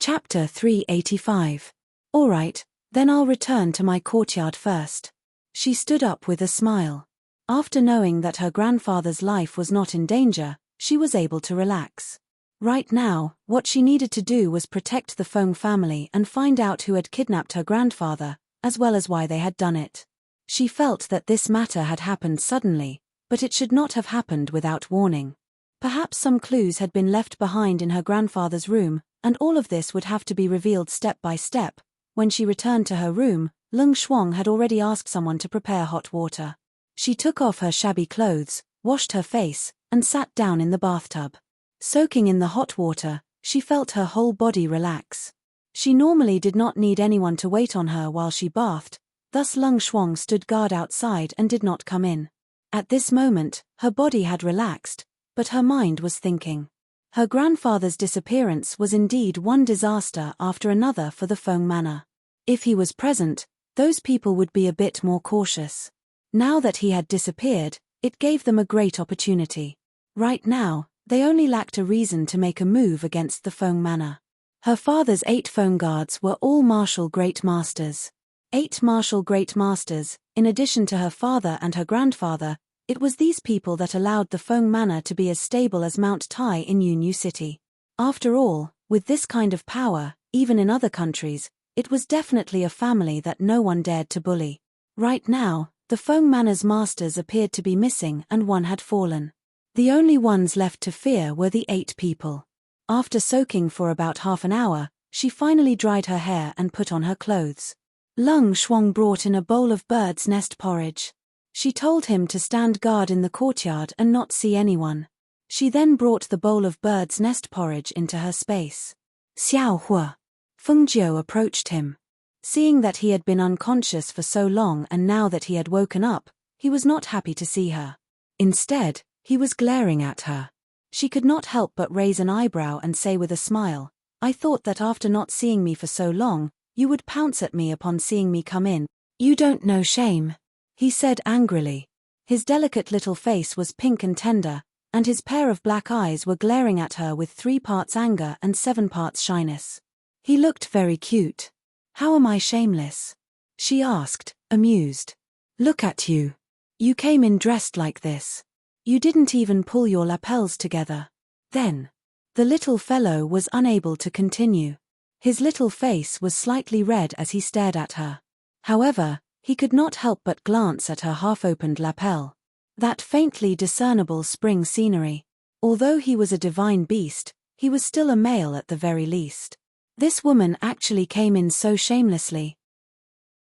Chapter 385. All right, then I'll return to my courtyard first. She stood up with a smile. After knowing that her grandfather's life was not in danger, she was able to relax. Right now, what she needed to do was protect the Feng family and find out who had kidnapped her grandfather, as well as why they had done it. She felt that this matter had happened suddenly, but it should not have happened without warning. Perhaps some clues had been left behind in her grandfather's room, and all of this would have to be revealed step by step. When she returned to her room, Leng Shuang had already asked someone to prepare hot water. She took off her shabby clothes, washed her face, and sat down in the bathtub. Soaking in the hot water, she felt her whole body relax. She normally did not need anyone to wait on her while she bathed, thus Leng Shuang stood guard outside and did not come in. At this moment, her body had relaxed, but her mind was thinking. Her grandfather's disappearance was indeed one disaster after another for the Feng Manor. If he was present, those people would be a bit more cautious. Now that he had disappeared, it gave them a great opportunity. Right now, they only lacked a reason to make a move against the Feng Manor. Her father's 8 Feng guards were all martial great masters. 8 martial great masters, in addition to her father and her grandfather. It was these people that allowed the Feng Manor to be as stable as Mount Tai in Yunyu City. After all, with this kind of power, even in other countries, it was definitely a family that no one dared to bully. Right now, the Feng Manor's masters appeared to be missing and one had fallen. The only ones left to fear were the 8 people. After soaking for about half an hour, she finally dried her hair and put on her clothes. Leng Shuang brought in a bowl of bird's nest porridge. She told him to stand guard in the courtyard and not see anyone. She then brought the bowl of bird's nest porridge into her space. Xiao Hua. Feng Jiu approached him. Seeing that he had been unconscious for so long and now that he had woken up, he was not happy to see her. Instead, he was glaring at her. She could not help but raise an eyebrow and say with a smile, "I thought that after not seeing me for so long, you would pounce at me upon seeing me come in. You don't know shame," he said angrily. His delicate little face was pink and tender, and his pair of black eyes were glaring at her with 3 parts anger and 7 parts shyness. He looked very cute. "How am I shameless?" she asked, amused. "Look at you. You came in dressed like this. You didn't even pull your lapels together." Then, the little fellow was unable to continue. His little face was slightly red as he stared at her. However, he could not help but glance at her half-opened lapel. That faintly discernible spring scenery. Although he was a divine beast, he was still a male at the very least. This woman actually came in so shamelessly.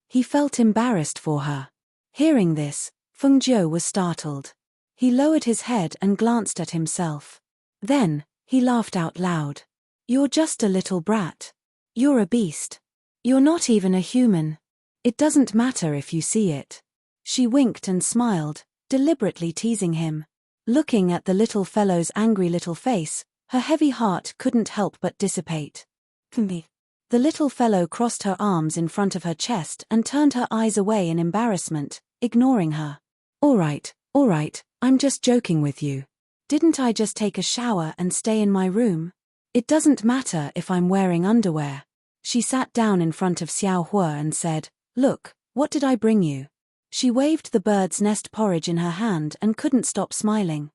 He felt embarrassed for her. Hearing this, Feng Jiu was startled. He lowered his head and glanced at himself. Then, he laughed out loud. "You're just a little brat. You're a beast. You're not even a human. It doesn't matter if you see it." She winked and smiled, deliberately teasing him. Looking at the little fellow's angry little face, her heavy heart couldn't help but dissipate. The little fellow crossed her arms in front of her chest and turned her eyes away in embarrassment, ignoring her. All right, I'm just joking with you. Didn't I just take a shower and stay in my room? It doesn't matter if I'm wearing underwear." She sat down in front of Xiao Hua and said, "Look, what did I bring you?" She waved the bird's nest porridge in her hand and couldn't stop smiling.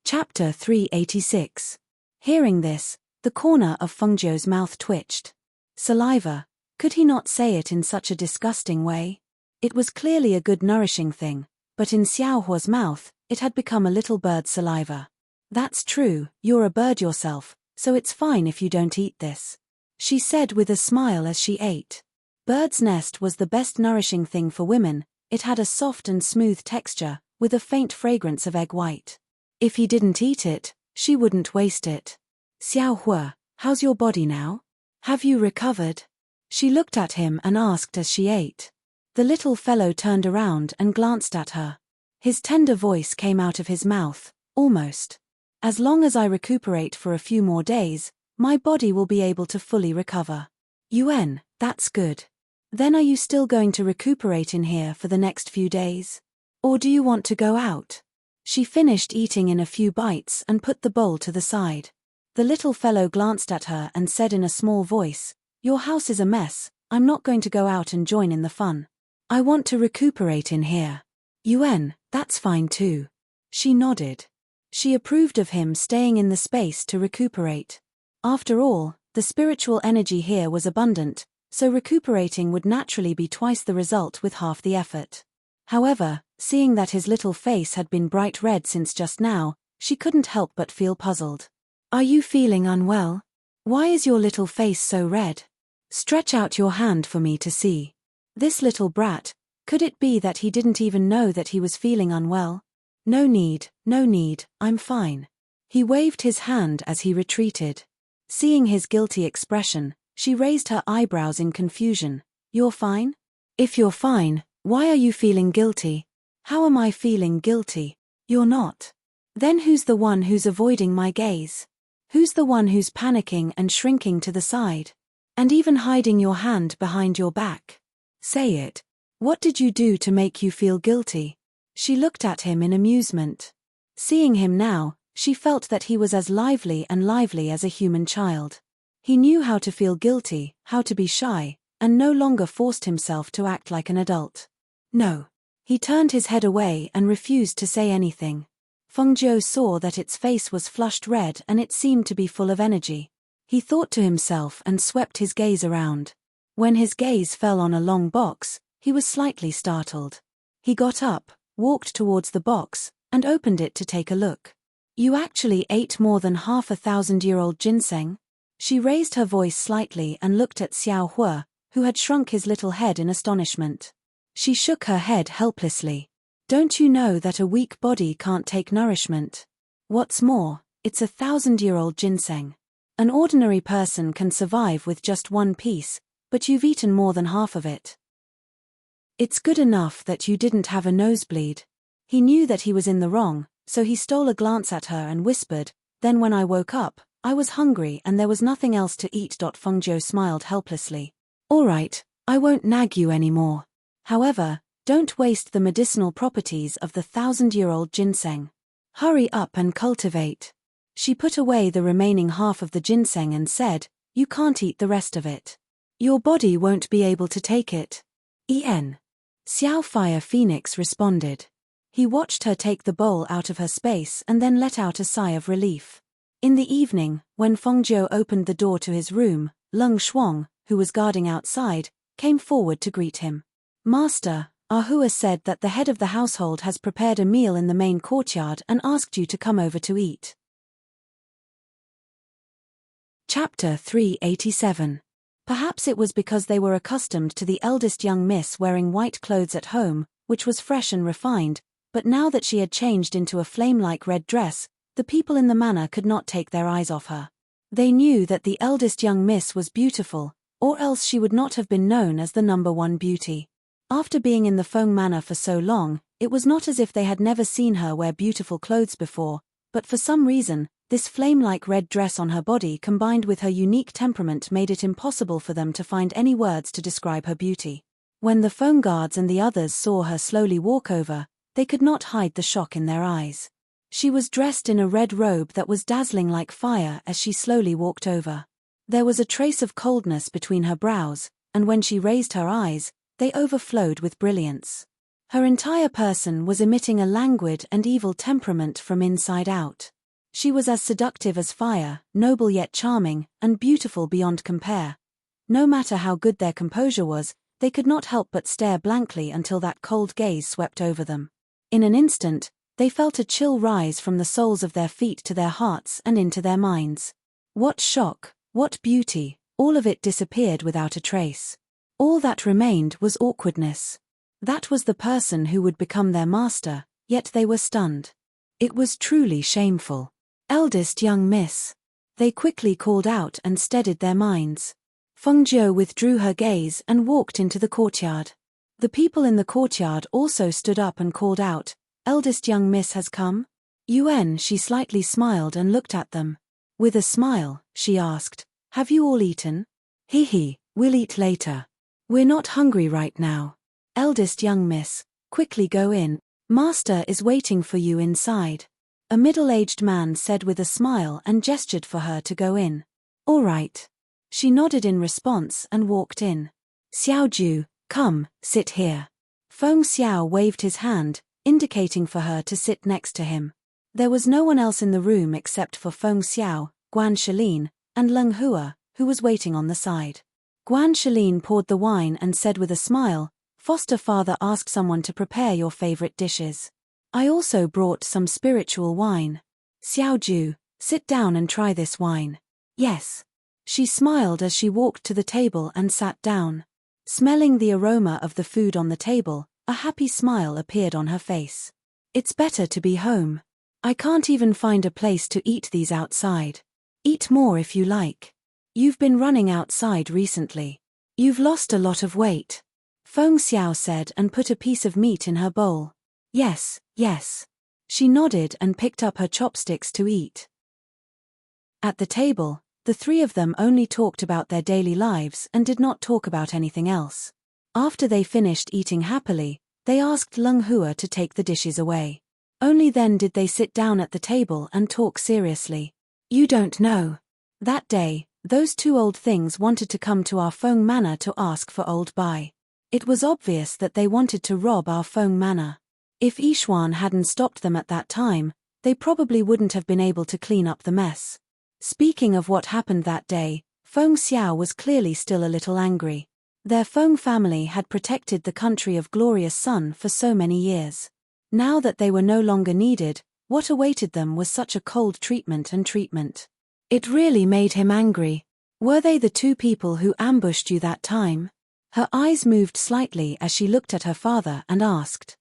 Chapter 386. Hearing this, the corner of Feng Jiu's mouth twitched. Saliva. Could he not say it in such a disgusting way? It was clearly a good nourishing thing, but in Xiao Hua's mouth, it had become a little bird saliva. "That's true, you're a bird yourself, so it's fine if you don't eat this," she said with a smile as she ate. Bird's nest was the best nourishing thing for women. It had a soft and smooth texture, with a faint fragrance of egg white. If he didn't eat it, she wouldn't waste it. "Xiao Hua, how's your body now? Have you recovered?" She looked at him and asked as she ate. The little fellow turned around and glanced at her. His tender voice came out of his mouth, almost. "As long as I recuperate for a few more days, my body will be able to fully recover." "Yuan, that's good. Then are you still going to recuperate in here for the next few days? Or do you want to go out?" She finished eating in a few bites and put the bowl to the side. The little fellow glanced at her and said in a small voice, "Your house is a mess, I'm not going to go out and join in the fun. I want to recuperate in here." "Yuan, that's fine too." She nodded. She approved of him staying in the space to recuperate. After all, the spiritual energy here was abundant, so recuperating would naturally be twice the result with half the effort. However, seeing that his little face had been bright red since just now, she couldn't help but feel puzzled. "Are you feeling unwell? Why is your little face so red? Stretch out your hand for me to see." This little brat, could it be that he didn't even know that he was feeling unwell? No need, I'm fine." He waved his hand as he retreated. Seeing his guilty expression, she raised her eyebrows in confusion. "You're fine? If you're fine, why are you feeling guilty?" "How am I feeling guilty? You're not. Then who's the one who's avoiding my gaze? Who's the one who's panicking and shrinking to the side? And even hiding your hand behind your back? Say it. What did you do to make you feel guilty?" She looked at him in amusement. Seeing him now, she felt that he was as lively as a human child. He knew how to feel guilty, how to be shy, and no longer forced himself to act like an adult. "No." He turned his head away and refused to say anything. Fengjiu saw that its face was flushed red and it seemed to be full of energy. He thought to himself and swept his gaze around. When his gaze fell on a long box, he was slightly startled. He got up, walked towards the box, and opened it to take a look. "You actually ate more than half 1,000-year-old ginseng?" She raised her voice slightly and looked at Xiao Hua, who had shrunk his little head in astonishment. She shook her head helplessly. "Don't you know that a weak body can't take nourishment? What's more, it's 1,000-year-old ginseng. An ordinary person can survive with just one piece, but you've eaten more than half of it. It's good enough that you didn't have a nosebleed." He knew that he was in the wrong, so he stole a glance at her and whispered, "Then when I woke up, I was hungry and there was nothing else to eat." Fengjiu smiled helplessly. "All right, I won't nag you anymore. However, don't waste the medicinal properties of the 1,000-year-old ginseng. Hurry up and cultivate." She put away the remaining half of the ginseng and said, "You can't eat the rest of it. Your body won't be able to take it." "En." Xiao Fire Phoenix responded. He watched her take the bowl out of her space and then let out a sigh of relief. In the evening, when Fengjiu opened the door to his room, Leng Shuang, who was guarding outside, came forward to greet him. "Master, Ahua said that the head of the household has prepared a meal in the main courtyard and asked you to come over to eat." Chapter 387. Perhaps it was because they were accustomed to the eldest young miss wearing white clothes at home, which was fresh and refined, but now that she had changed into a flame-like red dress, the people in the manor could not take their eyes off her. They knew that the eldest young miss was beautiful, or else she would not have been known as the #1 beauty. After being in the Feng manor for so long, it was not as if they had never seen her wear beautiful clothes before, but for some reason, this flame-like red dress on her body combined with her unique temperament made it impossible for them to find any words to describe her beauty. When the Feng guards and the others saw her slowly walk over, they could not hide the shock in their eyes. She was dressed in a red robe that was dazzling like fire as she slowly walked over. There was a trace of coldness between her brows, and when she raised her eyes, they overflowed with brilliance. Her entire person was emitting a languid and evil temperament from inside out. She was as seductive as fire, noble yet charming, and beautiful beyond compare. No matter how good their composure was, they could not help but stare blankly until that cold gaze swept over them. In an instant, they felt a chill rise from the soles of their feet to their hearts and into their minds. What shock, what beauty, all of it disappeared without a trace. All that remained was awkwardness. That was the person who would become their master, yet they were stunned. It was truly shameful. "Eldest young miss." They quickly called out and steadied their minds. Fengjiu withdrew her gaze and walked into the courtyard. The people in the courtyard also stood up and called out, "Eldest young miss has come?" Yuan, she slightly smiled and looked at them. With a smile, she asked, "Have you all eaten?" "Hee, we'll eat later. We're not hungry right now. Eldest young miss, quickly go in. Master is waiting for you inside." a middle-aged man said with a smile and gestured for her to go in. All right. She nodded in response and walked in. Xiaoju, come, sit here. Feng Xiao waved his hand, indicating for her to sit next to him. There was no one else in the room except for Feng Xiao, Guan Shalin, and Leng Hua, who was waiting on the side. Guan Shalin poured the wine and said with a smile, Foster father asked someone to prepare your favorite dishes. I also brought some spiritual wine. Xiaoju, sit down and try this wine. Yes. She smiled as she walked to the table and sat down. Smelling the aroma of the food on the table, a happy smile appeared on her face. It's better to be home. I can't even find a place to eat these outside. Eat more if you like. You've been running outside recently. You've lost a lot of weight. Feng Xiao said and put a piece of meat in her bowl. Yes, yes. She nodded and picked up her chopsticks to eat. At the table, the three of them only talked about their daily lives and did not talk about anything else. After they finished eating happily, they asked Leng Hua to take the dishes away. Only then did they sit down at the table and talk seriously. You don't know. That day, those two old things wanted to come to our Feng Manor to ask for old Bai. It was obvious that they wanted to rob our Feng Manor. If Yishuan hadn't stopped them at that time, they probably wouldn't have been able to clean up the mess. Speaking of what happened that day, Feng Xiao was clearly still a little angry. Their Feng family had protected the country of Glorious Sun for so many years. Now that they were no longer needed, what awaited them was such a cold treatment. It really made him angry. Were they the two people who ambushed you that time? Her eyes moved slightly as she looked at her father and asked.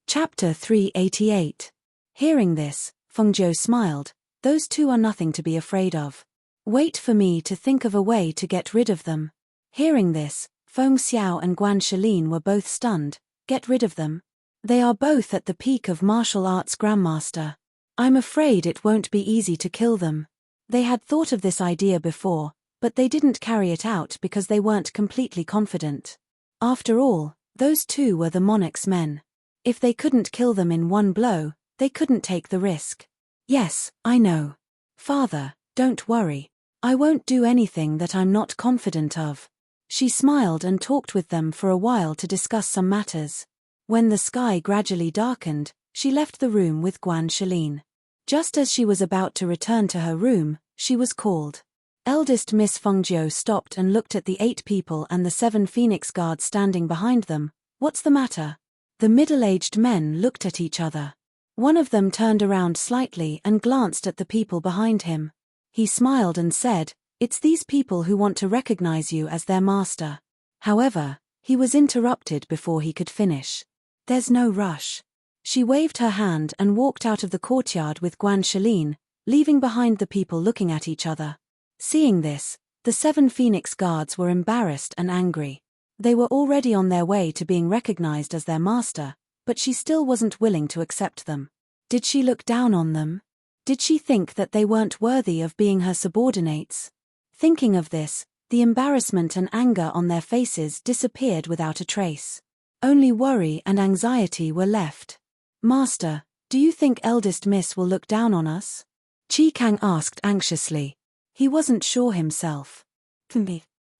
Chapter 388. Hearing this, Feng Zhou smiled. Those two are nothing to be afraid of. Wait for me to think of a way to get rid of them. Hearing this, Feng Xiao and Guan Shalin were both stunned. Get rid of them? They are both at the peak of martial arts grandmaster. I'm afraid it won't be easy to kill them. They had thought of this idea before, but they didn't carry it out because they weren't completely confident. After all, those two were the monarch's men. If they couldn't kill them in one blow, they couldn't take the risk. Yes, I know. Father, don't worry. I won't do anything that I'm not confident of. She smiled and talked with them for a while to discuss some matters. When the sky gradually darkened, she left the room with Guan Shalin. Just as she was about to return to her room, she was called. Eldest Miss Feng Zhou stopped and looked at the 8 people and the 7 Phoenix guards standing behind them. What's the matter? The middle-aged men looked at each other. One of them turned around slightly and glanced at the people behind him. He smiled and said, It's these people who want to recognize you as their master. However, he was interrupted before he could finish. There's no rush. She waved her hand and walked out of the courtyard with Guan Shalin, leaving behind the people looking at each other. Seeing this, the 7 Phoenix guards were embarrassed and angry. They were already on their way to being recognized as their master, but she still wasn't willing to accept them. Did she look down on them? Did she think that they weren't worthy of being her subordinates? Thinking of this, the embarrassment and anger on their faces disappeared without a trace. Only worry and anxiety were left. Master, do you think eldest miss will look down on us? Qi Kang asked anxiously. He wasn't sure himself.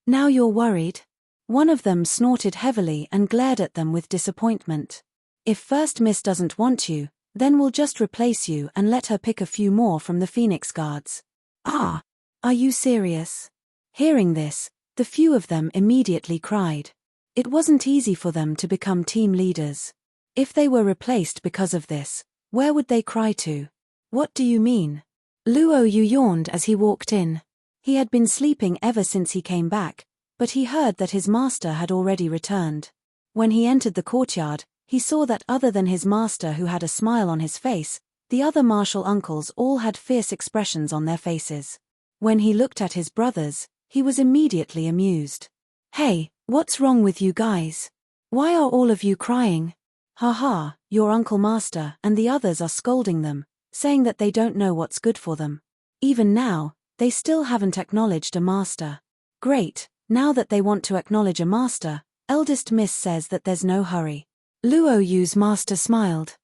Now you're worried? One of them snorted heavily and glared at them with disappointment. If first miss doesn't want you, then we'll just replace you and let her pick a few more from the Phoenix guards. Ah! Are you serious? Hearing this, the few of them immediately cried. It wasn't easy for them to become team leaders. If they were replaced because of this, where would they cry to? What do you mean? Luo Yu yawned as he walked in. He had been sleeping ever since he came back, but he heard that his master had already returned. When he entered the courtyard, he saw that other than his master who had a smile on his face, the other martial uncles all had fierce expressions on their faces. When he looked at his brothers, he was immediately amused. Hey, what's wrong with you guys? Why are all of you crying? Ha ha, your uncle master and the others are scolding them, saying that they don't know what's good for them. Even now, they still haven't acknowledged a master. Great, now that they want to acknowledge a master, eldest miss says that there's no hurry. Luo Yu's master smiled.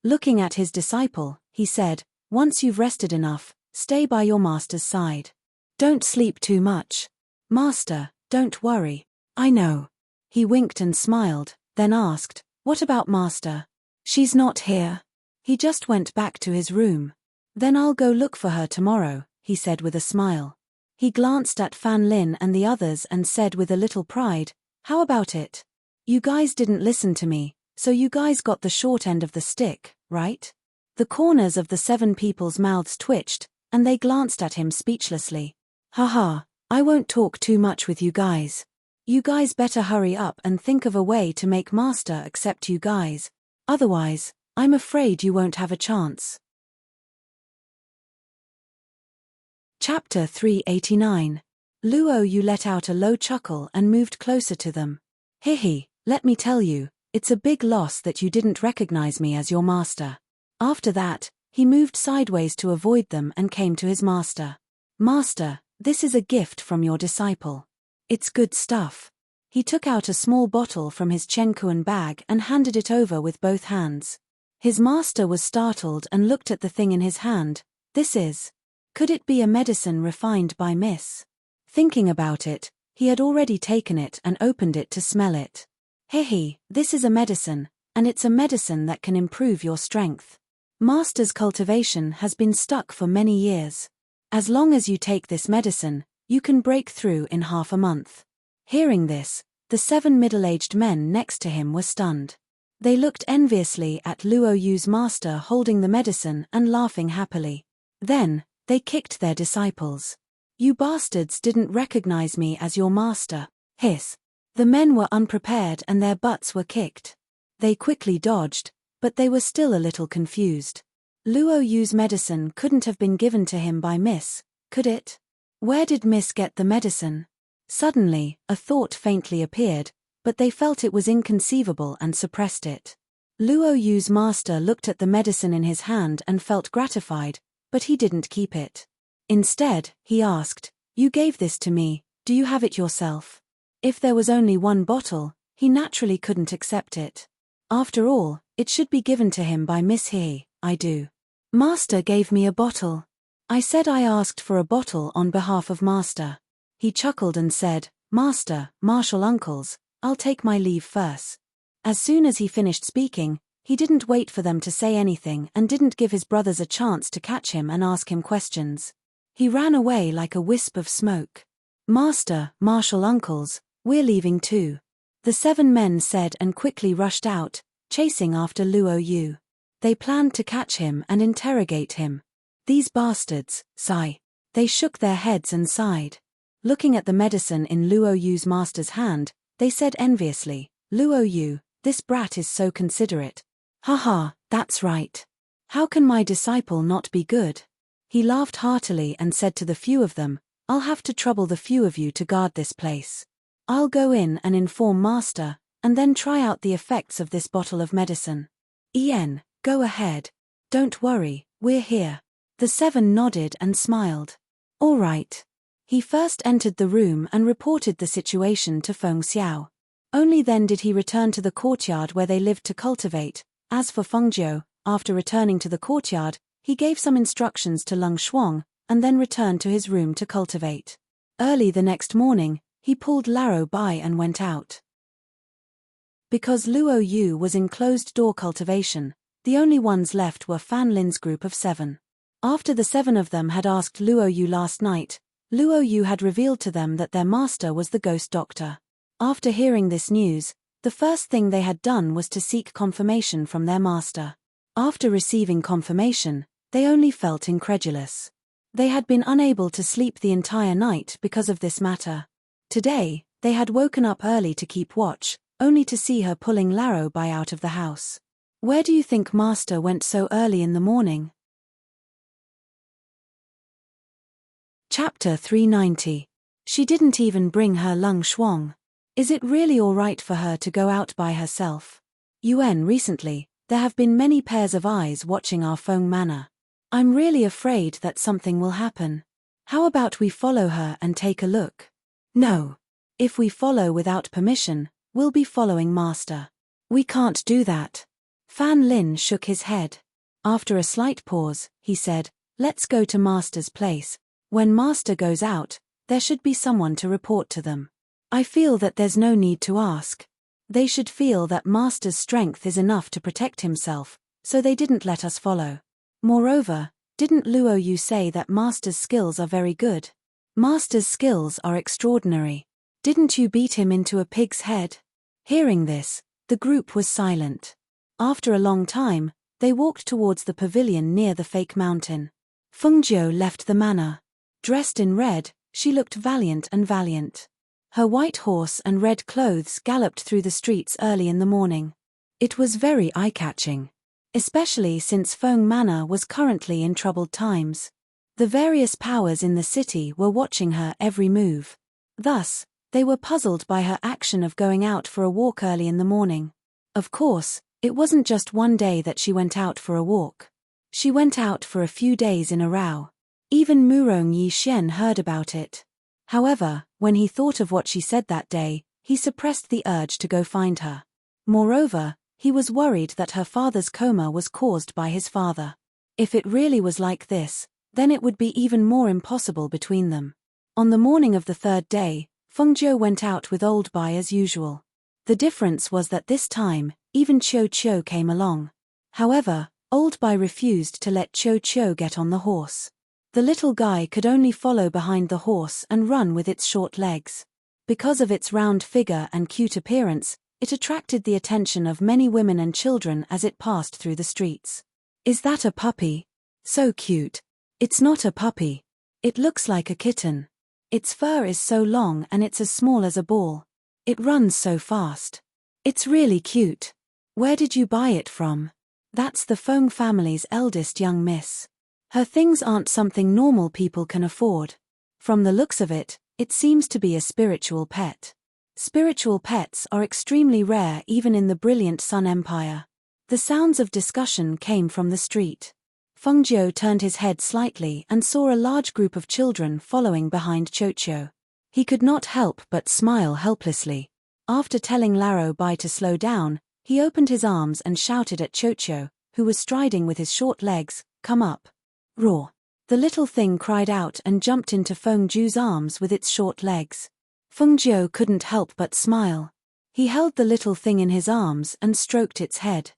Looking at his disciple, he said, "Once you've rested enough, stay by your master's side. Don't sleep too much. Master, don't worry. I know." He winked and smiled, then asked, "What about Master?" "She's not here. He just went back to his room." "Then I'll go look for her tomorrow," he said with a smile. He glanced at Fan Lin and the others and said with a little pride, "How about it? You guys didn't listen to me, so you guys got the short end of the stick, right?" The corners of the 7 people's mouths twitched, and they glanced at him speechlessly. "Haha, I won't talk too much with you guys. You guys better hurry up and think of a way to make Master accept you guys. Otherwise, I'm afraid you won't have a chance." Chapter 389. Luo Yu let out a low chuckle and moved closer to them. "Hihi, let me tell you, it's a big loss that you didn't recognize me as your master." After that, he moved sideways to avoid them and came to his master. "Master, this is a gift from your disciple. It's good stuff." He took out a small bottle from his Chenkuan bag and handed it over with both hands. His master was startled and looked at the thing in his hand. "This is... Could it be a medicine refined by Miss?" Thinking about it, he had already taken it and opened it to smell it. "Hehe, this is a medicine, and it's a medicine that can improve your strength. Master's cultivation has been stuck for many years. As long as you take this medicine, you can break through in half a month." Hearing this, the 7 middle-aged men next to him were stunned. They looked enviously at Luo Yu's master holding the medicine and laughing happily. Then, they kicked their disciples. "You bastards didn't recognize me as your master." Hiss. The men were unprepared and their butts were kicked. They quickly dodged, but they were still a little confused. Luo Yu's medicine couldn't have been given to him by Miss, could it? Where did Miss get the medicine? Suddenly, a thought faintly appeared, but they felt it was inconceivable and suppressed it. Luo Yu's master looked at the medicine in his hand and felt gratified, but he didn't keep it. Instead, he asked, "You gave this to me, do you have it yourself?" If there was only one bottle, he naturally couldn't accept it. After all, it should be given to him by Miss He. "I do. Master gave me a bottle. I said I asked for a bottle on behalf of Master." He chuckled and said, "Master, martial uncles, I'll take my leave first." As soon as he finished speaking, he didn't wait for them to say anything and didn't give his brothers a chance to catch him and ask him questions. He ran away like a wisp of smoke. "Master, martial uncles, we're leaving too," the 7 men said and quickly rushed out, chasing after Luo Yu. They planned to catch him and interrogate him. "These bastards," sigh. They shook their heads and sighed. Looking at the medicine in Luo Yu's master's hand, they said enviously, "Luo Yu, this brat is so considerate." "Haha, that's right. How can my disciple not be good?" He laughed heartily and said to the few of them, "I'll have to trouble the few of you to guard this place. I'll go in and inform Master, and then try out the effects of this bottle of medicine." "Ian, go ahead. Don't worry, we're here." The 7 nodded and smiled. "All right." He first entered the room and reported the situation to Feng Xiao. Only then did he return to the courtyard where they lived to cultivate. As for Feng Jiu, after returning to the courtyard, he gave some instructions to Leng Shuang, and then returned to his room to cultivate. Early the next morning, he pulled Laro by and went out. Because Luo Yu was in closed-door cultivation, the only ones left were Fan Lin's group of 7. After the 7 of them had asked Luo Yu last night, Luo Yu had revealed to them that their master was the ghost doctor. After hearing this news, the first thing they had done was to seek confirmation from their master. After receiving confirmation, they only felt incredulous. They had been unable to sleep the entire night because of this matter. Today, they had woken up early to keep watch, only to see her pulling Laro by out of the house. "Where do you think Master went so early in the morning?" Chapter 390. She didn't even bring her Leng Shuang. Is it really all right for her to go out by herself? Yuan, recently, there have been many pairs of eyes watching our Feng Manor. I'm really afraid that something will happen. How about we follow her and take a look? No. If we follow without permission, we'll be following Master. We can't do that. Fan Lin shook his head. After a slight pause, he said, "Let's go to Master's place. When Master goes out, there should be someone to report to them. I feel that there's no need to ask. They should feel that Master's strength is enough to protect himself, so they didn't let us follow. Moreover, didn't Luo Yu say that Master's skills are very good? Master's skills are extraordinary. Didn't you beat him into a pig's head?" Hearing this, the group was silent. After a long time, they walked towards the pavilion near the fake mountain. Feng Jiu left the manor. Dressed in red, she looked valiant. Her white horse and red clothes galloped through the streets early in the morning. It was very eye-catching, especially since Feng Manor was currently in troubled times. The various powers in the city were watching her every move. Thus, they were puzzled by her action of going out for a walk early in the morning. Of course, it wasn't just one day that she went out for a walk. She went out for a few days in a row. Even Murong Yixuan heard about it. However, when he thought of what she said that day, he suppressed the urge to go find her. Moreover, he was worried that her father's coma was caused by his father. If it really was like this, then it would be even more impossible between them. On the morning of the third day, Feng Jiu went out with Old Bai as usual. The difference was that this time, even Qiu Qiu came along. However, Old Bai refused to let Qiu Qiu get on the horse. The little guy could only follow behind the horse and run with its short legs. Because of its round figure and cute appearance, it attracted the attention of many women and children as it passed through the streets. "Is that a puppy? So cute." "It's not a puppy. It looks like a kitten. Its fur is so long and it's as small as a ball. It runs so fast. It's really cute. Where did you buy it from?" "That's the Feng family's eldest young miss. Her things aren't something normal people can afford. From the looks of it, it seems to be a spiritual pet. Spiritual pets are extremely rare even in the brilliant Sun Empire." The sounds of discussion came from the street. Feng Jiu turned his head slightly and saw a large group of children following behind Qiu. He could not help but smile helplessly. After telling Laro Bai to slow down, he opened his arms and shouted at Qiu, who was striding with his short legs, "Come up." Roar. The little thing cried out and jumped into Feng Jiu's arms with its short legs. Feng Jiu couldn't help but smile. He held the little thing in his arms and stroked its head.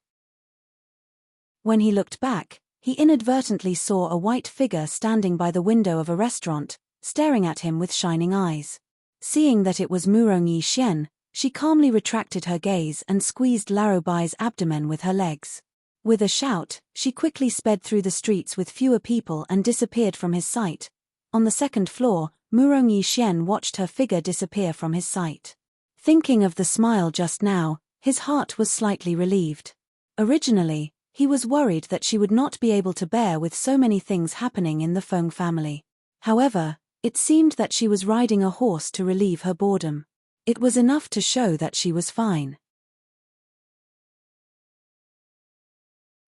When he looked back, he inadvertently saw a white figure standing by the window of a restaurant, staring at him with shining eyes. Seeing that it was Murong Yixuan, she calmly retracted her gaze and squeezed Laro Bai's abdomen with her legs. With a shout, she quickly sped through the streets with fewer people and disappeared from his sight. On the second floor, Murong Yixuan watched her figure disappear from his sight. Thinking of the smile just now, his heart was slightly relieved. Originally, he was worried that she would not be able to bear with so many things happening in the Feng family. However, it seemed that she was riding a horse to relieve her boredom. It was enough to show that she was fine.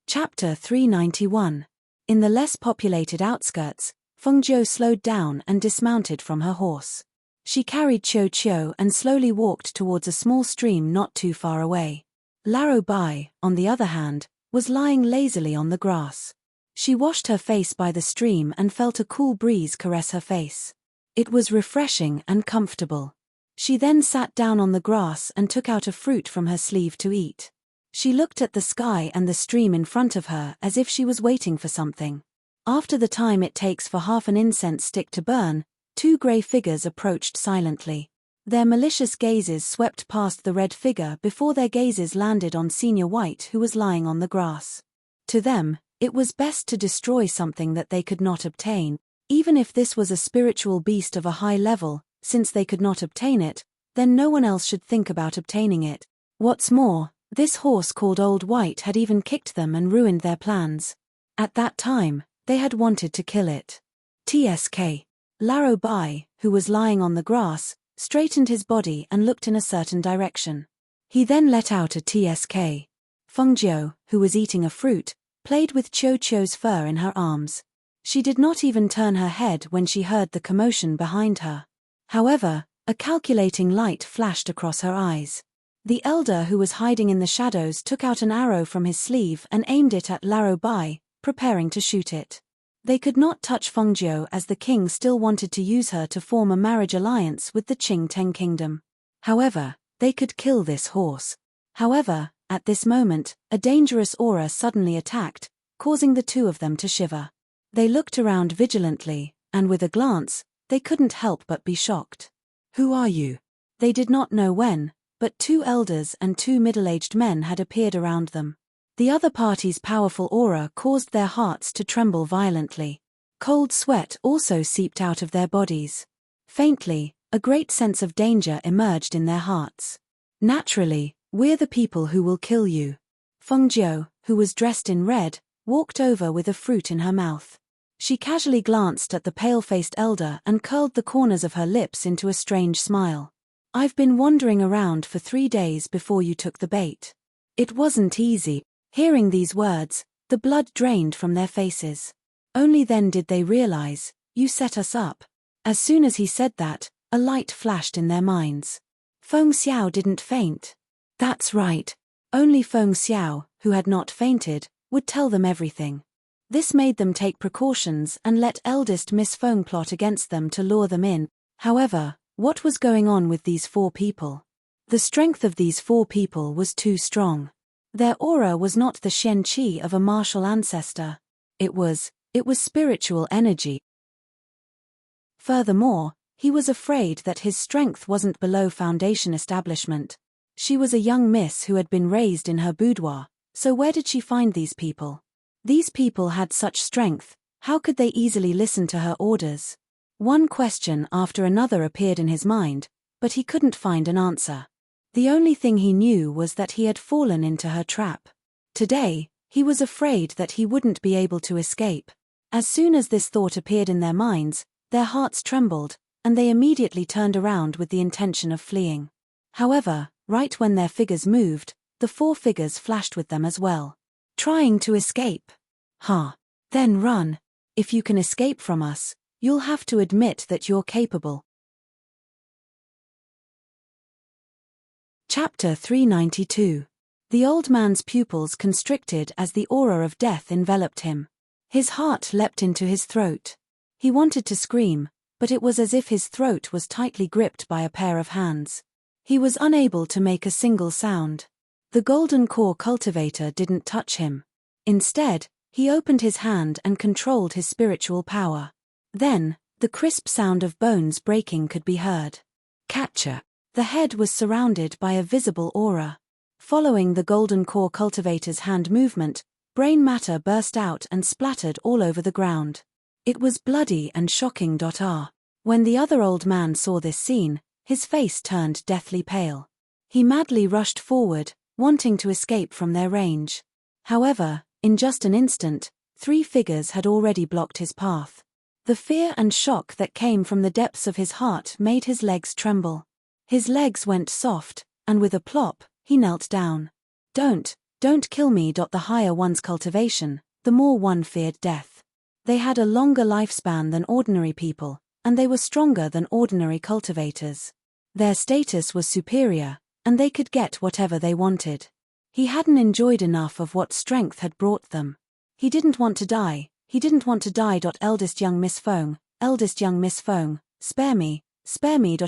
Chapter 391. In the less populated outskirts, Feng Jiu slowed down and dismounted from her horse. She carried Qiu and slowly walked towards a small stream not too far away. Laro Bai, on the other hand, was lying lazily on the grass. She washed her face by the stream and felt a cool breeze caress her face. It was refreshing and comfortable. She then sat down on the grass and took out a fruit from her sleeve to eat. She looked at the sky and the stream in front of her as if she was waiting for something. After the time it takes for half an incense stick to burn, two grey figures approached silently. Their malicious gazes swept past the red figure before their gazes landed on Senior White, who was lying on the grass. To them, it was best to destroy something that they could not obtain, even if this was a spiritual beast of a high level. Since they could not obtain it, then no one else should think about obtaining it. What's more, this horse called Old White had even kicked them and ruined their plans. At that time, they had wanted to kill it. TSK. Laro Bai, who was lying on the grass, straightened his body and looked in a certain direction. He then let out a TSK. Feng Jiu, who was eating a fruit, played with Qiu's fur in her arms. She did not even turn her head when she heard the commotion behind her. However, a calculating light flashed across her eyes. The elder who was hiding in the shadows took out an arrow from his sleeve and aimed it at Laro Bai, preparing to shoot it. They could not touch Fengjiu as the king still wanted to use her to form a marriage alliance with the Qing Teng kingdom. However, they could kill this horse. However, at this moment, a dangerous aura suddenly attacked, causing the two of them to shiver. They looked around vigilantly, and with a glance, they couldn't help but be shocked. Who are you? They did not know when, but two elders and two middle-aged men had appeared around them. The other party's powerful aura caused their hearts to tremble violently. Cold sweat also seeped out of their bodies. Faintly, a great sense of danger emerged in their hearts. Naturally, we're the people who will kill you. Fengjiu, who was dressed in red, walked over with a fruit in her mouth. She casually glanced at the pale-faced elder and curled the corners of her lips into a strange smile. I've been wandering around for 3 days before you took the bait. It wasn't easy. Hearing these words, the blood drained from their faces. Only then did they realize, you set us up. As soon as he said that, a light flashed in their minds. Feng Xiao didn't faint. That's right. Only Feng Xiao, who had not fainted, would tell them everything. This made them take precautions and let eldest Miss Feng plot against them to lure them in. However, what was going on with these 4 people? The strength of these 4 people was too strong. Their aura was not the Shen Qi of a martial ancestor. It was spiritual energy. Furthermore, he was afraid that his strength wasn't below foundation establishment. She was a young miss who had been raised in her boudoir, so where did she find these people? These people had such strength, how could they easily listen to her orders? One question after another appeared in his mind, but he couldn't find an answer. The only thing he knew was that he had fallen into her trap. Today, he was afraid that he wouldn't be able to escape. As soon as this thought appeared in their minds, their hearts trembled, and they immediately turned around with the intention of fleeing. However, right when their figures moved, the 4 figures flashed with them as well. Trying to escape? Then run. If you can escape from us, you'll have to admit that you're capable. Chapter 392. The old man's pupils constricted as the aura of death enveloped him. His heart leapt into his throat. He wanted to scream, but it was as if his throat was tightly gripped by a pair of hands. He was unable to make a single sound. The golden core cultivator didn't touch him. Instead, he opened his hand and controlled his spiritual power. Then, the crisp sound of bones breaking could be heard. Catcher. The head was surrounded by a visible aura. Following the golden core cultivator's hand movement, brain matter burst out and splattered all over the ground. It was bloody and shocking. When the other old man saw this scene, his face turned deathly pale. He madly rushed forward, wanting to escape from their range. However, in just an instant, 3 figures had already blocked his path. The fear and shock that came from the depths of his heart made his legs tremble. His legs went soft, and with a plop, he knelt down. Don't kill me. The higher one's cultivation, the more one feared death. They had a longer lifespan than ordinary people, and they were stronger than ordinary cultivators. Their status was superior, and they could get whatever they wanted. He hadn't enjoyed enough of what strength had brought them. He didn't want to die. Eldest young Miss Feng, spare me.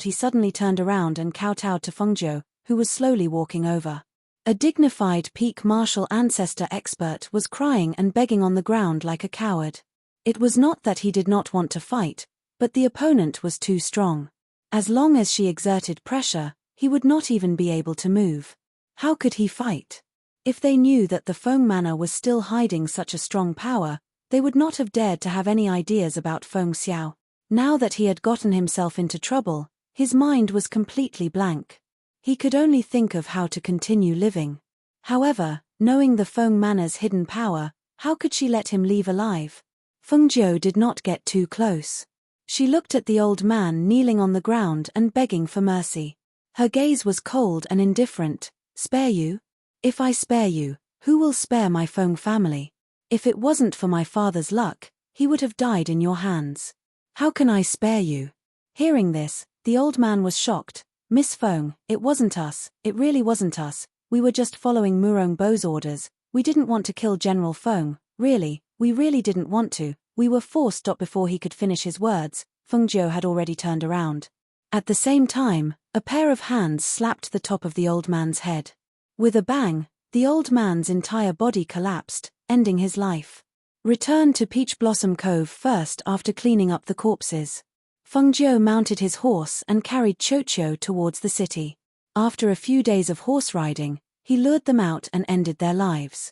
He suddenly turned around and kowtowed to Fengjiu, who was slowly walking over. A dignified peak martial ancestor expert was crying and begging on the ground like a coward. It was not that he did not want to fight, but the opponent was too strong. As long as she exerted pressure, he would not even be able to move. How could he fight? If they knew that the Feng manor was still hiding such a strong power, they would not have dared to have any ideas about Feng Xiao. Now that he had gotten himself into trouble, his mind was completely blank. He could only think of how to continue living. However, knowing the Feng manor's hidden power, how could she let him leave alive? Fengjiu did not get too close. She looked at the old man kneeling on the ground and begging for mercy. Her gaze was cold and indifferent. Spare you? If I spare you, who will spare my Feng family? If it wasn't for my father's luck, he would have died in your hands. How can I spare you? Hearing this, the old man was shocked, Miss Feng, it wasn't us, it really wasn't us, we were just following Murong Bo's orders, we didn't want to kill General Feng, really, we really didn't want to, we were forced. Before he could finish his words, Feng Jiu had already turned around. At the same time, a pair of hands slapped the top of the old man's head. With a bang, the old man's entire body collapsed, ending his life. Return to Peach Blossom Cove first after cleaning up the corpses. Feng Jiu mounted his horse and carried Chocho towards the city. After a few days of horse riding, he lured them out and ended their lives.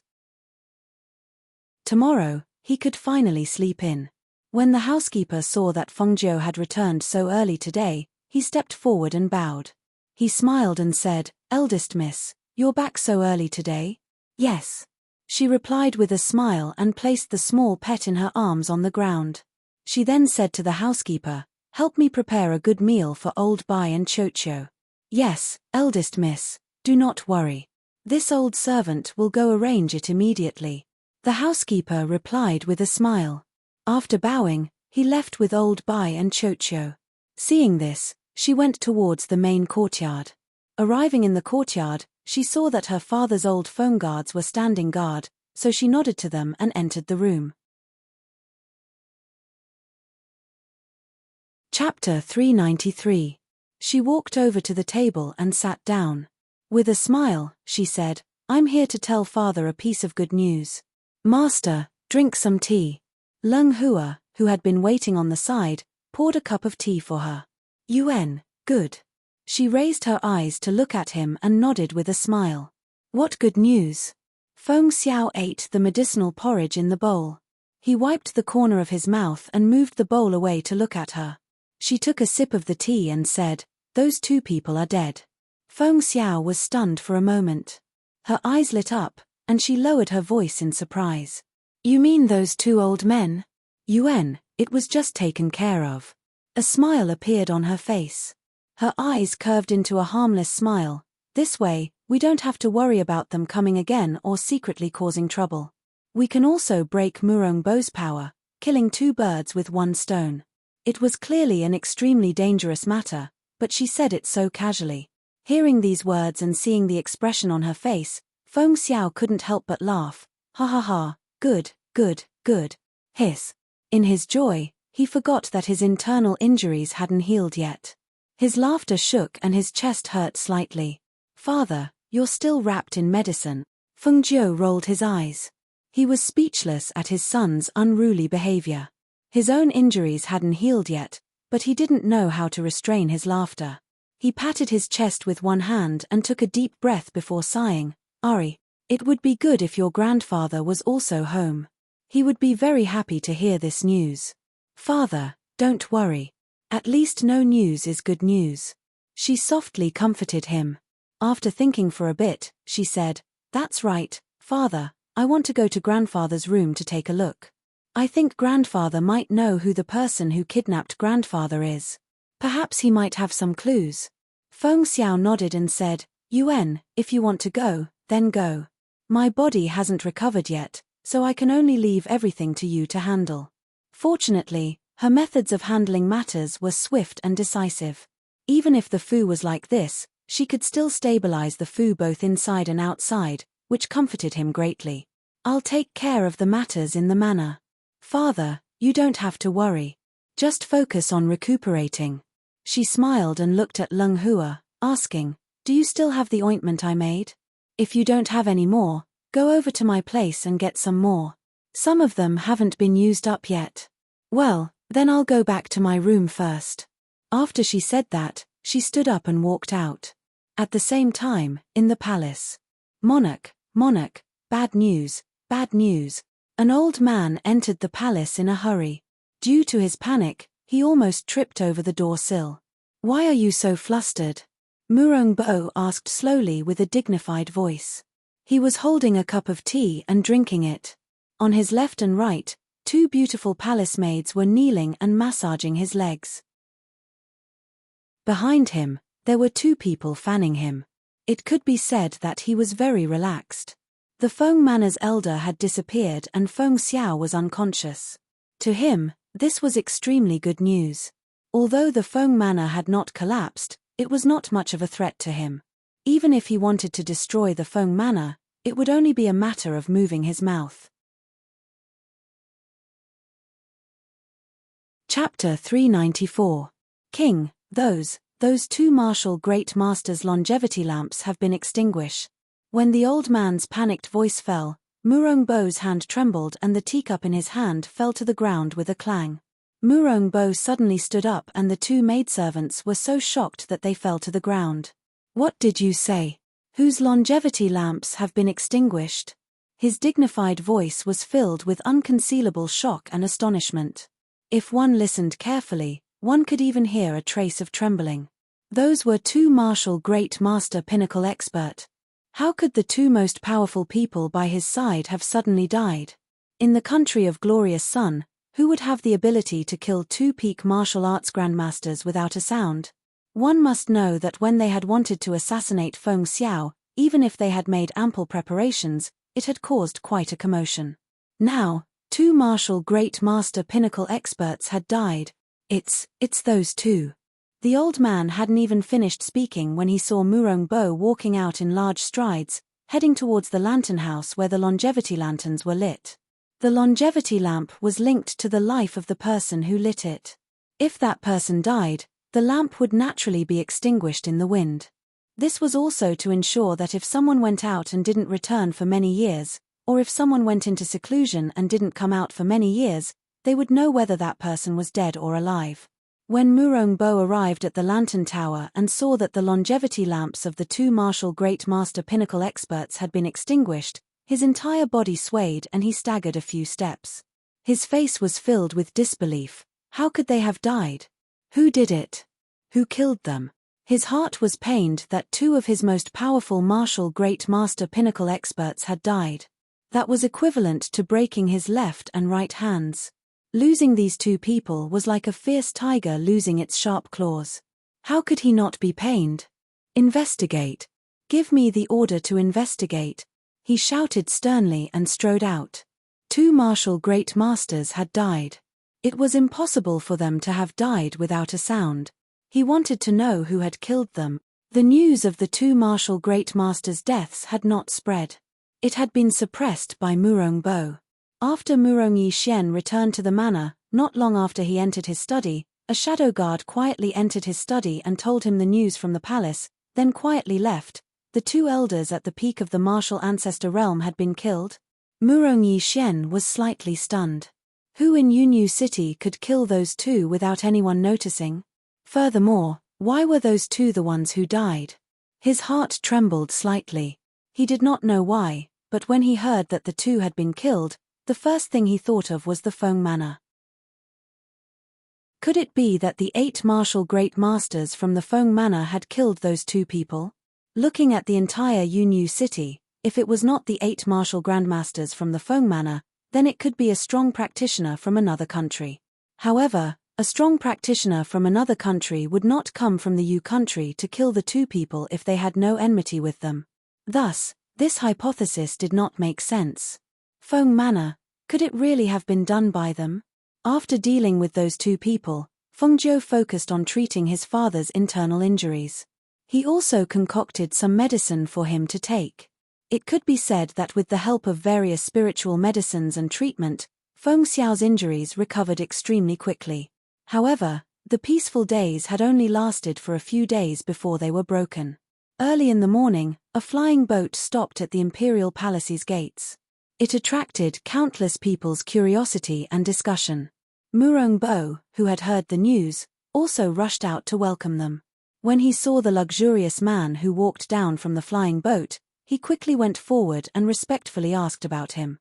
Tomorrow, he could finally sleep in. When the housekeeper saw that Feng Jiu had returned so early today, he stepped forward and bowed. He smiled and said, "Eldest miss, you're back so early today?" "Yes." She replied with a smile and placed the small pet in her arms on the ground. She then said to the housekeeper, "Help me prepare a good meal for Old Bai and Chocho." "Yes, eldest miss, do not worry. This old servant will go arrange it immediately." The housekeeper replied with a smile. After bowing, he left with Old Bai and Chocho. Seeing this, she went towards the main courtyard. Arriving in the courtyard, she saw that her father's old phone guards were standing guard, so she nodded to them and entered the room. Chapter 393. She walked over to the table and sat down. With a smile, she said, "I'm here to tell father a piece of good news." "Master, drink some tea." Leng Hua, who had been waiting on the side, poured a cup of tea for her. "Yuan, good." She raised her eyes to look at him and nodded with a smile. "What good news?" Feng Xiao ate the medicinal porridge in the bowl. He wiped the corner of his mouth and moved the bowl away to look at her. She took a sip of the tea and said, "Those two people are dead." Feng Xiao was stunned for a moment. Her eyes lit up, and she lowered her voice in surprise. "You mean those two old men?" "Yuan, it was just taken care of." A smile appeared on her face. Her eyes curved into a harmless smile. "This way, we don't have to worry about them coming again or secretly causing trouble. We can also break Murong Bo's power, killing two birds with one stone." It was clearly an extremely dangerous matter, but she said it so casually. Hearing these words and seeing the expression on her face, Feng Xiao couldn't help but laugh. "Ha ha ha, good, good, good." Hiss. In his joy, he forgot that his internal injuries hadn't healed yet. His laughter shook and his chest hurt slightly. "Father, you're still wrapped in medicine." Feng Jiu rolled his eyes. He was speechless at his son's unruly behavior. His own injuries hadn't healed yet, but he didn't know how to restrain his laughter. He patted his chest with one hand and took a deep breath before sighing. "Ari, it would be good if your grandfather was also home. He would be very happy to hear this news." "Father, don't worry. At least no news is good news." She softly comforted him. After thinking for a bit, she said, "That's right, father, I want to go to grandfather's room to take a look. I think grandfather might know who the person who kidnapped grandfather is. Perhaps he might have some clues." Feng Xiao nodded and said, "Yuan, if you want to go, then go. My body hasn't recovered yet, so I can only leave everything to you to handle." Fortunately, her methods of handling matters were swift and decisive. Even if the Fu was like this, she could still stabilize the Fu both inside and outside, which comforted him greatly. "I'll take care of the matters in the manor. Father, you don't have to worry. Just focus on recuperating." She smiled and looked at Leng Hua, asking, "Do you still have the ointment I made? If you don't have any more, go over to my place and get some more. Some of them haven't been used up yet." "Well, then I'll go back to my room first." After she said that, she stood up and walked out. At the same time, in the palace. "Monarch, monarch, bad news, bad news." An old man entered the palace in a hurry. Due to his panic, he almost tripped over the door sill. "Why are you so flustered?" Murong Bo asked slowly with a dignified voice. He was holding a cup of tea and drinking it. On his left and right, two beautiful palace maids were kneeling and massaging his legs. Behind him, there were two people fanning him. It could be said that he was very relaxed. The Feng Manor's elder had disappeared and Feng Xiao was unconscious. To him, this was extremely good news. Although the Feng Manor had not collapsed, It was not much of a threat to him. Even if he wanted to destroy the Feng Manor, it would only be a matter of moving his mouth. Chapter 394. King, those 2 martial great masters' longevity lamps have been extinguished. When the old man's panicked voice fell, Murongbo's hand trembled and the teacup in his hand fell to the ground with a clang. Murongbo suddenly stood up and the 2 maidservants were so shocked that they fell to the ground. "What did you say? Whose longevity lamps have been extinguished?" His dignified voice was filled with unconcealable shock and astonishment. If one listened carefully, one could even hear a trace of trembling. Those were 2 martial great master pinnacle expert. How could the 2 most powerful people by his side have suddenly died? In the country of Glorious Sun, who would have the ability to kill 2 peak martial arts grandmasters without a sound? One must know that when they had wanted to assassinate Feng Xiao, even if they had made ample preparations, it had caused quite a commotion. Now, 2 martial great master pinnacle experts had died. It's those 2. The old man hadn't even finished speaking when he saw Murongbo walking out in large strides, heading towards the lantern house where the longevity lanterns were lit. The longevity lamp was linked to the life of the person who lit it. If that person died, the lamp would naturally be extinguished in the wind. This was also to ensure that if someone went out and didn't return for many years, or if someone went into seclusion and didn't come out for many years, they would know whether that person was dead or alive. When Murongbo arrived at the lantern tower and saw that the longevity lamps of the 2 martial great master pinnacle experts had been extinguished, his entire body swayed and he staggered a few steps. His face was filled with disbelief. How could they have died? Who did it? Who killed them? His heart was pained that 2 of his most powerful martial great master pinnacle experts had died. That was equivalent to breaking his left and right hands. Losing these 2 people was like a fierce tiger losing its sharp claws. How could he not be pained? "Investigate. Give me the order to investigate," he shouted sternly and strode out. 2 martial great masters had died. It was impossible for them to have died without a sound. He wanted to know who had killed them. The news of the 2 martial great masters' deaths had not spread. It had been suppressed by Murongbo. After Murong Yixuan returned to the manor, not long after he entered his study, a shadow guard quietly entered his study and told him the news from the palace, then quietly left. The 2 elders at the peak of the martial ancestor realm had been killed. Murong Yixuan was slightly stunned. Who in Yunyu City could kill those 2 without anyone noticing? Furthermore, why were those 2 the ones who died? His heart trembled slightly. He did not know why, but when he heard that the 2 had been killed, the first thing he thought of was the Feng Manor. Could it be that the 8 martial great masters from the Feng Manor had killed those 2 people? Looking at the entire Yunyu City, if it was not the 8 martial grandmasters from the Feng Manor, then it could be a strong practitioner from another country. However, a strong practitioner from another country would not come from the Yu country to kill the 2 people if they had no enmity with them. Thus, this hypothesis did not make sense. Feng Manor, could it really have been done by them? After dealing with those 2 people, Fengjiu focused on treating his father's internal injuries. He also concocted some medicine for him to take. It could be said that with the help of various spiritual medicines and treatment, Feng Xiao's injuries recovered extremely quickly. However, the peaceful days had only lasted for a few days before they were broken. Early in the morning, a flying boat stopped at the Imperial Palace's gates. It attracted countless people's curiosity and discussion. Murongbo, who had heard the news, also rushed out to welcome them. When he saw the luxurious man who walked down from the flying boat, he quickly went forward and respectfully asked about him.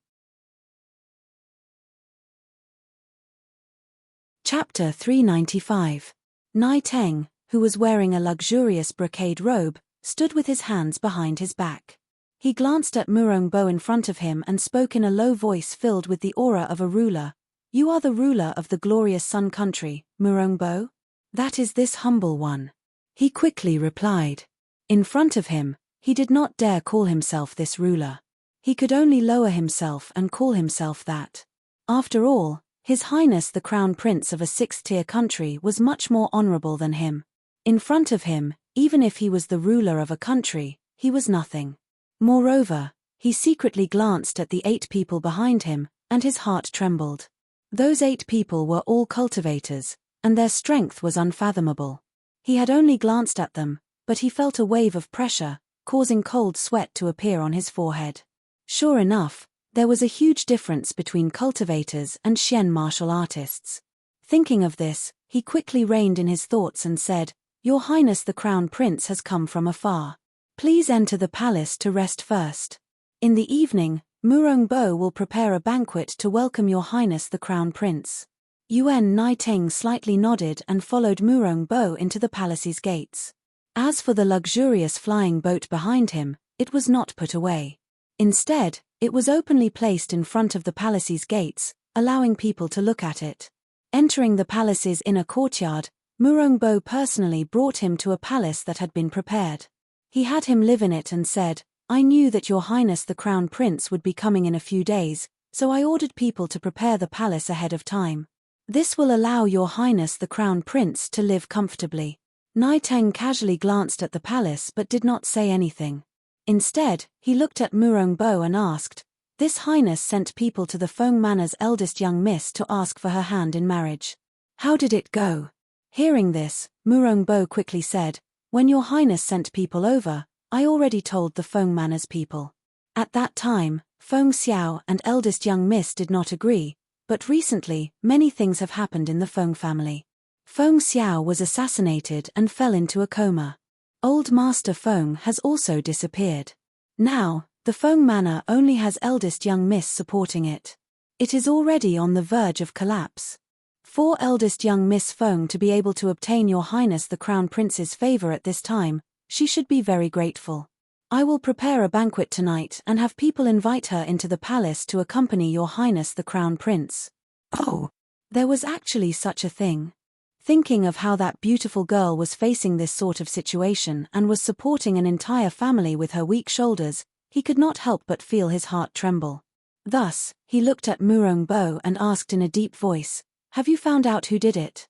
Chapter 395. Nai Teng, who was wearing a luxurious brocade robe, stood with his hands behind his back. He glanced at Murongbo in front of him and spoke in a low voice filled with the aura of a ruler. "You are the ruler of the glorious Sun country, Murongbo?" "That is this humble one," he quickly replied. In front of him, he did not dare call himself this ruler. He could only lower himself and call himself that. After all, His Highness the Crown Prince of a 6th-tier country was much more honorable than him. In front of him, Even if he was the ruler of a country, he was nothing. Moreover, he secretly glanced at the 8 people behind him, and his heart trembled. Those 8 people were all cultivators, and their strength was unfathomable. He had only glanced at them, but he felt a wave of pressure, causing cold sweat to appear on his forehead. Sure enough, there was a huge difference between cultivators and Xian martial artists. Thinking of this, he quickly reined in his thoughts and said, "Your Highness the Crown Prince has come from afar. Please enter the palace to rest first. In the evening, Murongbo will prepare a banquet to welcome Your Highness the Crown Prince." Yuan Naiting slightly nodded and followed Murongbo into the palace's gates. As for the luxurious flying boat behind him, it was not put away. Instead, it was openly placed in front of the palace's gates, allowing people to look at it. Entering the palace's inner courtyard, Murongbo personally brought him to a palace that had been prepared. He had him live in it and said, "I knew that Your Highness the Crown Prince would be coming in a few days, so I ordered people to prepare the palace ahead of time. This will allow Your Highness the Crown Prince to live comfortably." Naiteng casually glanced at the palace but did not say anything. Instead, he looked at Murongbo and asked, "This Highness sent people to the Feng Manor's eldest young miss to ask for her hand in marriage. How did it go?" Hearing this, Murongbo quickly said, "When Your Highness sent people over, I already told the Feng Manor's people. At that time, Feng Xiao and eldest young miss did not agree, but recently, many things have happened in the Feng family. Feng Xiao was assassinated and fell into a coma. Old Master Feng has also disappeared. Now, the Feng Manor only has eldest young miss supporting it. It is already on the verge of collapse. For eldest young Miss Feng to be able to obtain Your Highness the Crown Prince's favor at this time, she should be very grateful. I will prepare a banquet tonight and have people invite her into the palace to accompany Your Highness the Crown Prince." Oh, there was actually such a thing. Thinking of how that beautiful girl was facing this sort of situation and was supporting an entire family with her weak shoulders, he could not help but feel his heart tremble. Thus, he looked at Murongbo and asked in a deep voice, "Have you found out who did it?"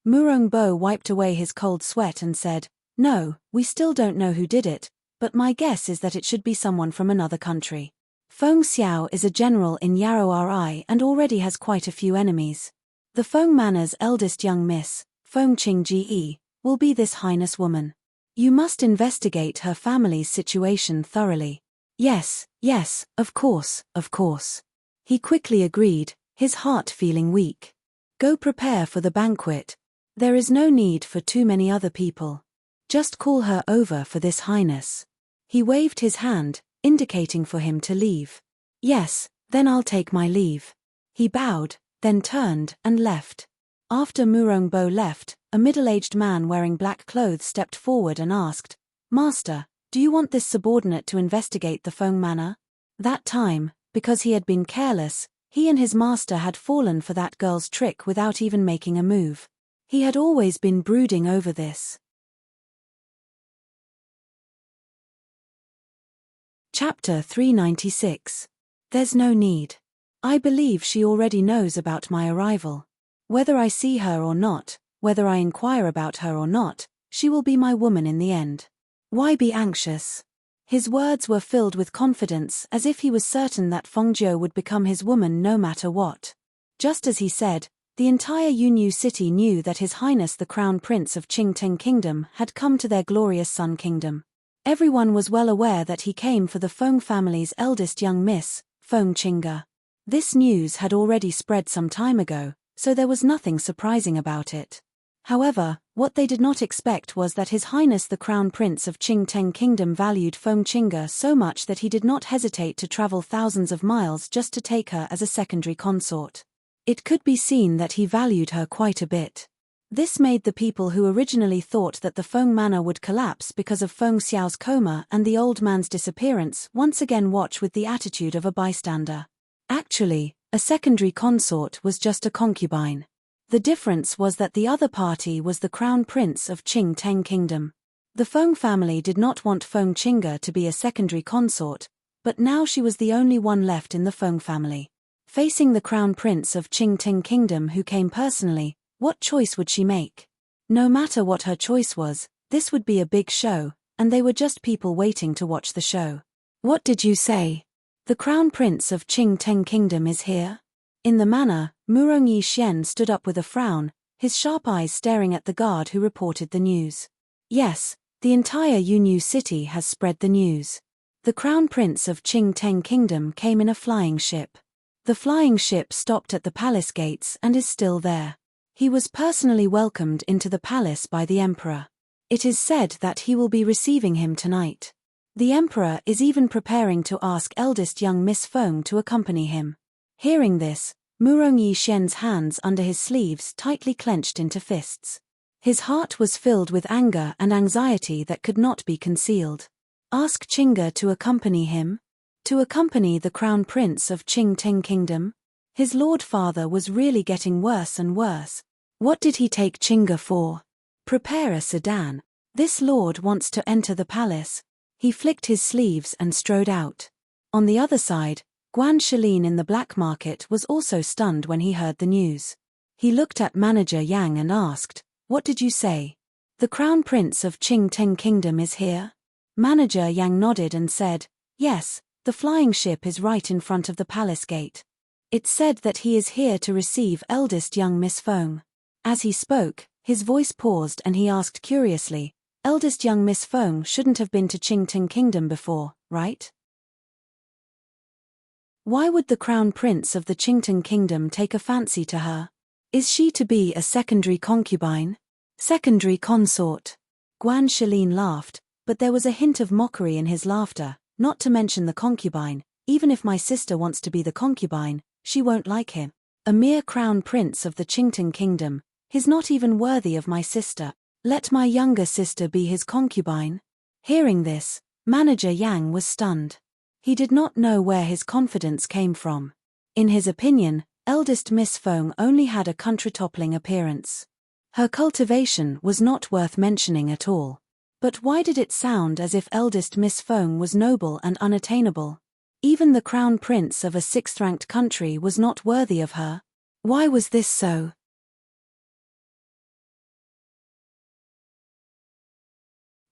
Murongbo wiped away his cold sweat and said, "No, we still don't know who did it, but my guess is that it should be someone from another country. Feng Xiao is a general in Yaroi and already has quite a few enemies. The Feng Manor's eldest young miss, Feng Qingji, will be this highness woman. You must investigate her family's situation thoroughly." Yes, of course. He quickly agreed, his heart feeling weak. "Go prepare for the banquet. There is no need for too many other people. Just call her over for this highness." He waved his hand, indicating for him to leave. "Yes, then I'll take my leave." He bowed, then turned and left. After Murongbo left, a middle-aged man wearing black clothes stepped forward and asked, "Master, do you want this subordinate to investigate the Feng Manor?" That time, because he had been careless, he and his master had fallen for that girl's trick without even making a move. He had always been brooding over this. Chapter 396. There's no need. I believe she already knows about my arrival. Whether I see her or not, whether I inquire about her or not, she will be my woman in the end. Why be anxious? His words were filled with confidence, as if he was certain that Fengjiu would become his woman no matter what. Just as he said, the entire Yunyu city knew that His Highness the Crown Prince of Qingteng Kingdom had come to their glorious Sun Kingdom. Everyone was well aware that he came for the Feng family's eldest young miss, Feng Qingge. This news had already spread some time ago, so there was nothing surprising about it. However, what they did not expect was that His Highness the Crown Prince of Qingteng Kingdom valued Feng Qingge so much that he did not hesitate to travel thousands of miles just to take her as a secondary consort. It could be seen that he valued her quite a bit. This made the people who originally thought that the Feng Manor would collapse because of Feng Xiao's coma and the old man's disappearance once again watch with the attitude of a bystander. Actually, a secondary consort was just a concubine. The difference was that the other party was the Crown Prince of Qingteng Kingdom. The Feng family did not want Feng Qingge to be a secondary consort, but now she was the only one left in the Feng family. Facing the Crown Prince of Qingteng Kingdom who came personally, what choice would she make? No matter what her choice was, this would be a big show, and they were just people waiting to watch the show. What did you say? The Crown Prince of Qingteng Kingdom is here? In the manor, Murong Yixuan stood up with a frown, his sharp eyes staring at the guard who reported the news. Yes, the entire Yunyu city has spread the news. The Crown Prince of Qingteng Kingdom came in a flying ship. The flying ship stopped at the palace gates and is still there. He was personally welcomed into the palace by the emperor. It is said that he will be receiving him tonight. The emperor is even preparing to ask eldest young Miss Feng to accompany him. Hearing this, Murong Yixuan's hands under his sleeves tightly clenched into fists. His heart was filled with anger and anxiety that could not be concealed. Ask Qingge to accompany him? To accompany the Crown Prince of Qingteng Kingdom? His lord father was really getting worse and worse. What did he take Qingge for? Prepare a sedan. This lord wants to enter the palace. He flicked his sleeves and strode out. On the other side, Guan Shilin in the black market was also stunned when he heard the news. He looked at Manager Yang and asked, "What did you say? The Crown Prince of Qingteng Kingdom is here?" Manager Yang nodded and said, "Yes, the flying ship is right in front of the palace gate. It's said that he is here to receive eldest young Miss Feng." As he spoke, his voice paused and he asked curiously, "Eldest young Miss Feng shouldn't have been to Qingteng Kingdom before, right? Why would the Crown Prince of the Qingteng Kingdom take a fancy to her? Is she to be a secondary concubine? Secondary consort?" Guan Shilin laughed, but there was a hint of mockery in his laughter, "Not to mention the concubine. Even if my sister wants to be the concubine, she won't like him. A mere Crown Prince of the Qingteng Kingdom, he's not even worthy of my sister. Let my younger sister be his concubine." Hearing this, Manager Yang was stunned. He did not know where his confidence came from. In his opinion, eldest Miss Feng only had a country-toppling appearance. Her cultivation was not worth mentioning at all. But why did it sound as if eldest Miss Feng was noble and unattainable? Even the crown prince of a sixth-ranked country was not worthy of her. Why was this so?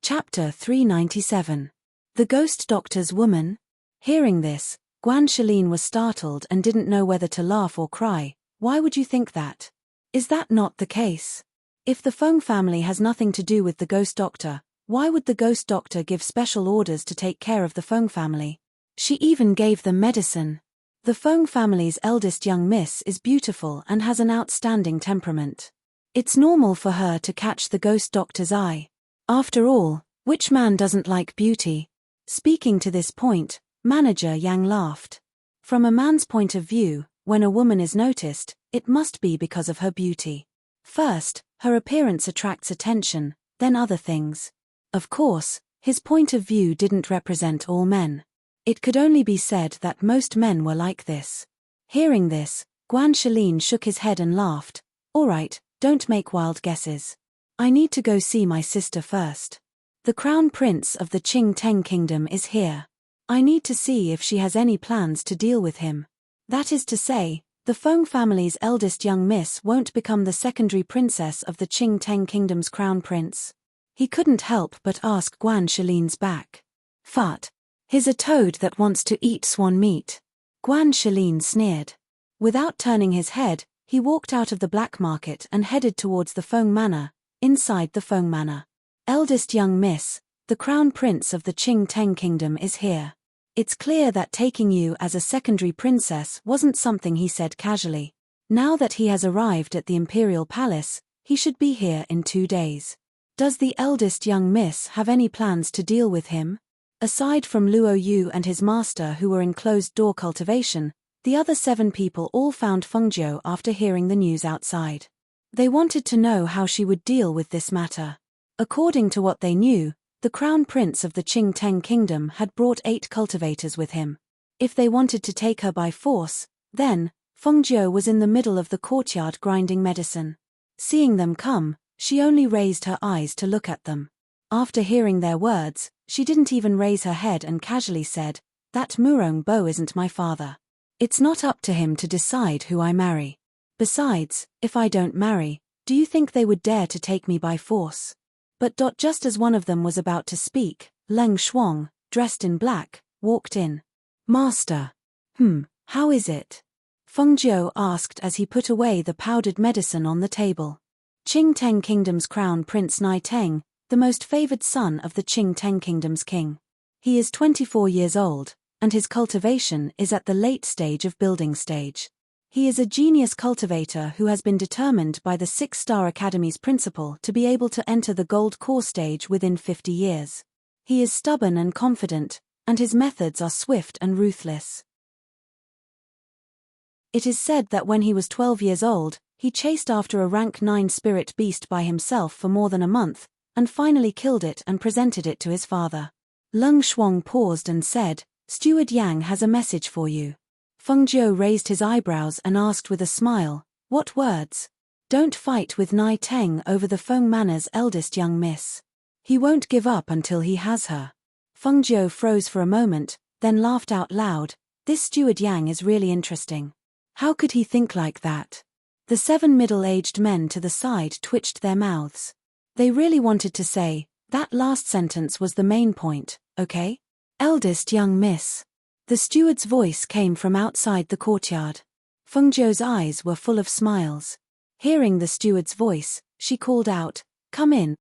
Chapter 397. The Ghost Doctor's Woman. Hearing this, Guan Shilin was startled and didn't know whether to laugh or cry. Why would you think that? Is that not the case? If the Feng family has nothing to do with the Ghost Doctor, why would the Ghost Doctor give special orders to take care of the Feng family? She even gave them medicine. The Feng family's eldest young miss is beautiful and has an outstanding temperament. It's normal for her to catch the Ghost Doctor's eye. After all, which man doesn't like beauty? Speaking to this point, Manager Yang laughed. From a man's point of view, when a woman is noticed, it must be because of her beauty. First, her appearance attracts attention, then other things. Of course, his point of view didn't represent all men. It could only be said that most men were like this. Hearing this, Guan Shilin shook his head and laughed. All right, don't make wild guesses. I need to go see my sister first. The Crown Prince of the Qingteng Kingdom is here. I need to see if she has any plans to deal with him. That is to say, the Feng family's eldest young miss won't become the secondary princess of the Qingteng Kingdom's crown prince. He couldn't help but ask Guan Shilin's back. Fut. He's a toad that wants to eat swan meat. Guan Shilin sneered. Without turning his head, he walked out of the black market and headed towards the Feng Manor. Inside the Feng Manor. Eldest young miss, the crown prince of the Qingteng Kingdom is here. It's clear that taking you as a secondary princess wasn't something he said casually. Now that he has arrived at the imperial palace, he should be here in 2 days. Does the eldest young miss have any plans to deal with him? Aside from Luo Yu and his master who were in closed-door cultivation, the other 7 people all found Fengjiu after hearing the news outside. They wanted to know how she would deal with this matter. According to what they knew, the crown prince of the Qingteng Kingdom had brought 8 cultivators with him. If they wanted to take her by force, then, Fengjiu was in the middle of the courtyard grinding medicine. Seeing them come, she only raised her eyes to look at them. After hearing their words, she didn't even raise her head and casually said, "That Murong Bo isn't my father. It's not up to him to decide who I marry. Besides, if I don't marry, Do you think they would dare to take me by force? But just as one of them was about to speak, Leng Shuang, dressed in black, walked in. Master. How is it? Feng Jiu asked as he put away the powdered medicine on the table. Qing Teng Kingdom's crown prince Nai Teng, the most favored son of the Qing Teng Kingdom's king. He is 24 years old, and his cultivation is at the late stage of building stage. He is a genius cultivator who has been determined by the 6-Star Academy's principal to be able to enter the gold core stage within 50 years. He is stubborn and confident, and his methods are swift and ruthless. It is said that when he was 12 years old, he chased after a rank 9 spirit beast by himself for more than a month, and finally killed it and presented it to his father. Leng Shuang paused and said, Steward Yang has a message for you. Feng Jiu raised his eyebrows and asked with a smile, what words? Don't fight with Nai Teng over the Feng Manor's eldest young miss. He won't give up until he has her. Feng Jiu froze for a moment, then laughed out loud. This Steward Yang is really interesting. How could he think like that? The 7 middle-aged men to the side twitched their mouths. They really wanted to say, that last sentence was the main point, okay? Eldest young miss. The steward's voice came from outside the courtyard. Feng Jiu's eyes were full of smiles. Hearing the steward's voice, she called out, come in.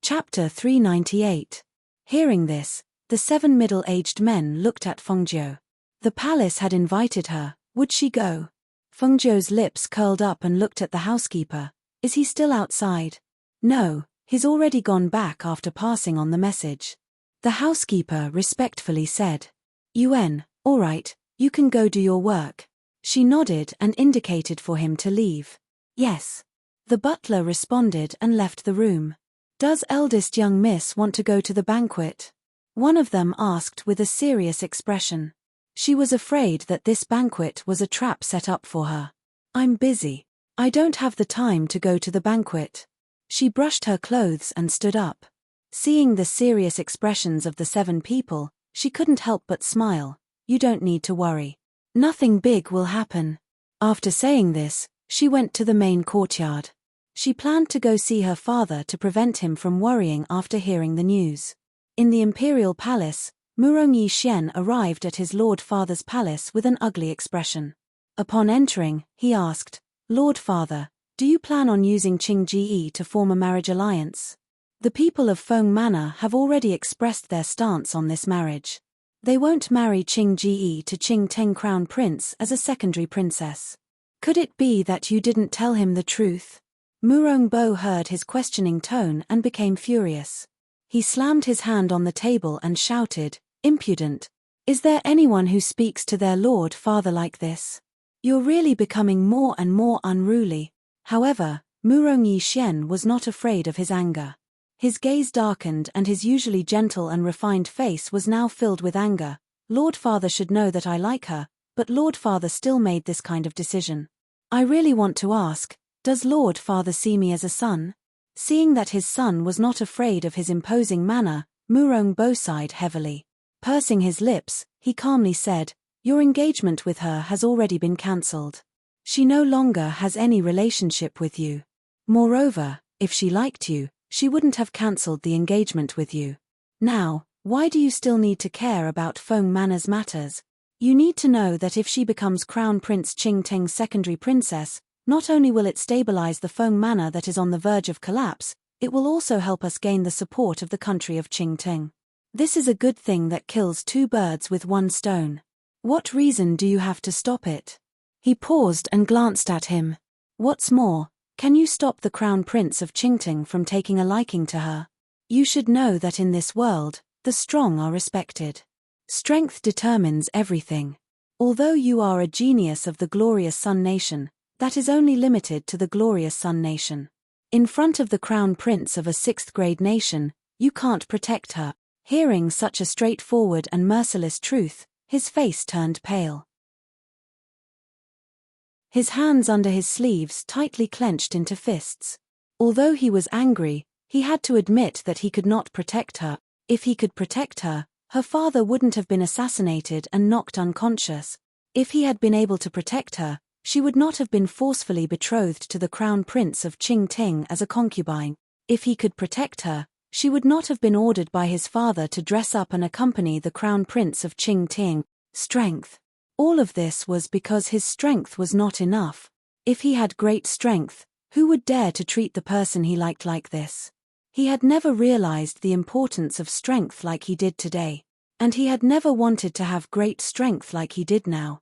Chapter 398. Hearing this, the 7 middle-aged men looked at Feng Jiu. The palace had invited her, would she go? Feng Jiu's lips curled up and looked at the housekeeper. Is he still outside? No, he's already gone back after passing on the message. The housekeeper respectfully said. Yuan, all right, you can go do your work. She nodded and indicated for him to leave. Yes. The butler responded and left the room. Does eldest young miss want to go to the banquet? One of them asked with a serious expression. She was afraid that this banquet was a trap set up for her. I'm busy. I don't have the time to go to the banquet. She brushed her clothes and stood up. Seeing the serious expressions of the 7 people, she couldn't help but smile. You don't need to worry. Nothing big will happen. After saying this, she went to the main courtyard. She planned to go see her father to prevent him from worrying after hearing the news. In the imperial palace, Murong Yixuan arrived at his lord father's palace with an ugly expression. Upon entering, he asked, Lord Father, do you plan on using Qing Ji to form a marriage alliance? The people of Feng Manor have already expressed their stance on this marriage. They won't marry Qing Ji to Qing Teng Crown Prince as a secondary princess. Could it be that you didn't tell him the truth? Murong Bo heard his questioning tone and became furious. He slammed his hand on the table and shouted, Impudent! Is there anyone who speaks to their lord father like this? You're really becoming more and more unruly. However, Murong Yixuan was not afraid of his anger. His gaze darkened and his usually gentle and refined face was now filled with anger. Lord Father should know that I like her, but Lord Father still made this kind of decision. I really want to ask, does Lord Father see me as a son? Seeing that his son was not afraid of his imposing manner, Murong Bo sighed heavily. Pursing his lips, he calmly said, Your engagement with her has already been cancelled. She no longer has any relationship with you. Moreover, if she liked you, she wouldn't have cancelled the engagement with you. Now, why do you still need to care about Feng Manor's matters? You need to know that if she becomes Crown Prince Qing Teng's secondary princess, not only will it stabilize the Feng Manor that is on the verge of collapse, it will also help us gain the support of the country of Qing Teng. This is a good thing that kills 2 birds with 1 stone. What reason do you have to stop it? He paused and glanced at him. What's more, can you stop the Crown Prince of Qingteng from taking a liking to her? You should know that in this world, the strong are respected. Strength determines everything. Although you are a genius of the glorious Sun Nation, that is only limited to the glorious Sun Nation. In front of the Crown Prince of a 6th grade nation, you can't protect her. Hearing such a straightforward and merciless truth, his face turned pale. His hands under his sleeves tightly clenched into fists. Although he was angry, he had to admit that he could not protect her. If he could protect her, her father wouldn't have been assassinated and knocked unconscious. If he had been able to protect her, she would not have been forcefully betrothed to the crown prince of Qingting as a concubine. If he could protect her, she would not have been ordered by his father to dress up and accompany the crown prince of Qingting. Strength. All of this was because his strength was not enough. If he had great strength, who would dare to treat the person he liked like this? He had never realized the importance of strength like he did today. And he had never wanted to have great strength like he did now.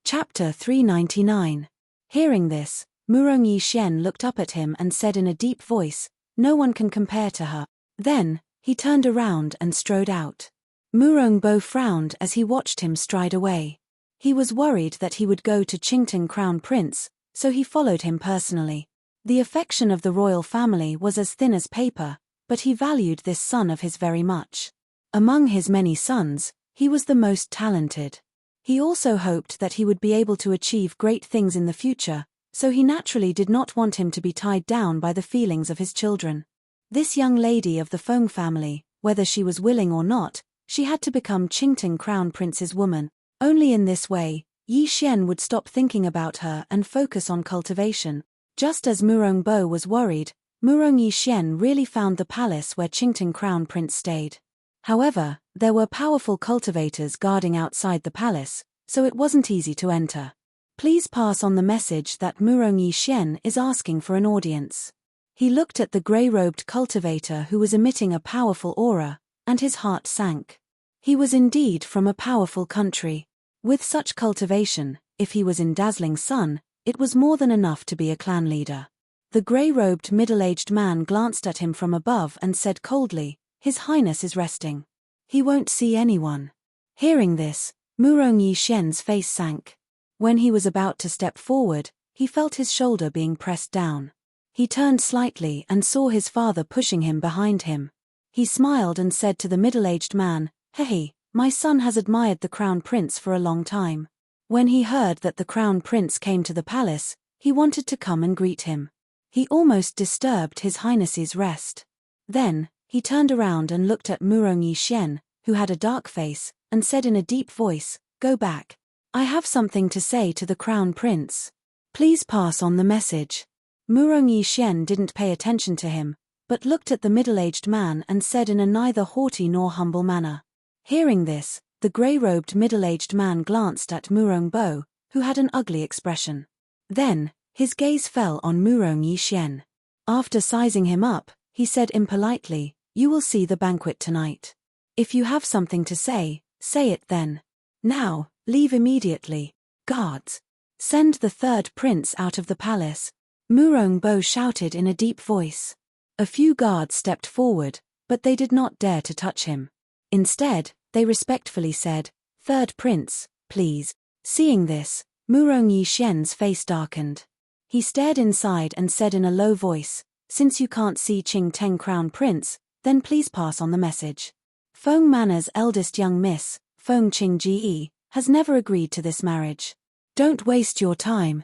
Chapter 399. Hearing this, Murong Yixuan looked up at him and said in a deep voice, "No one can compare to her." Then, he turned around and strode out. Murong Bo frowned as he watched him stride away. He was worried that he would go to Qingting Crown Prince, so he followed him personally. The affection of the royal family was as thin as paper, but he valued this son of his very much. Among his many sons, he was the most talented. He also hoped that he would be able to achieve great things in the future, so he naturally did not want him to be tied down by the feelings of his children. This young lady of the Feng family, whether she was willing or not, she had to become Qingting Crown Prince's woman. Only in this way, Yixuan would stop thinking about her and focus on cultivation. Just as Murong Bo was worried, Murong Yixuan really found the palace where Qingting Crown Prince stayed. However, there were powerful cultivators guarding outside the palace, so it wasn't easy to enter. Please pass on the message that Murong Yixuan is asking for an audience. He looked at the grey-robed cultivator who was emitting a powerful aura, and his heart sank. He was indeed from a powerful country. With such cultivation, if he was in dazzling sun, it was more than enough to be a clan leader. The grey-robed middle-aged man glanced at him from above and said coldly, "His Highness is resting. He won't see anyone." Hearing this, Murong Yixuan's face sank. When he was about to step forward, he felt his shoulder being pressed down. He turned slightly and saw his father pushing him behind him. He smiled and said to the middle-aged man, "Hey, my son has admired the crown prince for a long time. When he heard that the crown prince came to the palace, he wanted to come and greet him. He almost disturbed His Highness's rest." Then, he turned around and looked at Murong Yixuan, who had a dark face, and said in a deep voice, "Go back. I have something to say to the crown prince. Please pass on the message." Murong Yixuan didn't pay attention to him, but looked at the middle-aged man and said in a neither haughty nor humble manner. Hearing this, the grey-robed middle-aged man glanced at Murong Bo, who had an ugly expression. Then, his gaze fell on Murong Yixuan. After sizing him up, he said impolitely, "You will see the banquet tonight. If you have something to say it then. Now, leave immediately. Guards, send the third prince out of the palace." Murong Bo shouted in a deep voice. A few guards stepped forward, but they did not dare to touch him. Instead, they respectfully said, "Third prince, please." Seeing this, Murong Yixuan's face darkened. He stared inside and said in a low voice, "Since you can't see Qingting Crown Prince, then please pass on the message. Feng Manor's eldest young miss, Feng Qingji, has never agreed to this marriage. Don't waste your time."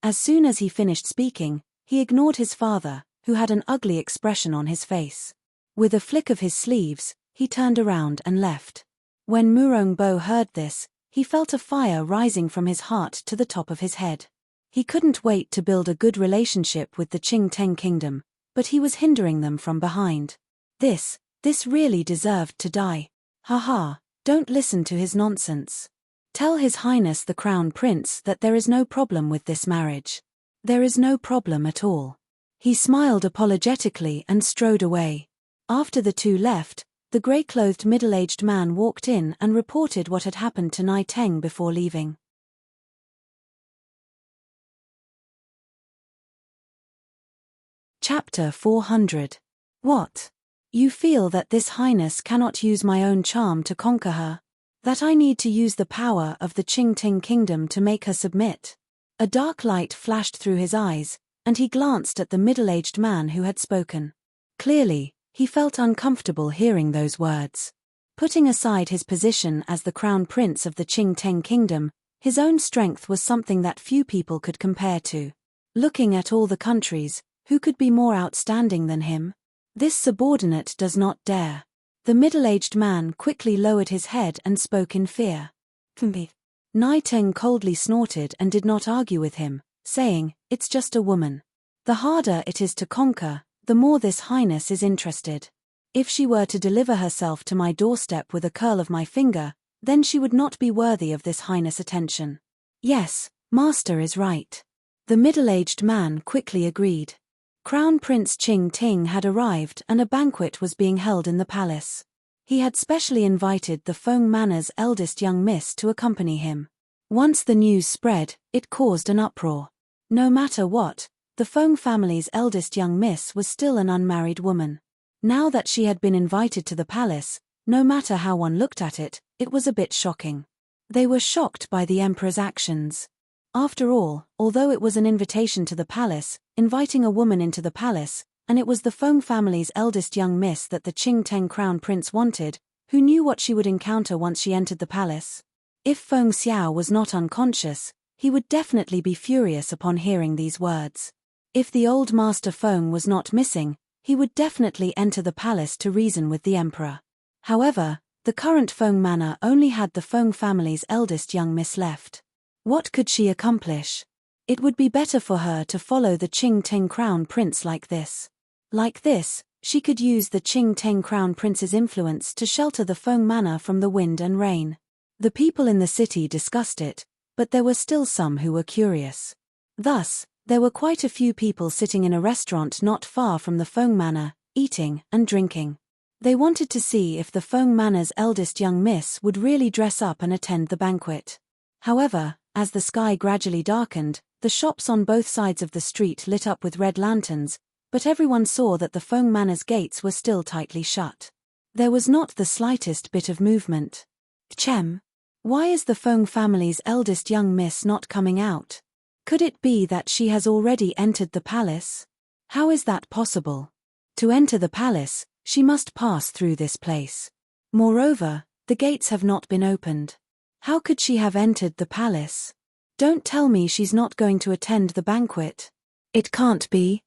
As soon as he finished speaking, he ignored his father, who had an ugly expression on his face. With a flick of his sleeves, he turned around and left. When Murong Bo heard this, he felt a fire rising from his heart to the top of his head. He couldn't wait to build a good relationship with the Qingteng kingdom, but he was hindering them from behind. This really deserved to die. Haha, don't listen to his nonsense. Tell His Highness the Crown Prince that there is no problem with this marriage. There is no problem at all. He smiled apologetically and strode away. After the two left, the grey-clothed middle-aged man walked in and reported what had happened to Nai Teng before leaving. Chapter 400. What? You feel that this Highness cannot use my own charm to conquer her? That I need to use the power of the Qingting kingdom to make her submit? A dark light flashed through his eyes, and he glanced at the middle-aged man who had spoken. Clearly, he felt uncomfortable hearing those words. Putting aside his position as the crown prince of the Qingteng kingdom, his own strength was something that few people could compare to. Looking at all the countries, who could be more outstanding than him? This subordinate does not dare. The middle-aged man quickly lowered his head and spoke in fear. Enchanting coldly snorted and did not argue with him, saying, "It's just a woman. The harder it is to conquer, the more this highness is interested. If she were to deliver herself to my doorstep with a curl of my finger, then she would not be worthy of this highness' attention." "Yes, master is right." The middle-aged man quickly agreed. Crown Prince Enchanting had arrived and a banquet was being held in the palace. He had specially invited the Feng Manor's eldest young miss to accompany him. Once the news spread, it caused an uproar. No matter what, the Feng family's eldest young miss was still an unmarried woman. Now that she had been invited to the palace, no matter how one looked at it, it was a bit shocking. They were shocked by the emperor's actions. After all, although it was an invitation to the palace, inviting a woman into the palace, and it was the Feng family's eldest young miss that the Enchanting crown prince wanted, who knew what she would encounter once she entered the palace? If Feng Xiao was not unconscious, he would definitely be furious upon hearing these words. If the old master Feng was not missing, he would definitely enter the palace to reason with the emperor. However, the current Feng manor only had the Feng family's eldest young miss left. What could she accomplish? It would be better for her to follow the Enchanting crown prince like this. Like this, she could use the Enchanting crown prince's influence to shelter the Feng manor from the wind and rain. The people in the city discussed it, but there were still some who were curious. Thus, there were quite a few people sitting in a restaurant not far from the Feng manor, eating and drinking. They wanted to see if the Feng manor's eldest young miss would really dress up and attend the banquet. However, as the sky gradually darkened, the shops on both sides of the street lit up with red lanterns, but everyone saw that the Feng manor's gates were still tightly shut. There was not the slightest bit of movement. Chem. Why is the Feng family's eldest young miss not coming out? Could it be that she has already entered the palace? How is that possible? To enter the palace, she must pass through this place. Moreover, the gates have not been opened. How could she have entered the palace? Don't tell me she's not going to attend the banquet. It can't be.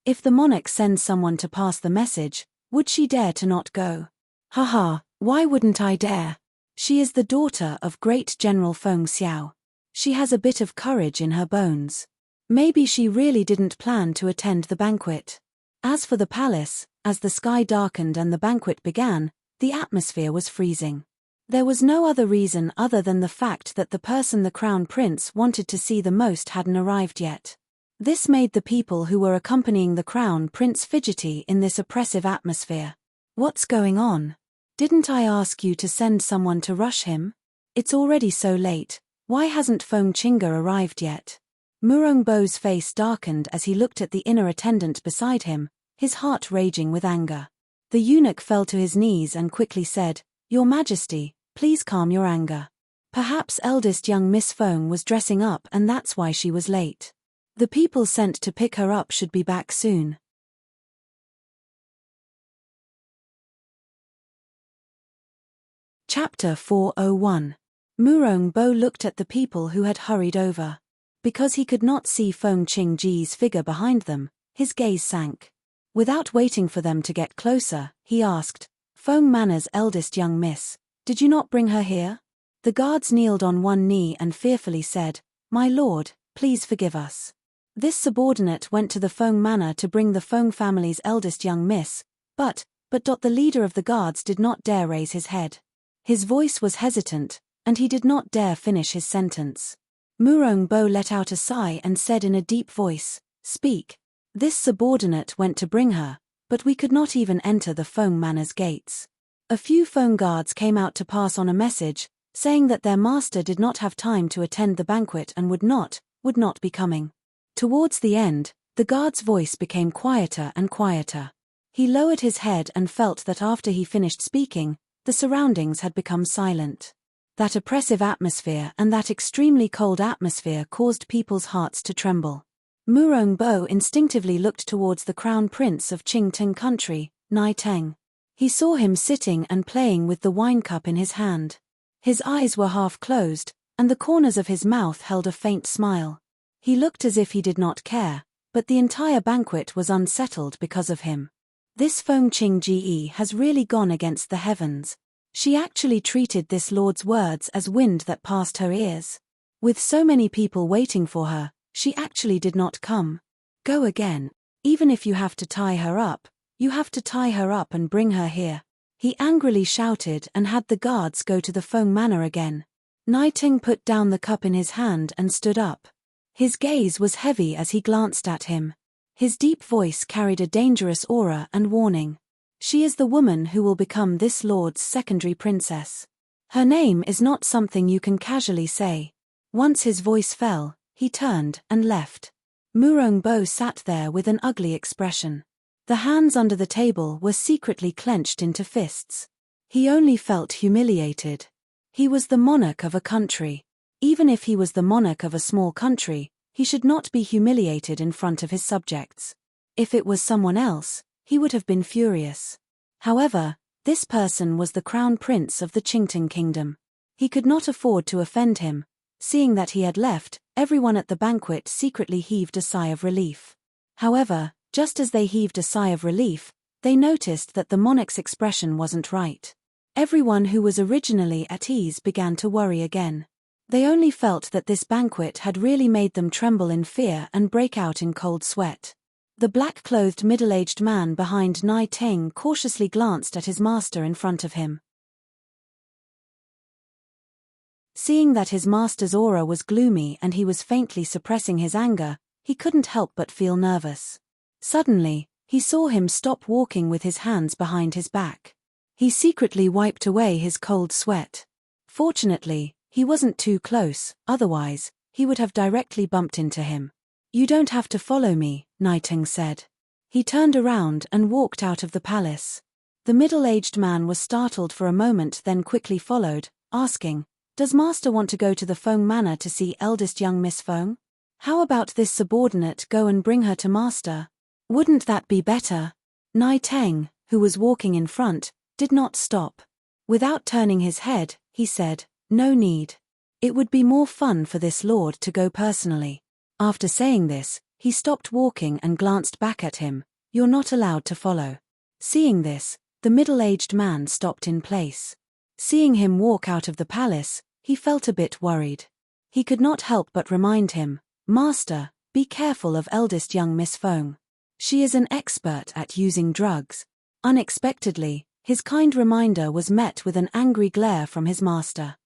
If the monarch sends someone to pass the message, would she dare to not go? Haha, why wouldn't I dare? She is the daughter of great General Feng Xiao. She has a bit of courage in her bones. Maybe she really didn't plan to attend the banquet. As for the palace, as the sky darkened and the banquet began, the atmosphere was freezing. There was no other reason other than the fact that the person the crown prince wanted to see the most hadn't arrived yet. This made the people who were accompanying the crown prince fidgety in this oppressive atmosphere. What's going on? Didn't I ask you to send someone to rush him? It's already so late, why hasn't Feng Chinga arrived yet? Murongbo's face darkened as he looked at the inner attendant beside him, his heart raging with anger. The eunuch fell to his knees and quickly said, "Your Majesty, please calm your anger. Perhaps eldest young Miss Feng was dressing up and that's why she was late. The people sent to pick her up should be back soon." Chapter 401. Murongbo looked at the people who had hurried over. Because he could not see Feng Qingji's figure behind them, his gaze sank. Without waiting for them to get closer, he asked, "Feng manor's eldest young miss, did you not bring her here?" The guards kneeled on one knee and fearfully said, "My lord, please forgive us." This subordinate went to the Feng manor to bring the Feng family's eldest young miss, but the leader of the guards did not dare raise his head. His voice was hesitant, and he did not dare finish his sentence. Murongbo let out a sigh and said in a deep voice, "Speak." This subordinate went to bring her, but we could not even enter the Feng manor's gates. A few Feng guards came out to pass on a message, saying that their master did not have time to attend the banquet and would not be coming. Towards the end, the guard's voice became quieter and quieter. He lowered his head and felt that after he finished speaking, the surroundings had become silent. That oppressive atmosphere and that extremely cold atmosphere caused people's hearts to tremble. Murongbo instinctively looked towards the crown prince of Qingtang country, Nai-Teng. He saw him sitting and playing with the wine cup in his hand. His eyes were half closed, and the corners of his mouth held a faint smile. He looked as if he did not care, but the entire banquet was unsettled because of him. This Feng Qingji has really gone against the heavens. She actually treated this lord's words as wind that passed her ears. With so many people waiting for her, she actually did not come. Go again. Even if you have to tie her up, you have to tie her up and bring her here. He angrily shouted and had the guards go to the Feng Manor again. Naiting put down the cup in his hand and stood up. His gaze was heavy as he glanced at him. His deep voice carried a dangerous aura and warning. She is the woman who will become this lord's secondary princess. Her name is not something you can casually say. Once his voice fell, he turned and left. Murongbo sat there with an ugly expression. The hands under the table were secretly clenched into fists. He only felt humiliated. He was the monarch of a country. Even if he was the monarch of a small country, he should not be humiliated in front of his subjects. If it was someone else, he would have been furious. However, this person was the crown prince of the Enchanting kingdom. He could not afford to offend him. Seeing that he had left, everyone at the banquet secretly heaved a sigh of relief. However, just as they heaved a sigh of relief, they noticed that the monarch's expression wasn't right. Everyone who was originally at ease began to worry again. They only felt that this banquet had really made them tremble in fear and break out in cold sweat. The black-clothed middle-aged man behind Nai Teng cautiously glanced at his master in front of him. Seeing that his master's aura was gloomy and he was faintly suppressing his anger, he couldn't help but feel nervous. Suddenly, he saw him stop walking with his hands behind his back. He secretly wiped away his cold sweat. Fortunately, he wasn't too close, otherwise, he would have directly bumped into him. You don't have to follow me, Naiting said. He turned around and walked out of the palace. The middle-aged man was startled for a moment, then quickly followed, asking, "Does master want to go to the Feng Manor to see eldest young Miss Feng? How about this subordinate go and bring her to master? Wouldn't that be better?" Naiting, who was walking in front, did not stop. Without turning his head, he said, "No need. It would be more fun for this lord to go personally." After saying this, he stopped walking and glanced back at him. "You're not allowed to follow." Seeing this, the middle-aged man stopped in place. Seeing him walk out of the palace, he felt a bit worried. He could not help but remind him, "Master, be careful of eldest young Miss Feng. She is an expert at using drugs." Unexpectedly, his kind reminder was met with an angry glare from his master.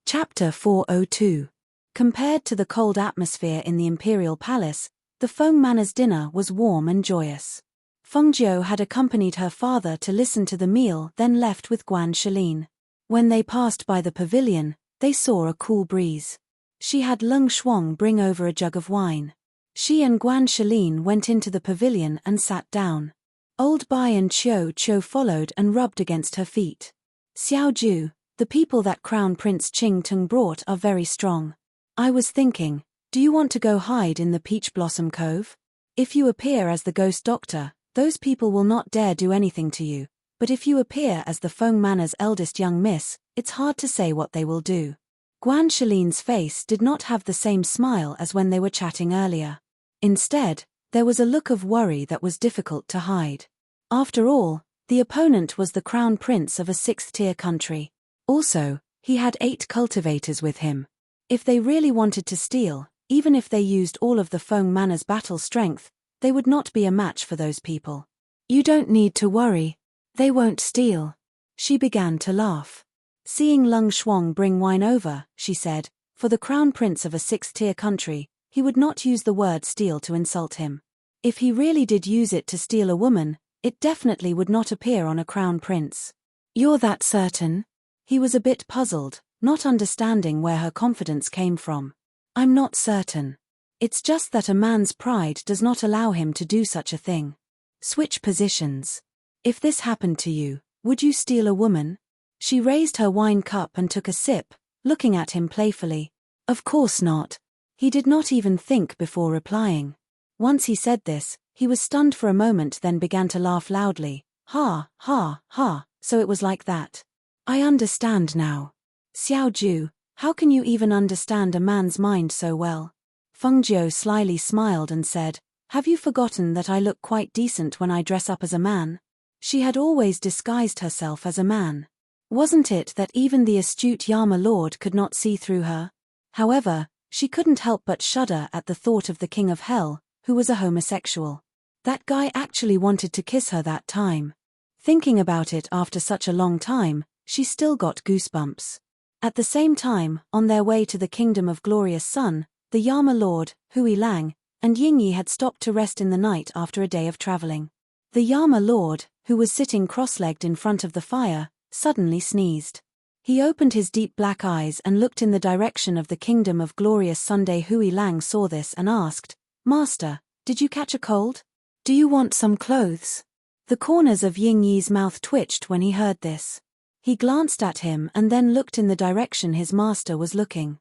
Chapter 402. Compared to the cold atmosphere in the imperial palace, the Feng Manor's dinner was warm and joyous. Fengjiu had accompanied her father to listen to the meal, then left with Guan Shalin. When they passed by the pavilion, they saw a cool breeze. She had Leng Shuang bring over a jug of wine. She and Guan Shalin went into the pavilion and sat down. Old Bai and Chiu followed and rubbed against her feet. "Xiao Ju, the people that Crown Prince Qing Tung brought are very strong. I was thinking, do you want to go hide in the Peach Blossom Cove? If you appear as the ghost doctor, those people will not dare do anything to you, but if you appear as the Feng Manor's eldest young miss, it's hard to say what they will do." Guan Shalin's face did not have the same smile as when they were chatting earlier. Instead, there was a look of worry that was difficult to hide. After all, the opponent was the crown prince of a sixth-tier country. Also, he had 8 cultivators with him. If they really wanted to steal, even if they used all of the Feng Manor's battle strength, they would not be a match for those people. "You don't need to worry. They won't steal." She began to laugh. Seeing Leng Shuang bring wine over, she said, "For the crown prince of a sixth-tier country, he would not use the word steal to insult him. If he really did use it to steal a woman, it definitely would not appear on a crown prince." "You're that certain?" He was a bit puzzled, not understanding where her confidence came from. "I'm not certain. It's just that a man's pride does not allow him to do such a thing." "Switch positions. If this happened to you, would you steal a woman?" She raised her wine cup and took a sip, looking at him playfully. "Of course not." He did not even think before replying. Once he said this, he was stunned for a moment, then began to laugh loudly. "Ha, ha, ha, so it was like that. I understand now. Xiao Ju, How can you even understand a man's mind so well? Fengjiu slyly smiled and said, have you forgotten that I look quite decent when I dress up as a man? She had always disguised herself as a man. Wasn't it that even the astute Yama Lord could not see through her? However, she couldn't help but shudder at the thought of the King of Hell, who was a homosexual. That guy actually wanted to kiss her that time. Thinking about it after such a long time, she still got goosebumps. At the same time, on their way to the Kingdom of Glorious Sun, the Yama Lord, Hui Lang, and Yingyi had stopped to rest in the night after a day of traveling. The Yama Lord, who was sitting cross-legged in front of the fire, suddenly sneezed. He opened his deep black eyes and looked in the direction of the Kingdom of Glorious Sunday. Hui Lang saw this and asked, Master, did you catch a cold? Do you want some clothes? The corners of Yingyi's mouth twitched when he heard this. He glanced at him and then looked in the direction his master was looking.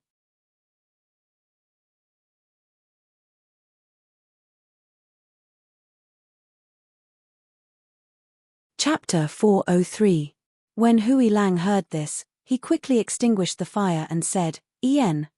Chapter 403. When Hui Lang heard this, he quickly extinguished the fire and said,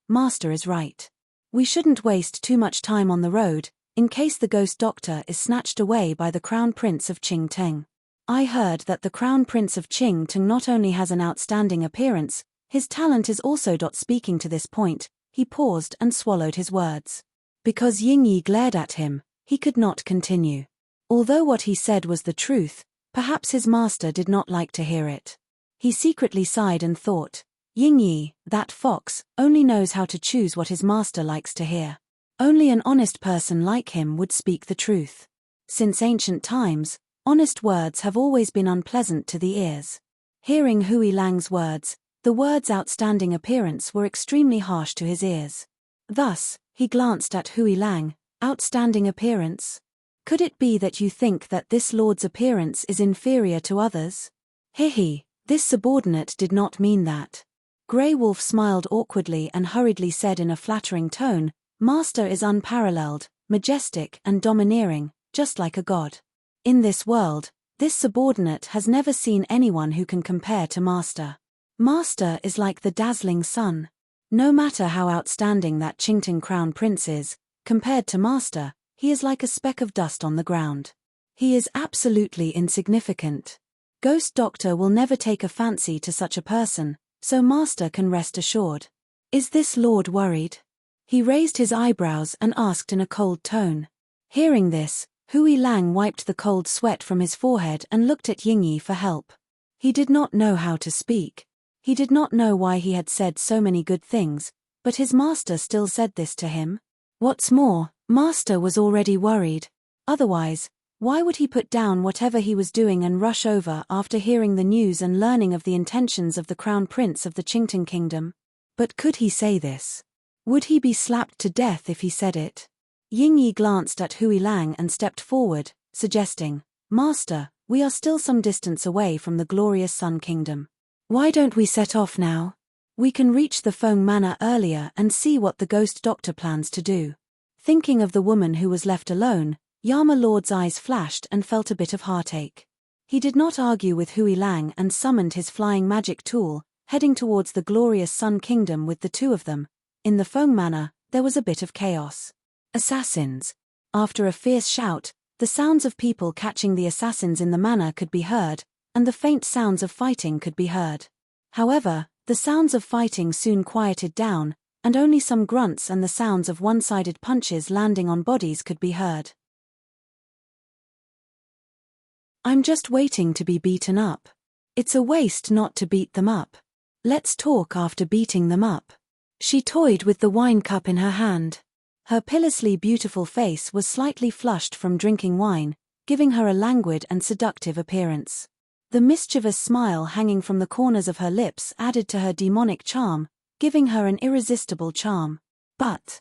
Master is right. We shouldn't waste too much time on the road, in case the ghost doctor is snatched away by the Crown Prince of Qingteng. I heard that the Crown Prince of Qingteng not only has an outstanding appearance, his talent is also. Speaking to this point, he paused and swallowed his words. Because Yingyi glared at him, he could not continue. Although what he said was the truth, perhaps his master did not like to hear it. He secretly sighed and thought, Yingyi, that fox, only knows how to choose what his master likes to hear. Only an honest person like him would speak the truth. Since ancient times, honest words have always been unpleasant to the ears. Hearing Hui Lang's words, the words outstanding appearance were extremely harsh to his ears. Thus, he glanced at Hui Lang, outstanding appearance? Could it be that you think that this lord's appearance is inferior to others? Hihi, this subordinate did not mean that. Grey Wolf smiled awkwardly and hurriedly said in a flattering tone, Master is unparalleled, majestic and domineering, just like a god. In this world, this subordinate has never seen anyone who can compare to Master. Master is like the dazzling sun. No matter how outstanding that Qingteng Crown Prince is, compared to Master, he is like a speck of dust on the ground. He is absolutely insignificant. Ghost Doctor will never take a fancy to such a person, so Master can rest assured. Is this lord worried? He raised his eyebrows and asked in a cold tone. Hearing this, Hui Lang wiped the cold sweat from his forehead and looked at Yingyi for help. He did not know how to speak. He did not know why he had said so many good things, but his master still said this to him. What's more, Master was already worried. Otherwise, why would he put down whatever he was doing and rush over after hearing the news and learning of the intentions of the Crown Prince of the Qingteng Kingdom? But could he say this? Would he be slapped to death if he said it? Yingyi glanced at Hui Lang and stepped forward, suggesting, Master, we are still some distance away from the glorious Sun Kingdom. Why don't we set off now? We can reach the Feng Manor earlier and see what the Ghost Doctor plans to do. Thinking of the woman who was left alone, Yama Lord's eyes flashed and felt a bit of heartache. He did not argue with Hui Lang and summoned his flying magic tool, heading towards the glorious Sun Kingdom with the two of them. In the Feng Manor, there was a bit of chaos. Assassins. After a fierce shout, the sounds of people catching the assassins in the manor could be heard, and the faint sounds of fighting could be heard. However, the sounds of fighting soon quieted down, and only some grunts and the sounds of one-sided punches landing on bodies could be heard. I'm just waiting to be beaten up. It's a waste not to beat them up. Let's talk after beating them up. She toyed with the wine cup in her hand. Her pillously beautiful face was slightly flushed from drinking wine, giving her a languid and seductive appearance. The mischievous smile hanging from the corners of her lips added to her demonic charm, giving her an irresistible charm. But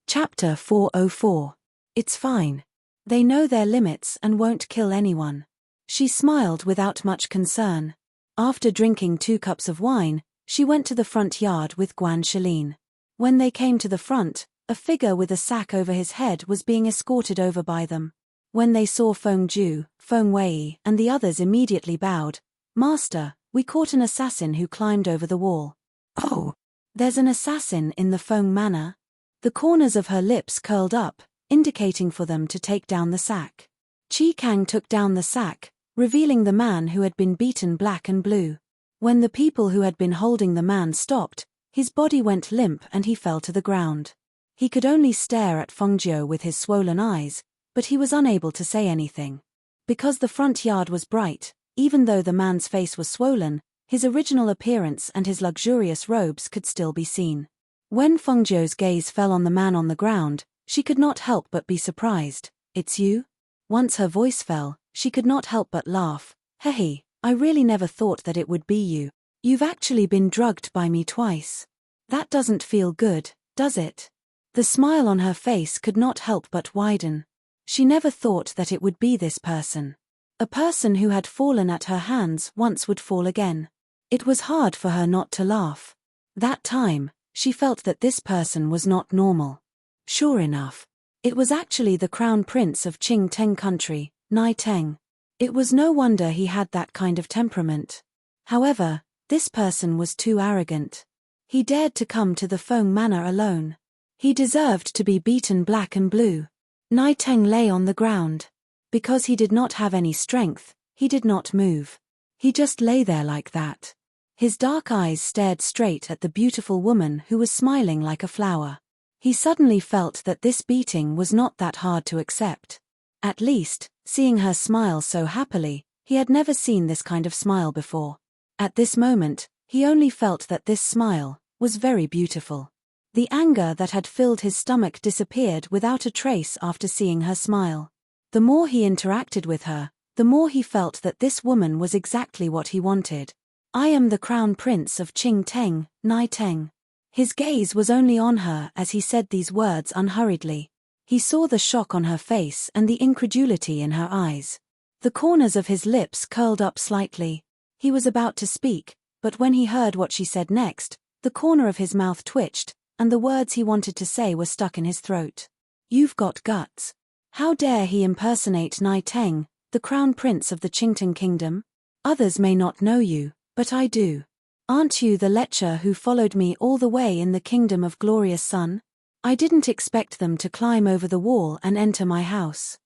Chapter 404. It's fine. They know their limits and won't kill anyone. She smiled without much concern. After drinking 2 cups of wine, she went to the front yard with Guan Shalin. When they came to the front, a figure with a sack over his head was being escorted over by them. When they saw Feng Ju, Feng Wei, and the others immediately bowed. "Master, we caught an assassin who climbed over the wall." "Oh, there's an assassin in the Feng manor?" The corners of her lips curled up, indicating for them to take down the sack. Qi Kang took down the sack, revealing the man who had been beaten black and blue. When the people who had been holding the man stopped, his body went limp and he fell to the ground. He could only stare at Fengjiu with his swollen eyes, but he was unable to say anything. Because the front yard was bright, even though the man's face was swollen, his original appearance and his luxurious robes could still be seen. When Fengjiu's gaze fell on the man on the ground, she could not help but be surprised. "It's you?" Once her voice fell, she could not help but laugh. "Hey, I really never thought that it would be you. You've actually been drugged by me twice. That doesn't feel good, does it?" The smile on her face could not help but widen. She never thought that it would be this person. A person who had fallen at her hands once would fall again. It was hard for her not to laugh. That time, she felt that this person was not normal. Sure enough, it was actually the Crown Prince of Qing Teng Country, Nai Teng. It was no wonder he had that kind of temperament. However, this person was too arrogant. He dared to come to the Feng Manor alone. He deserved to be beaten black and blue. Nai Teng lay on the ground. Because he did not have any strength, he did not move. He just lay there like that. His dark eyes stared straight at the beautiful woman who was smiling like a flower. He suddenly felt that this beating was not that hard to accept. At least, seeing her smile so happily, he had never seen this kind of smile before. At this moment, he only felt that this smile was very beautiful. The anger that had filled his stomach disappeared without a trace after seeing her smile. The more he interacted with her, the more he felt that this woman was exactly what he wanted. "I am the Crown Prince of Qing Teng, Nai Teng." His gaze was only on her as he said these words unhurriedly. He saw the shock on her face and the incredulity in her eyes. The corners of his lips curled up slightly. He was about to speak, but when he heard what she said next, the corner of his mouth twitched, and the words he wanted to say were stuck in his throat. "You've got guts." How dare he impersonate Nai Teng, the Crown Prince of the Qingtang Kingdom? "Others may not know you, but I do. Aren't you the lecher who followed me all the way in the Kingdom of Glorious Sun? I didn't expect them to climb over the wall and enter my house."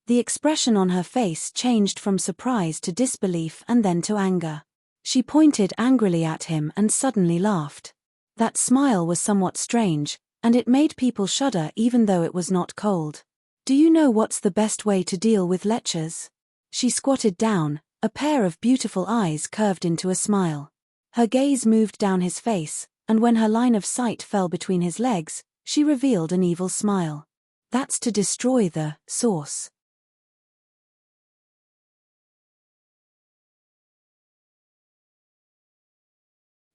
The expression on her face changed from surprise to disbelief and then to anger. She pointed angrily at him and suddenly laughed. That smile was somewhat strange, and it made people shudder even though it was not cold. "Do you know what's the best way to deal with lechers?" She squatted down, a pair of beautiful eyes curved into a smile. Her gaze moved down his face, and when her line of sight fell between his legs, she revealed an evil smile. "That's to destroy the source."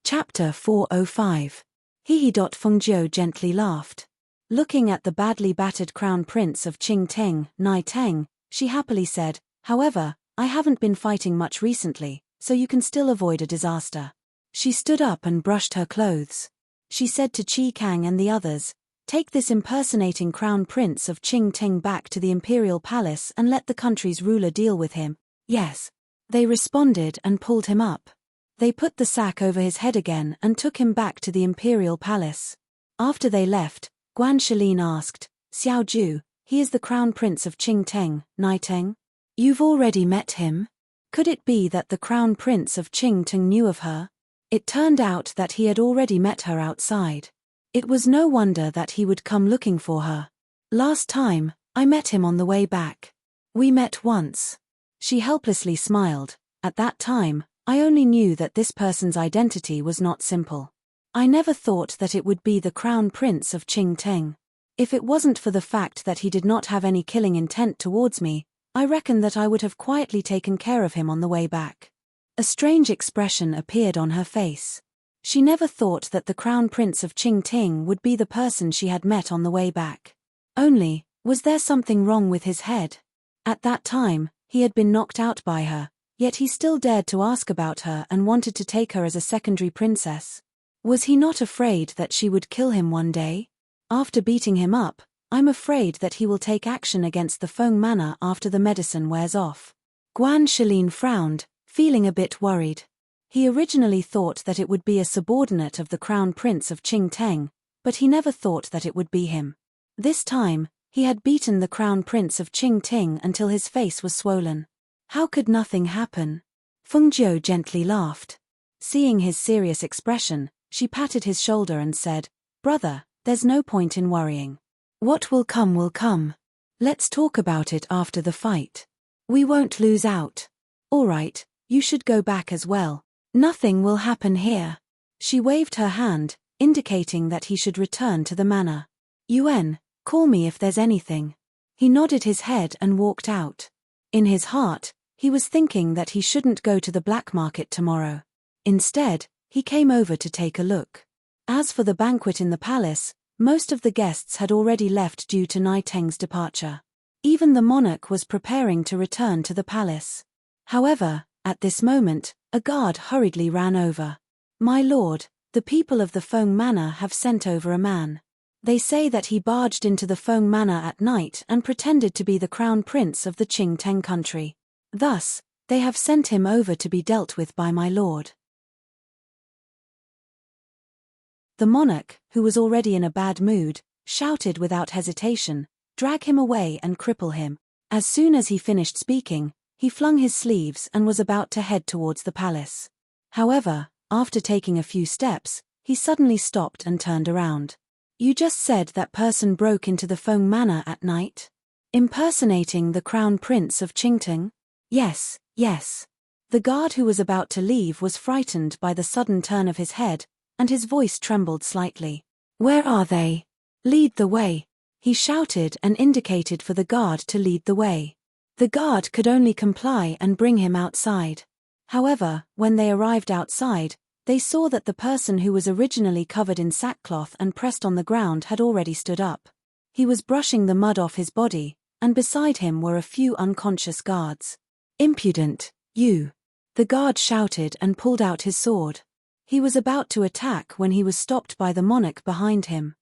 Chapter 405. Fengjiu gently laughed. Looking at the badly battered Crown Prince of Qing Teng, Nai Teng, she happily said, "However, I haven't been fighting much recently, so you can still avoid a disaster." She stood up and brushed her clothes. She said to Qi Kang and the others, "Take this impersonating Crown Prince of Qing Teng back to the Imperial Palace and let the country's ruler deal with him." "Yes." They responded and pulled him up. They put the sack over his head again and took him back to the Imperial Palace. After they left, Guan Shilin asked, "Xiao Ju, he is the Crown Prince of Qing Teng, Nai Teng? You've already met him? Could it be that the Crown Prince of Qing Teng knew of her?" It turned out that he had already met her outside. It was no wonder that he would come looking for her. "Last time, I met him on the way back. We met once." She helplessly smiled. "At that time, I only knew that this person's identity was not simple. I never thought that it would be the Crown Prince of Qing Teng. If it wasn't for the fact that he did not have any killing intent towards me, I reckon that I would have quietly taken care of him on the way back." A strange expression appeared on her face. She never thought that the Crown Prince of Qing Teng would be the person she had met on the way back. Only, was there something wrong with his head? At that time, he had been knocked out by her, yet he still dared to ask about her and wanted to take her as a secondary princess. Was he not afraid that she would kill him one day? After beating him up, I'm afraid that he will take action against the Feng Manor after the medicine wears off. Guan Shilin frowned, feeling a bit worried. He originally thought that it would be a subordinate of the Crown Prince of Qingteng, but he never thought that it would be him. This time, he had beaten the Crown Prince of Qingting until his face was swollen. How could nothing happen? Feng Jiu gently laughed. Seeing his serious expression, she patted his shoulder and said, "Brother, there's no point in worrying. What will come will come. Let's talk about it after the fight. We won't lose out. All right, you should go back as well. Nothing will happen here." She waved her hand, indicating that he should return to the manor. "Yuan, call me if there's anything." He nodded his head and walked out. In his heart, he was thinking that he shouldn't go to the black market tomorrow. Instead, he came over to take a look. As for the banquet in the palace, most of the guests had already left due to Nai Teng's departure. Even the monarch was preparing to return to the palace. However, at this moment, a guard hurriedly ran over. "My lord, the people of the Feng Manor have sent over a man. They say that he barged into the Feng Manor at night and pretended to be the crown prince of the Qingteng country. Thus, they have sent him over to be dealt with by my lord." The monarch, who was already in a bad mood, shouted without hesitation, "Drag him away and cripple him." As soon as he finished speaking, he flung his sleeves and was about to head towards the palace. However, after taking a few steps, he suddenly stopped and turned around. "You just said that person broke into the Feng Manor at night? Impersonating the Crown Prince of Qingteng?" "Yes, yes." The guard who was about to leave was frightened by the sudden turn of his head, and his voice trembled slightly. "Where are they? Lead the way." He shouted and indicated for the guard to lead the way. The guard could only comply and bring him outside. However, when they arrived outside, they saw that the person who was originally covered in sackcloth and pressed on the ground had already stood up. He was brushing the mud off his body, and beside him were a few unconscious guards. "Impudent, you!" The guard shouted and pulled out his sword. He was about to attack when he was stopped by the monarch behind him.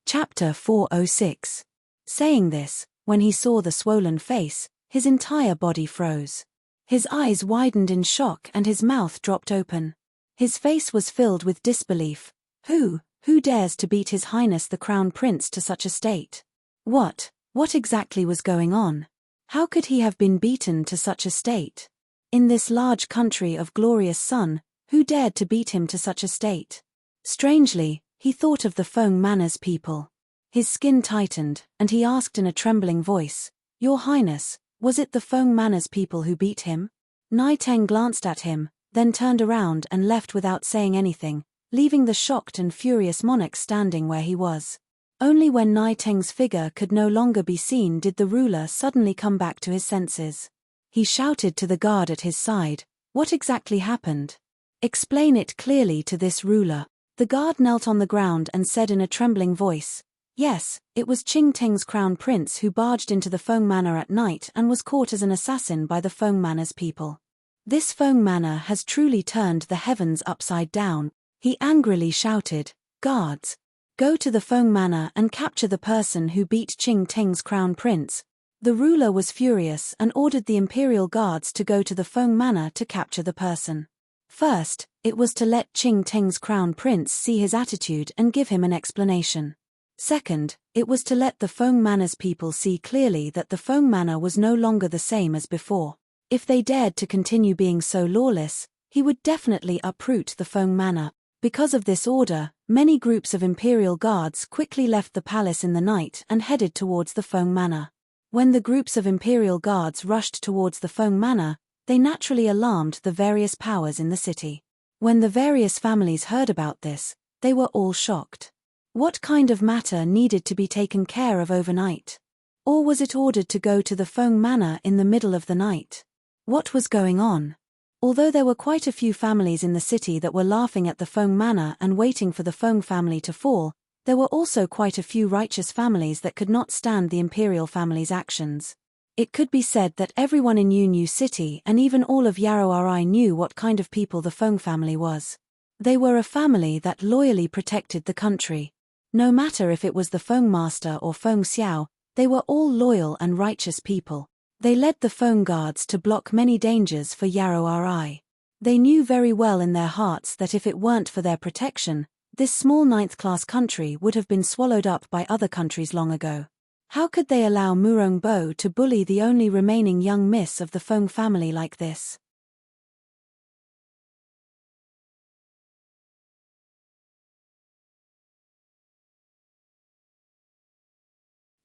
Chapter 406. Saying this, when he saw the swollen face, his entire body froze. His eyes widened in shock and his mouth dropped open. His face was filled with disbelief. Who dares to beat His Highness the Crown Prince to such a state? What exactly was going on? How could he have been beaten to such a state? In this large country of glorious sun, who dared to beat him to such a state? Strangely, he thought of the Feng Manor's people. His skin tightened, and he asked in a trembling voice, "Your Highness, was it the Feng Manor's people who beat him?" Nai Teng glanced at him, then turned around and left without saying anything, leaving the shocked and furious monarch standing where he was. Only when Nai Teng's figure could no longer be seen did the ruler suddenly come back to his senses. He shouted to the guard at his side, "What exactly happened? Explain it clearly to this ruler." The guard knelt on the ground and said in a trembling voice, "Yes, it was Qingteng's crown prince who barged into the Feng Manor at night and was caught as an assassin by the Feng Manor's people. This Feng Manor has truly turned the heavens upside down." He angrily shouted, "Guards! Go to the Feng Manor and capture the person who beat Qingteng's crown prince." The ruler was furious and ordered the imperial guards to go to the Feng Manor to capture the person. First, it was to let Qingteng's crown prince see his attitude and give him an explanation. Second, it was to let the Feng Manor's people see clearly that the Feng Manor was no longer the same as before. If they dared to continue being so lawless, he would definitely uproot the Feng Manor. Because of this order, many groups of imperial guards quickly left the palace in the night and headed towards the Feng Manor. When the groups of imperial guards rushed towards the Feng Manor, they naturally alarmed the various powers in the city. When the various families heard about this, they were all shocked. What kind of matter needed to be taken care of overnight? Or was it ordered to go to the Feng Manor in the middle of the night? What was going on? Although there were quite a few families in the city that were laughing at the Feng Manor and waiting for the Feng family to fall, there were also quite a few righteous families that could not stand the imperial family's actions. It could be said that everyone in Yu City and even all of Yaroi knew what kind of people the Feng family was. They were a family that loyally protected the country. No matter if it was the Feng Master or Feng Xiao, they were all loyal and righteous people. They led the Feng guards to block many dangers for Yaroi. They knew very well in their hearts that if it weren't for their protection, this small ninth-class country would have been swallowed up by other countries long ago. How could they allow Murongbo to bully the only remaining young miss of the Feng family like this?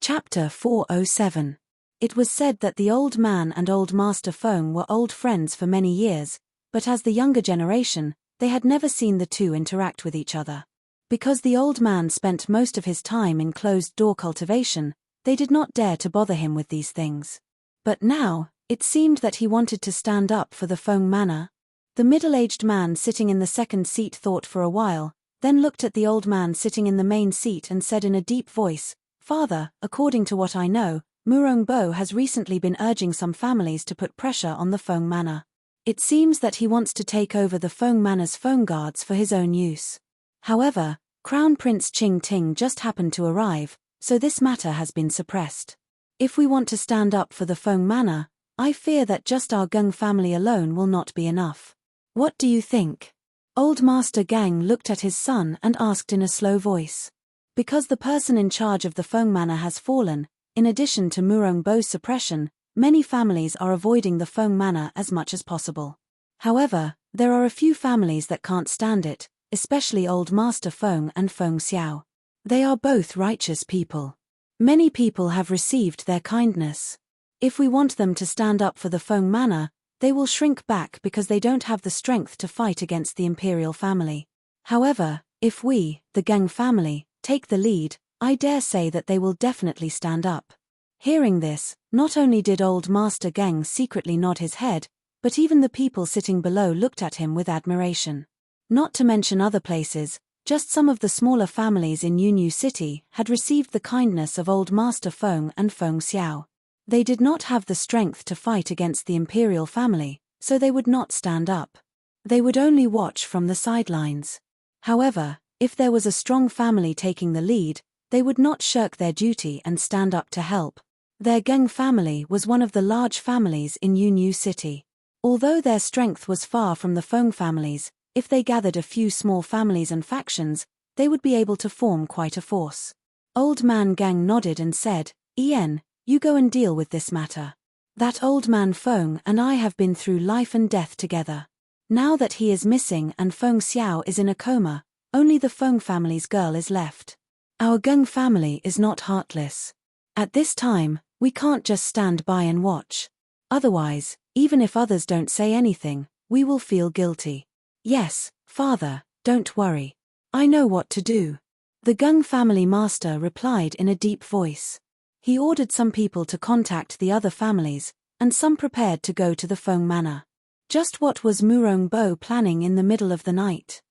Chapter 407. It was said that the old man and old Master Feng were old friends for many years, but as the younger generation, they had never seen the two interact with each other. Because the old man spent most of his time in closed-door cultivation, they did not dare to bother him with these things. But now, it seemed that he wanted to stand up for the Feng manor. The middle-aged man sitting in the second seat thought for a while, then looked at the old man sitting in the main seat and said in a deep voice, "Father, according to what I know, Murongbo has recently been urging some families to put pressure on the Feng manor. It seems that he wants to take over the Feng manor's Feng guards for his own use. However, Crown Prince Ting just happened to arrive, so this matter has been suppressed. If we want to stand up for the Feng manor, I fear that just our Geng family alone will not be enough. What do you think?" Old Master Gang looked at his son and asked in a slow voice. Because the person in charge of the Feng manor has fallen, in addition to Murongbo's suppression, many families are avoiding the Feng manor as much as possible. However, there are a few families that can't stand it, especially old Master Feng and Feng Xiao. They are both righteous people. Many people have received their kindness. If we want them to stand up for the Feng manor, they will shrink back because they don't have the strength to fight against the imperial family. However, if we, the Geng family, take the lead, I dare say that they will definitely stand up. Hearing this, not only did old Master Geng secretly nod his head, but even the people sitting below looked at him with admiration. Not to mention other places, just some of the smaller families in Yu City had received the kindness of old Master Feng and Feng Xiao. They did not have the strength to fight against the imperial family, so they would not stand up. They would only watch from the sidelines. However, if there was a strong family taking the lead, they would not shirk their duty and stand up to help. Their Geng family was one of the large families in Yu City. Although their strength was far from the Feng families, if they gathered a few small families and factions, they would be able to form quite a force. Old Man Gang nodded and said, "Ian, you go and deal with this matter. That old man Feng and I have been through life and death together. Now that he is missing and Feng Xiao is in a coma, only the Feng family's girl is left. Our Geng family is not heartless. At this time, we can't just stand by and watch. Otherwise, even if others don't say anything, we will feel guilty." "Yes, father, don't worry. I know what to do," the Geng family master replied in a deep voice. He ordered some people to contact the other families, and some prepared to go to the Feng manor. Just what was Murongbo planning in the middle of the night?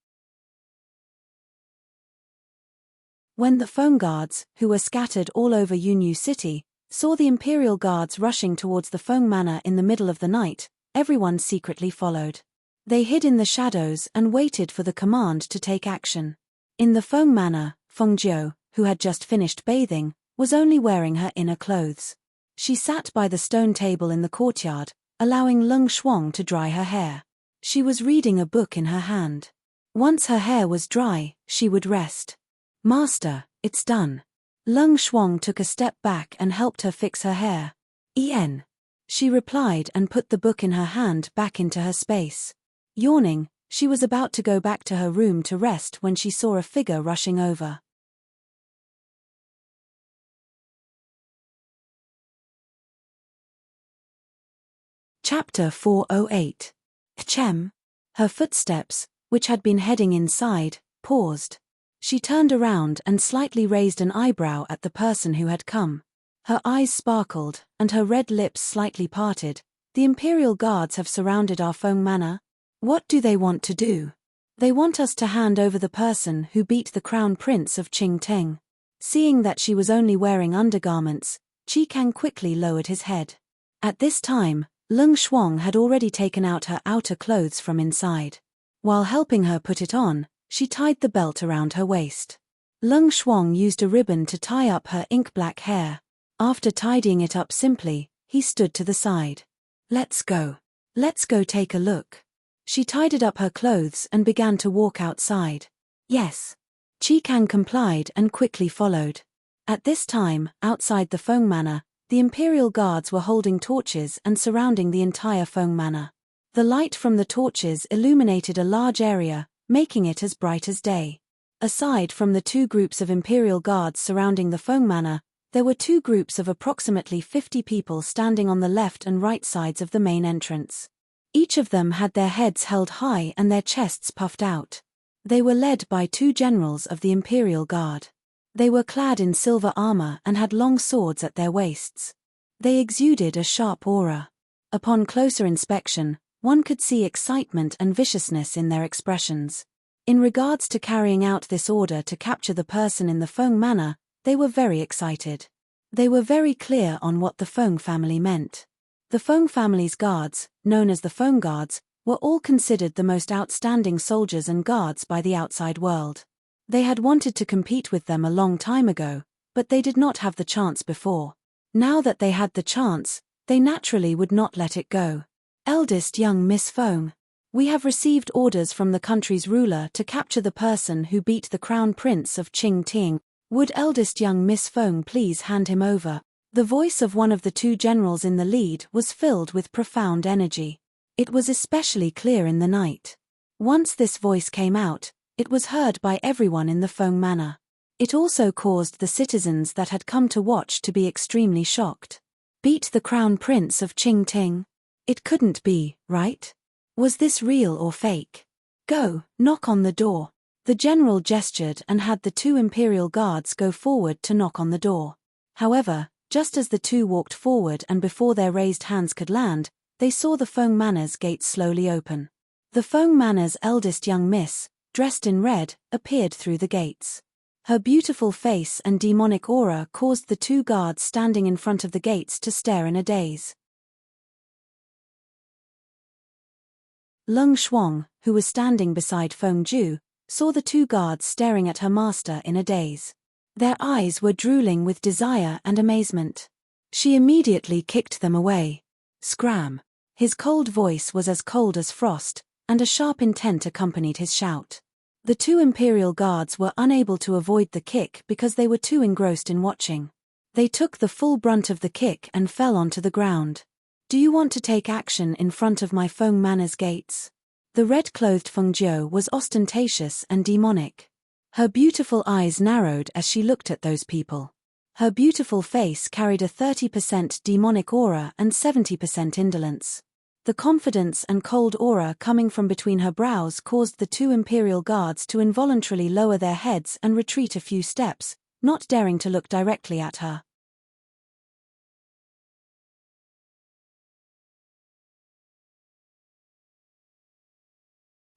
When the Feng guards, who were scattered all over Yu City, saw the imperial guards rushing towards the Feng manor in the middle of the night, everyone secretly followed. They hid in the shadows and waited for the command to take action. In the Feng manor, Feng Jiu, who had just finished bathing, was only wearing her inner clothes. She sat by the stone table in the courtyard, allowing Leng Shuang to dry her hair. She was reading a book in her hand. Once her hair was dry, she would rest. "Master, it's done." Leng Shuang took a step back and helped her fix her hair. "Ian," she replied and put the book in her hand back into her space. Yawning, she was about to go back to her room to rest when she saw a figure rushing over. Chapter 408. Chem. Her footsteps, which had been heading inside, paused. She turned around and slightly raised an eyebrow at the person who had come. Her eyes sparkled, and her red lips slightly parted. "The Imperial Guards have surrounded our Feng manor. What do they want to do?" "They want us to hand over the person who beat the Crown Prince of Qingteng." Seeing that she was only wearing undergarments, Qi Kang quickly lowered his head. At this time, Lung Shuang had already taken out her outer clothes from inside. While helping her put it on, she tied the belt around her waist. Lung Shuang used a ribbon to tie up her ink-black hair. After tidying it up simply, he stood to the side. Let's go. Let's go take a look. She tidied up her clothes and began to walk outside. Yes. Qi Kang complied and quickly followed. At this time, outside the Feng Manor, the Imperial Guards were holding torches and surrounding the entire Feng Manor. The light from the torches illuminated a large area, making it as bright as day. Aside from the two groups of Imperial Guards surrounding the Feng Manor, there were two groups of approximately 50 people standing on the left and right sides of the main entrance. Each of them had their heads held high and their chests puffed out. They were led by two generals of the Imperial Guard. They were clad in silver armor and had long swords at their waists. They exuded a sharp aura. Upon closer inspection, one could see excitement and viciousness in their expressions. In regards to carrying out this order to capture the person in the Feng Manor, they were very excited. They were very clear on what the Feng family meant. The Feng family's guards, known as the Feng Guards, were all considered the most outstanding soldiers and guards by the outside world. They had wanted to compete with them a long time ago, but they did not have the chance before. Now that they had the chance, they naturally would not let it go. Eldest young Miss Feng. We have received orders from the country's ruler to capture the person who beat the Crown Prince of Qingting. Would eldest young Miss Feng please hand him over? The voice of one of the two generals in the lead was filled with profound energy. It was especially clear in the night. Once this voice came out, it was heard by everyone in the Feng Manor. It also caused the citizens that had come to watch to be extremely shocked. Beat the Crown Prince of Qingting? It couldn't be, right? Was this real or fake? Go, knock on the door. The general gestured and had the two Imperial Guards go forward to knock on the door. However, just as the two walked forward and before their raised hands could land, they saw the Feng Manor's gates slowly open. The Feng Manor's eldest young miss, dressed in red, appeared through the gates. Her beautiful face and demonic aura caused the two guards standing in front of the gates to stare in a daze. Lung Shuang, who was standing beside Feng Ju, saw the two guards staring at her master in a daze. Their eyes were drooling with desire and amazement. She immediately kicked them away. Scram! His cold voice was as cold as frost, and a sharp intent accompanied his shout. The two Imperial Guards were unable to avoid the kick because they were too engrossed in watching. They took the full brunt of the kick and fell onto the ground. Do you want to take action in front of my Feng Manor's gates? The red-clothed Feng Jiu was ostentatious and demonic. Her beautiful eyes narrowed as she looked at those people. Her beautiful face carried a 30% demonic aura and 70% indolence. The confidence and cold aura coming from between her brows caused the two Imperial Guards to involuntarily lower their heads and retreat a few steps, not daring to look directly at her.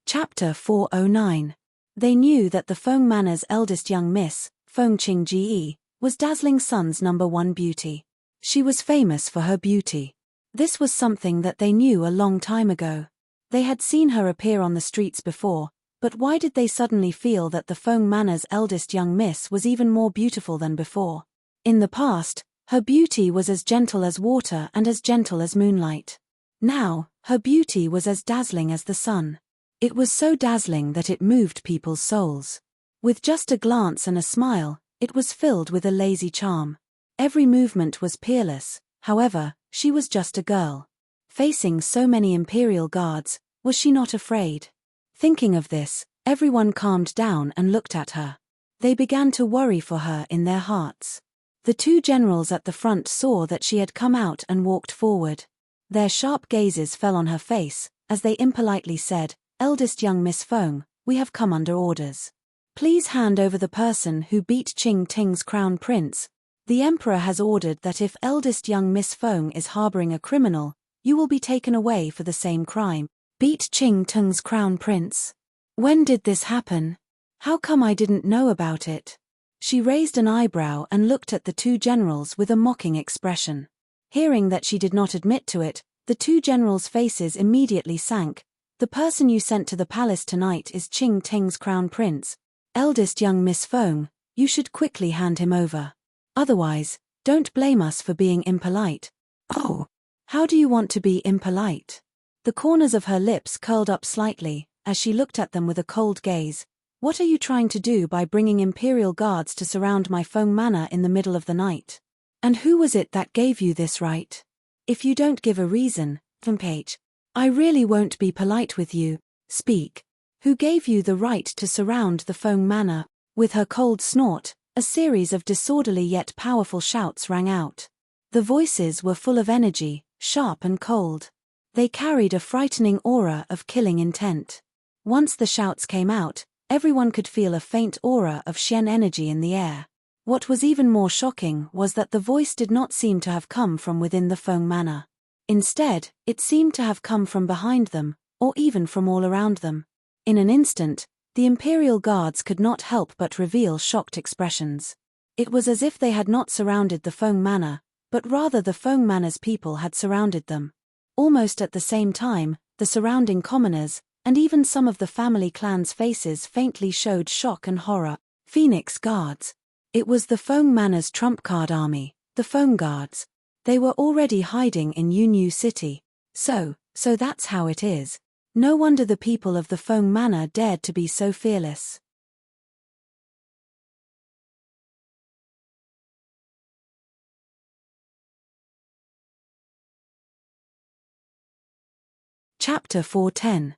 Chapter 409. They knew that the Feng Manor's eldest young miss, Feng Qingji, was Dazzling Sun's #1 beauty. She was famous for her beauty. This was something that they knew a long time ago. They had seen her appear on the streets before, but why did they suddenly feel that the Feng Manor's eldest young miss was even more beautiful than before? In the past, her beauty was as gentle as water and as gentle as moonlight. Now, her beauty was as dazzling as the sun. It was so dazzling that it moved people's souls. With just a glance and a smile, it was filled with a lazy charm. Every movement was peerless. However, she was just a girl. Facing so many Imperial Guards, was she not afraid? Thinking of this, everyone calmed down and looked at her. They began to worry for her in their hearts. The two generals at the front saw that she had come out and walked forward. Their sharp gazes fell on her face, as they impolitely said, "Eldest young Miss Feng, we have come under orders. Please hand over the person who beat Qingting's crown prince. The Emperor has ordered that if eldest young Miss Feng is harboring a criminal, you will be taken away for the same crime." Beat Qingting's crown prince? When did this happen? How come I didn't know about it? She raised an eyebrow and looked at the two generals with a mocking expression. Hearing that she did not admit to it, the two generals' faces immediately sank. The person you sent to the palace tonight is Qing Teng's crown prince, eldest young Miss Feng. You should quickly hand him over. Otherwise, don't blame us for being impolite. Oh, how do you want to be impolite? The corners of her lips curled up slightly, as she looked at them with a cold gaze. What are you trying to do by bringing imperial guards to surround my Feng manor in the middle of the night? And who was it that gave you this right? If you don't give a reason, Page, I really won't be polite with you. Speak. Who gave you the right to surround the Feng manor? With her cold snort, a series of disorderly yet powerful shouts rang out. The voices were full of energy, sharp and cold. They carried a frightening aura of killing intent. Once the shouts came out, everyone could feel a faint aura of Shen energy in the air. What was even more shocking was that the voice did not seem to have come from within the Feng manor. Instead, it seemed to have come from behind them, or even from all around them. In an instant, the imperial guards could not help but reveal shocked expressions. It was as if they had not surrounded the Feng manor, but rather the Feng manor's people had surrounded them. Almost at the same time, the surrounding commoners, and even some of the family clan's faces faintly showed shock and horror. Phoenix Guards. It was the Feng manor's trump card army, the Feng Guards. They were already hiding in Yunyu City. So that's how it is. No wonder the people of the Feng manor dared to be so fearless. Chapter 410.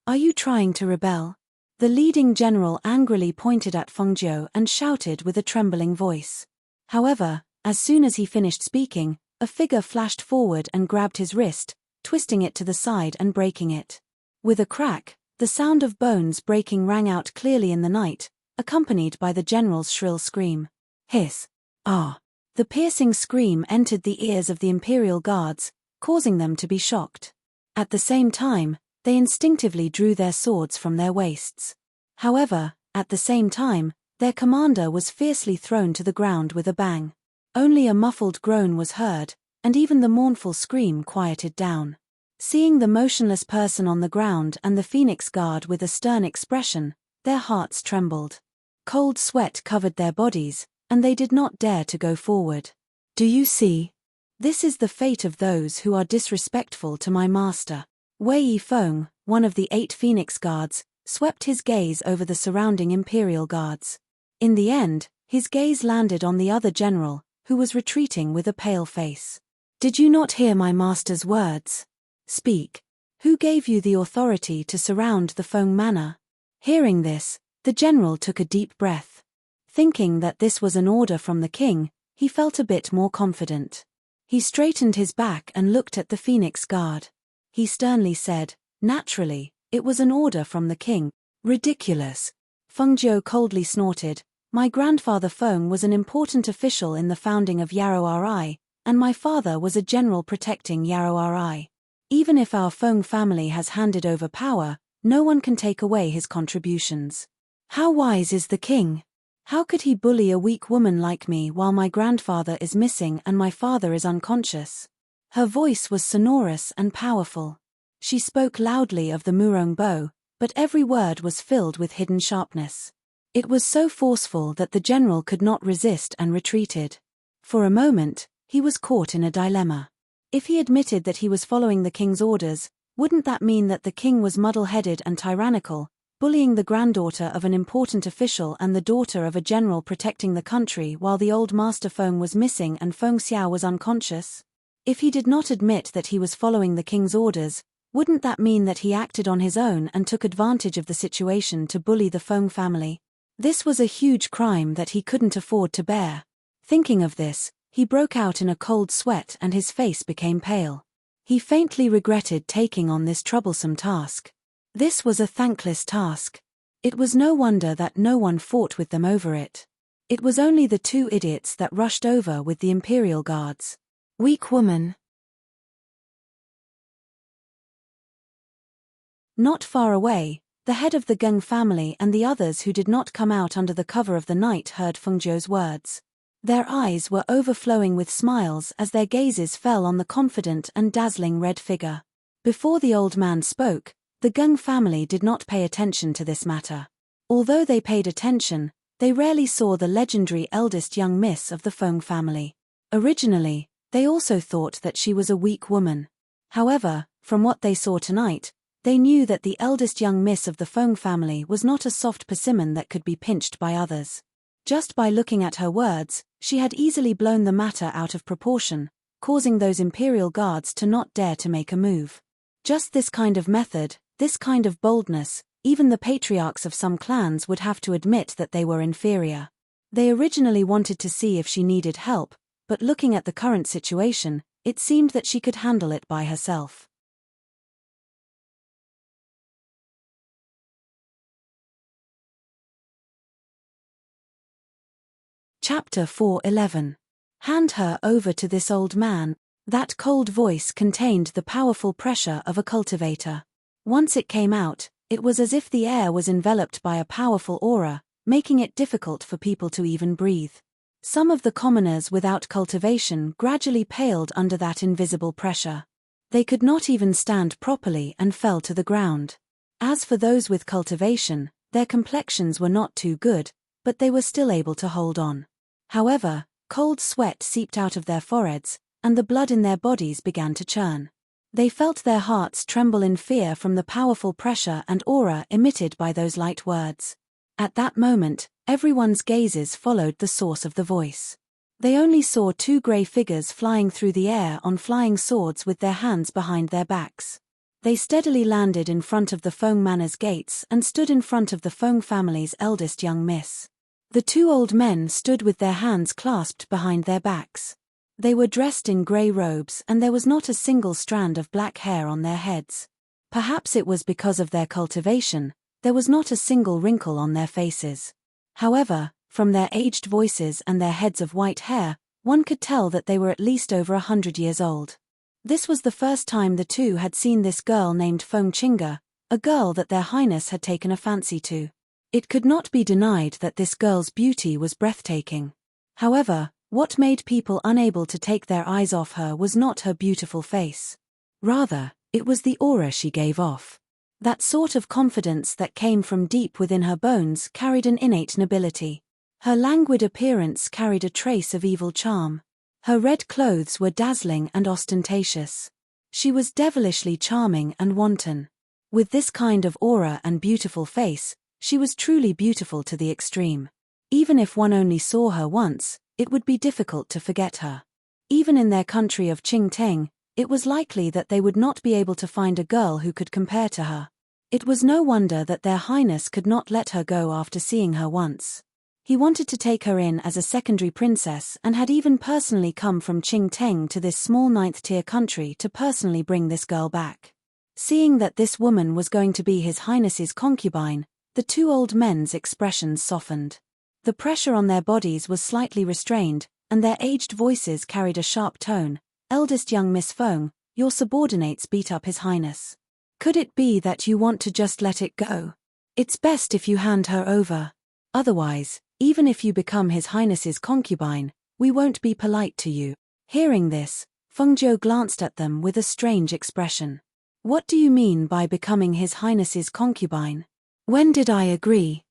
Are you trying to rebel? The leading general angrily pointed at Fengjiu and shouted with a trembling voice. However, as soon as he finished speaking, a figure flashed forward and grabbed his wrist, twisting it to the side and breaking it. With a crack, the sound of bones breaking rang out clearly in the night, accompanied by the general's shrill scream. Hiss! Ah! The piercing scream entered the ears of the imperial guards, causing them to be shocked. At the same time, they instinctively drew their swords from their waists. However, at the same time, their commander was fiercely thrown to the ground with a bang. Only a muffled groan was heard, and even the mournful scream quieted down. Seeing the motionless person on the ground and the Phoenix Guard with a stern expression, their hearts trembled. Cold sweat covered their bodies, and they did not dare to go forward. Do you see? This is the fate of those who are disrespectful to my master. Wei Yifeng, one of the 8 Phoenix Guards, swept his gaze over the surrounding imperial guards. In the end, his gaze landed on the other general, who was retreating with a pale face. Did you not hear my master's words? Speak. Who gave you the authority to surround the Feng manor? Hearing this, the general took a deep breath. Thinking that this was an order from the king, he felt a bit more confident. He straightened his back and looked at the Phoenix Guard. He sternly said, naturally, it was an order from the king. Ridiculous. Fengjiu coldly snorted. My grandfather Feng was an important official in the founding of Yarrow Ri, and my father was a general protecting Yarrow Ri. Even if our Feng family has handed over power, no one can take away his contributions. How wise is the king? How could he bully a weak woman like me while my grandfather is missing and my father is unconscious? Her voice was sonorous and powerful. She spoke loudly of the Murong bow, but every word was filled with hidden sharpness. It was so forceful that the general could not resist and retreated. For a moment, he was caught in a dilemma. If he admitted that he was following the king's orders, wouldn't that mean that the king was muddle-headed and tyrannical, bullying the granddaughter of an important official and the daughter of a general protecting the country while the old master Feng was missing and Feng Xiao was unconscious? If he did not admit that he was following the king's orders, wouldn't that mean that he acted on his own and took advantage of the situation to bully the Feng family? This was a huge crime that he couldn't afford to bear. Thinking of this, he broke out in a cold sweat and his face became pale. He faintly regretted taking on this troublesome task. This was a thankless task. It was no wonder that no one fought with them over it. It was only the 2 idiots that rushed over with the imperial guards. Weak woman. Not far away, the head of the Geng family and the others who did not come out under the cover of the night heard Fengjiu's words. Their eyes were overflowing with smiles as their gazes fell on the confident and dazzling red figure. Before the old man spoke, the Gung family did not pay attention to this matter. Although they paid attention, they rarely saw the legendary eldest young miss of the Feng family. Originally, they also thought that she was a weak woman. However, from what they saw tonight, they knew that the eldest young miss of the Feng family was not a soft persimmon that could be pinched by others. Just by looking at her words, she had easily blown the matter out of proportion, causing those imperial guards to not dare to make a move. Just this kind of method, this kind of boldness, even the patriarchs of some clans would have to admit that they were inferior. They originally wanted to see if she needed help, but looking at the current situation, it seemed that she could handle it by herself. Chapter 4:11. Hand her over to this old man. That cold voice contained the powerful pressure of a cultivator. Once it came out, it was as if the air was enveloped by a powerful aura, making it difficult for people to even breathe. Some of the commoners without cultivation gradually paled under that invisible pressure. They could not even stand properly and fell to the ground. As for those with cultivation, their complexions were not too good, but they were still able to hold on. However, cold sweat seeped out of their foreheads, and the blood in their bodies began to churn. They felt their hearts tremble in fear from the powerful pressure and aura emitted by those light words. At that moment, everyone's gazes followed the source of the voice. They only saw two grey figures flying through the air on flying swords with their hands behind their backs. They steadily landed in front of the Feng Manor's gates and stood in front of the Feng family's eldest young miss. The two old men stood with their hands clasped behind their backs. They were dressed in grey robes and there was not a single strand of black hair on their heads. Perhaps it was because of their cultivation, there was not a single wrinkle on their faces. However, from their aged voices and their heads of white hair, one could tell that they were at least over 100 years old. This was the first time the two had seen this girl named Feng Chinga, a girl that their highness had taken a fancy to. It could not be denied that this girl's beauty was breathtaking. However, what made people unable to take their eyes off her was not her beautiful face. Rather, it was the aura she gave off. That sort of confidence that came from deep within her bones carried an innate nobility. Her languid appearance carried a trace of evil charm. Her red clothes were dazzling and ostentatious. She was devilishly charming and wanton. With this kind of aura and beautiful face, she was truly beautiful to the extreme. Even if one only saw her once, it would be difficult to forget her. Even in their country of Qingteng, it was likely that they would not be able to find a girl who could compare to her. It was no wonder that their highness could not let her go after seeing her once. He wanted to take her in as a secondary princess and had even personally come from Qingteng to this small ninth-tier country to personally bring this girl back. Seeing that this woman was going to be his highness's concubine, the two old men's expressions softened. The pressure on their bodies was slightly restrained, and their aged voices carried a sharp tone. Eldest young Miss Feng, your subordinates beat up his highness. Could it be that you want to just let it go? It's best if you hand her over. Otherwise, even if you become his highness's concubine, we won't be polite to you. Hearing this, Feng Zhou glanced at them with a strange expression. What do you mean by becoming his highness's concubine? When did I agree?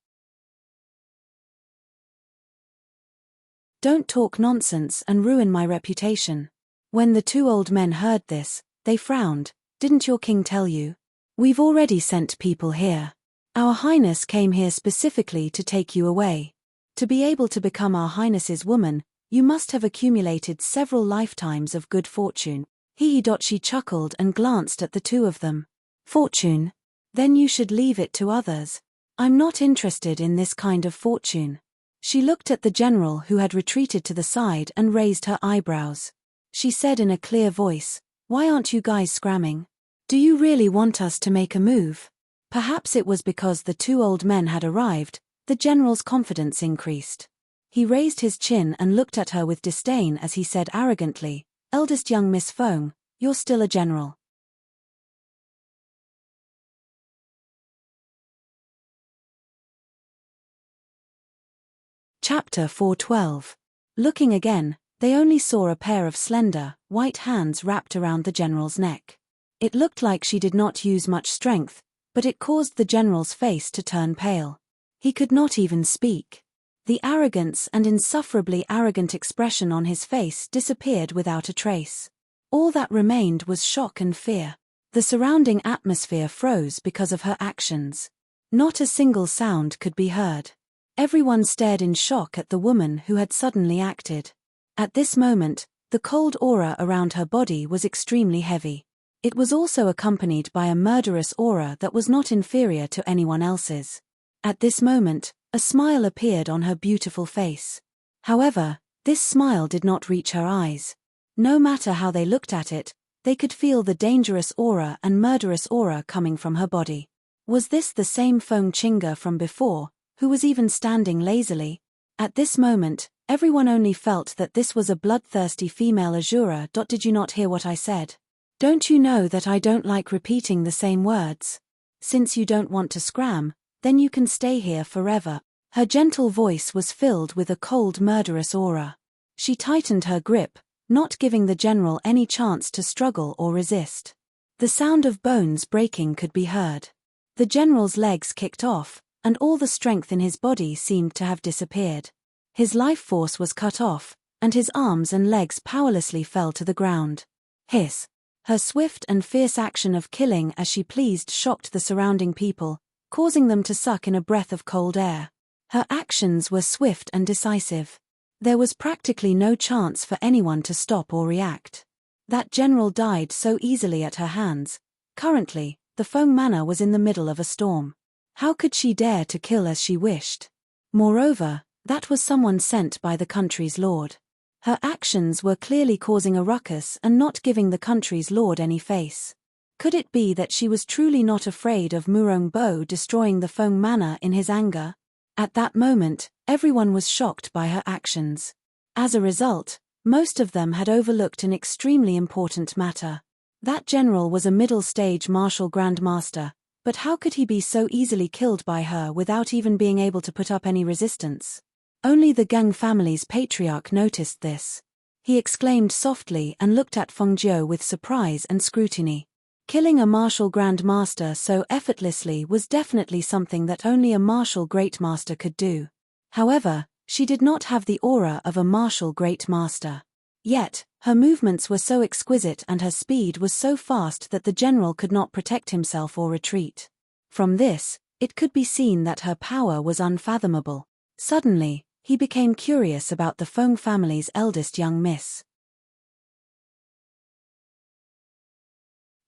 Don't talk nonsense and ruin my reputation. When the two old men heard this, they frowned. Didn't your king tell you? We've already sent people here. Our highness came here specifically to take you away. To be able to become our highness's woman, you must have accumulated several lifetimes of good fortune. She chuckled and glanced at the two of them. Fortune? Then you should leave it to others. I'm not interested in this kind of fortune. She looked at the general who had retreated to the side and raised her eyebrows. She said in a clear voice, why aren't you guys scramming? Do you really want us to make a move? Perhaps it was because the two old men had arrived, the general's confidence increased. He raised his chin and looked at her with disdain as he said arrogantly, eldest young Miss Feng, you're still a general. Chapter 4:12. Looking again, they only saw a pair of slender, white hands wrapped around the general's neck. It looked like she did not use much strength, but it caused the general's face to turn pale. He could not even speak. The arrogance and insufferably arrogant expression on his face disappeared without a trace. All that remained was shock and fear. The surrounding atmosphere froze because of her actions. Not a single sound could be heard. Everyone stared in shock at the woman who had suddenly acted. At this moment, the cold aura around her body was extremely heavy. It was also accompanied by a murderous aura that was not inferior to anyone else's. At this moment, a smile appeared on her beautiful face. However, this smile did not reach her eyes. No matter how they looked at it, they could feel the dangerous aura and murderous aura coming from her body. Was this the same Feng Qingge from before, who was even standing lazily? At this moment, everyone only felt that this was a bloodthirsty female Azura. Did you not hear what I said? Don't you know that I don't like repeating the same words? Since you don't want to scram, then you can stay here forever. Her gentle voice was filled with a cold murderous aura. She tightened her grip, not giving the general any chance to struggle or resist. The sound of bones breaking could be heard. The general's legs kicked off, and all the strength in his body seemed to have disappeared. His life force was cut off, and his arms and legs powerlessly fell to the ground. Hiss! Her swift and fierce action of killing as she pleased shocked the surrounding people, causing them to suck in a breath of cold air. Her actions were swift and decisive. There was practically no chance for anyone to stop or react. That general died so easily at her hands. Currently, the Feng Manor was in the middle of a storm. How could she dare to kill as she wished? Moreover, that was someone sent by the country's lord. Her actions were clearly causing a ruckus and not giving the country's lord any face. Could it be that she was truly not afraid of Murong Bo destroying the Feng Manor in his anger? At that moment, everyone was shocked by her actions. As a result, most of them had overlooked an extremely important matter. That general was a middle-stage martial grandmaster, but how could he be so easily killed by her without even being able to put up any resistance? Only the Gang family's patriarch noticed this. He exclaimed softly and looked at Fengjiu with surprise and scrutiny. Killing a martial grandmaster so effortlessly was definitely something that only a martial great master could do. However, she did not have the aura of a martial great master. Yet, her movements were so exquisite and her speed was so fast that the general could not protect himself or retreat. From this, it could be seen that her power was unfathomable. Suddenly, he became curious about the Feng family's eldest young miss.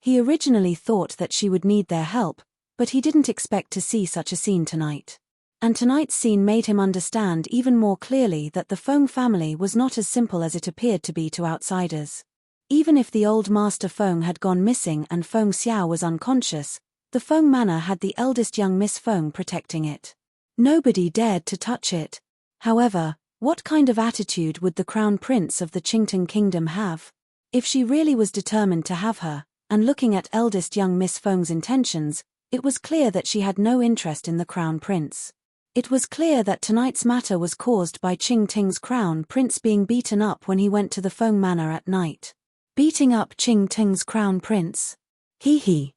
He originally thought that she would need their help, but he didn't expect to see such a scene tonight. And tonight's scene made him understand even more clearly that the Feng family was not as simple as it appeared to be to outsiders. Even if the old Master Feng had gone missing and Feng Xiao was unconscious, the Feng Manor had the eldest young Miss Feng protecting it. Nobody dared to touch it. However, what kind of attitude would the Crown Prince of the Qingtang Kingdom have? If she really was determined to have her, and looking at eldest young Miss Feng's intentions, it was clear that she had no interest in the Crown Prince. It was clear that tonight's matter was caused by Qingting's Crown Prince being beaten up when he went to the Feng Manor at night. Beating up Qingting's Crown Prince? Hee hee.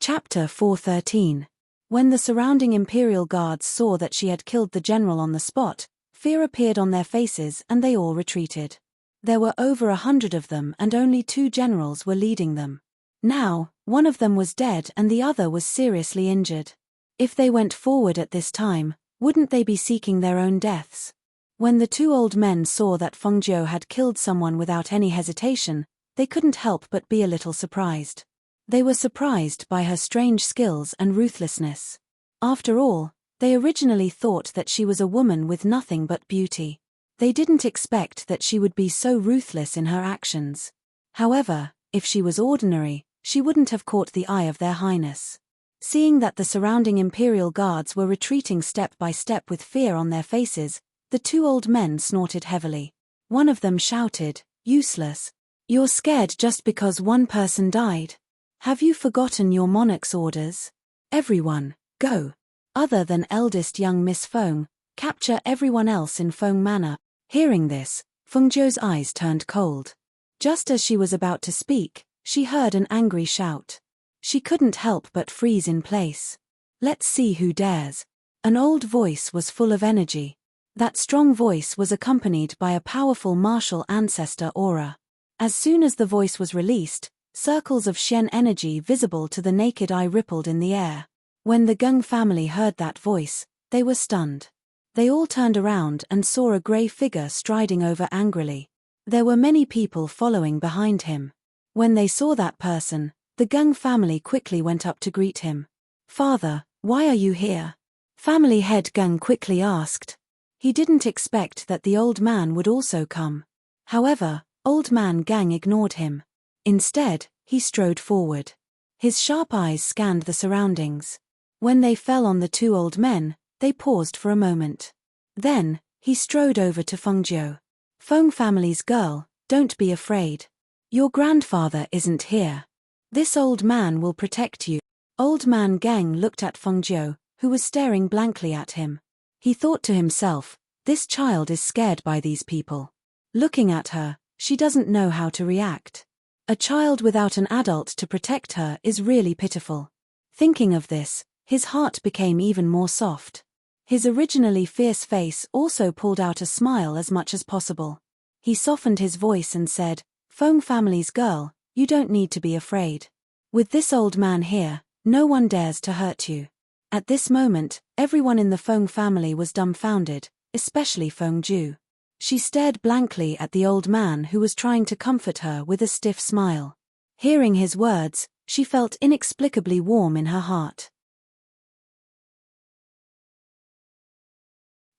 Chapter 413. When the surrounding imperial guards saw that she had killed the general on the spot, fear appeared on their faces and they all retreated. There were over 100 of them and only 2 generals were leading them. Now, one of them was dead and the other was seriously injured. If they went forward at this time, wouldn't they be seeking their own deaths? When the 2 old men saw that Fengjiu had killed someone without any hesitation, they couldn't help but be a little surprised. They were surprised by her strange skills and ruthlessness. After all, they originally thought that she was a woman with nothing but beauty. They didn't expect that she would be so ruthless in her actions. However, if she was ordinary, she wouldn't have caught the eye of their highness. Seeing that the surrounding imperial guards were retreating step by step with fear on their faces, the 2 old men snorted heavily. One of them shouted, "Useless. You're scared just because one person died. Have you forgotten your monarch's orders? Everyone, go. Other than eldest young Miss Feng, capture everyone else in Feng Manor. Hearing this, Feng Zhou's eyes turned cold. Just as she was about to speak, she heard an angry shout. She couldn't help but freeze in place. Let's see who dares. An old voice was full of energy. That strong voice was accompanied by a powerful martial ancestor aura. As soon as the voice was released, circles of Shen energy visible to the naked eye rippled in the air. When the Geng family heard that voice, they were stunned. They all turned around and saw a grey figure striding over angrily. There were many people following behind him. When they saw that person, the Geng family quickly went up to greet him. Father, why are you here? Family head Geng quickly asked. He didn't expect that the old man would also come. However, old man Gang ignored him. Instead, he strode forward. His sharp eyes scanned the surroundings. When they fell on the two old men, they paused for a moment. Then, he strode over to Feng Zhou. Feng family's girl, don't be afraid. Your grandfather isn't here. This old man will protect you. Old man Gang looked at Feng Zhou, who was staring blankly at him. He thought to himself, this child is scared by these people. Looking at her, she doesn't know how to react. A child without an adult to protect her is really pitiful. Thinking of this, his heart became even more soft. His originally fierce face also pulled out a smile as much as possible. He softened his voice and said, Feng family's girl, you don't need to be afraid. With this old man here, no one dares to hurt you. At this moment, everyone in the Feng family was dumbfounded, especially Feng Zhou. She stared blankly at the old man who was trying to comfort her with a stiff smile. Hearing his words, she felt inexplicably warm in her heart.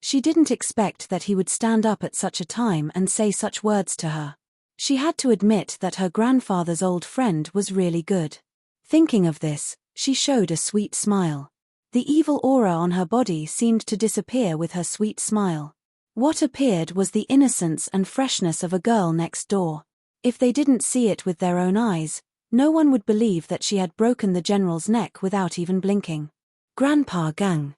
She didn't expect that he would stand up at such a time and say such words to her. She had to admit that her grandfather's old friend was really good. Thinking of this, she showed a sweet smile. The evil aura on her body seemed to disappear with her sweet smile. What appeared was the innocence and freshness of a girl next door. If they didn't see it with their own eyes, no one would believe that she had broken the general's neck without even blinking. Grandpa Gang.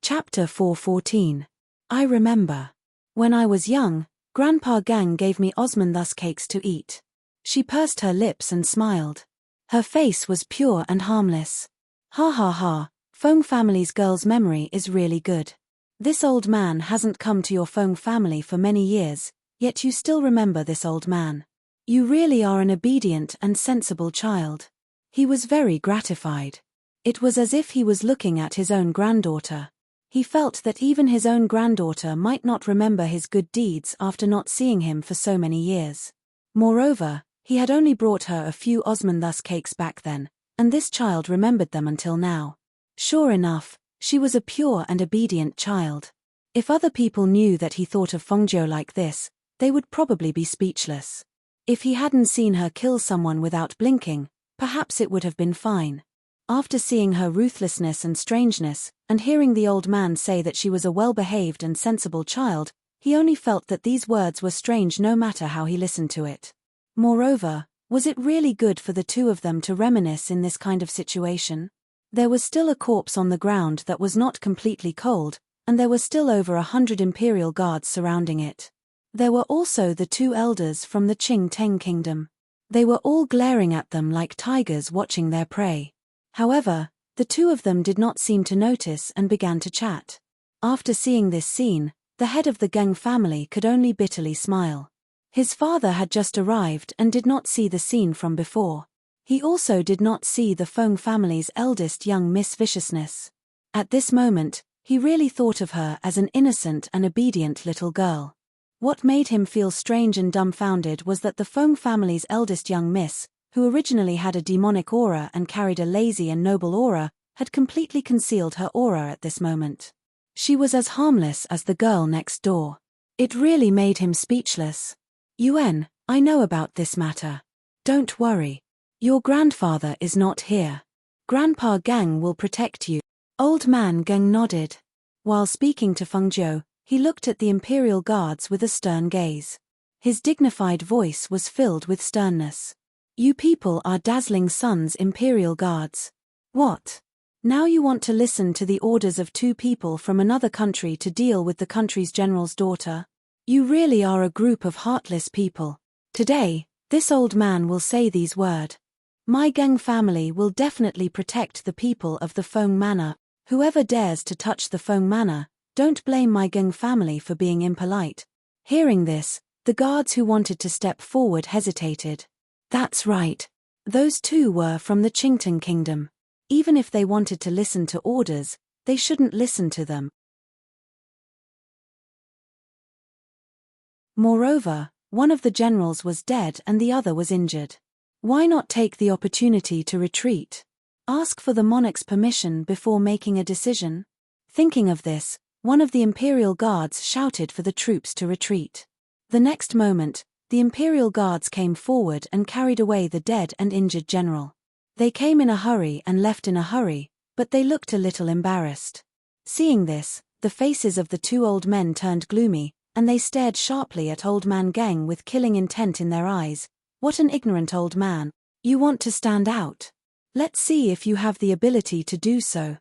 Chapter 414. I remember. When I was young, Grandpa Gang gave me Osmanthus cakes to eat. She pursed her lips and smiled. Her face was pure and harmless. Ha ha ha, Feng family's girl's memory is really good. This old man hasn't come to your Feng family for many years, yet you still remember this old man. You really are an obedient and sensible child. He was very gratified. It was as if he was looking at his own granddaughter. He felt that even his own granddaughter might not remember his good deeds after not seeing him for so many years. Moreover, he had only brought her a few Osmanthus cakes back then, and this child remembered them until now. Sure enough, she was a pure and obedient child. If other people knew that he thought of Feng Zhou like this, they would probably be speechless. If he hadn't seen her kill someone without blinking, perhaps it would have been fine. After seeing her ruthlessness and strangeness, and hearing the old man say that she was a well-behaved and sensible child, he only felt that these words were strange no matter how he listened to it. Moreover, was it really good for the two of them to reminisce in this kind of situation? There was still a corpse on the ground that was not completely cold, and there were still over 100 imperial guards surrounding it. There were also the two elders from the Qing Teng kingdom. They were all glaring at them like tigers watching their prey. However, the two of them did not seem to notice and began to chat. After seeing this scene, the head of the Geng family could only bitterly smile. His father had just arrived and did not see the scene from before. He also did not see the Feng family's eldest young Miss Viciousness. At this moment, he really thought of her as an innocent and obedient little girl. What made him feel strange and dumbfounded was that the Feng family's eldest young miss, who originally had a demonic aura and carried a lazy and noble aura, had completely concealed her aura at this moment. She was as harmless as the girl next door. It really made him speechless. Yuan, I know about this matter. Don't worry. Your grandfather is not here. Grandpa Gang will protect you. Old man Gang nodded. While speaking to Feng Jiu, he looked at the imperial guards with a stern gaze. His dignified voice was filled with sternness. You people are dazzling Sun's imperial guards. What? Now you want to listen to the orders of two people from another country to deal with the country's general's daughter? You really are a group of heartless people. Today, this old man will say these words. My Geng family will definitely protect the people of the Feng Manor. Whoever dares to touch the Feng Manor, don't blame my Geng family for being impolite. Hearing this, the guards who wanted to step forward hesitated. That's right. Those two were from the Qingtang kingdom. Even if they wanted to listen to orders, they shouldn't listen to them. Moreover, one of the generals was dead and the other was injured. Why not take the opportunity to retreat? Ask for the monarch's permission before making a decision? Thinking of this, one of the imperial guards shouted for the troops to retreat. The next moment, the imperial guards came forward and carried away the dead and injured general. They came in a hurry and left in a hurry, but they looked a little embarrassed. Seeing this, the faces of the two old men turned gloomy, and they stared sharply at old man Geng with killing intent in their eyes. What an ignorant old man. You want to stand out? Let's see if you have the ability to do so.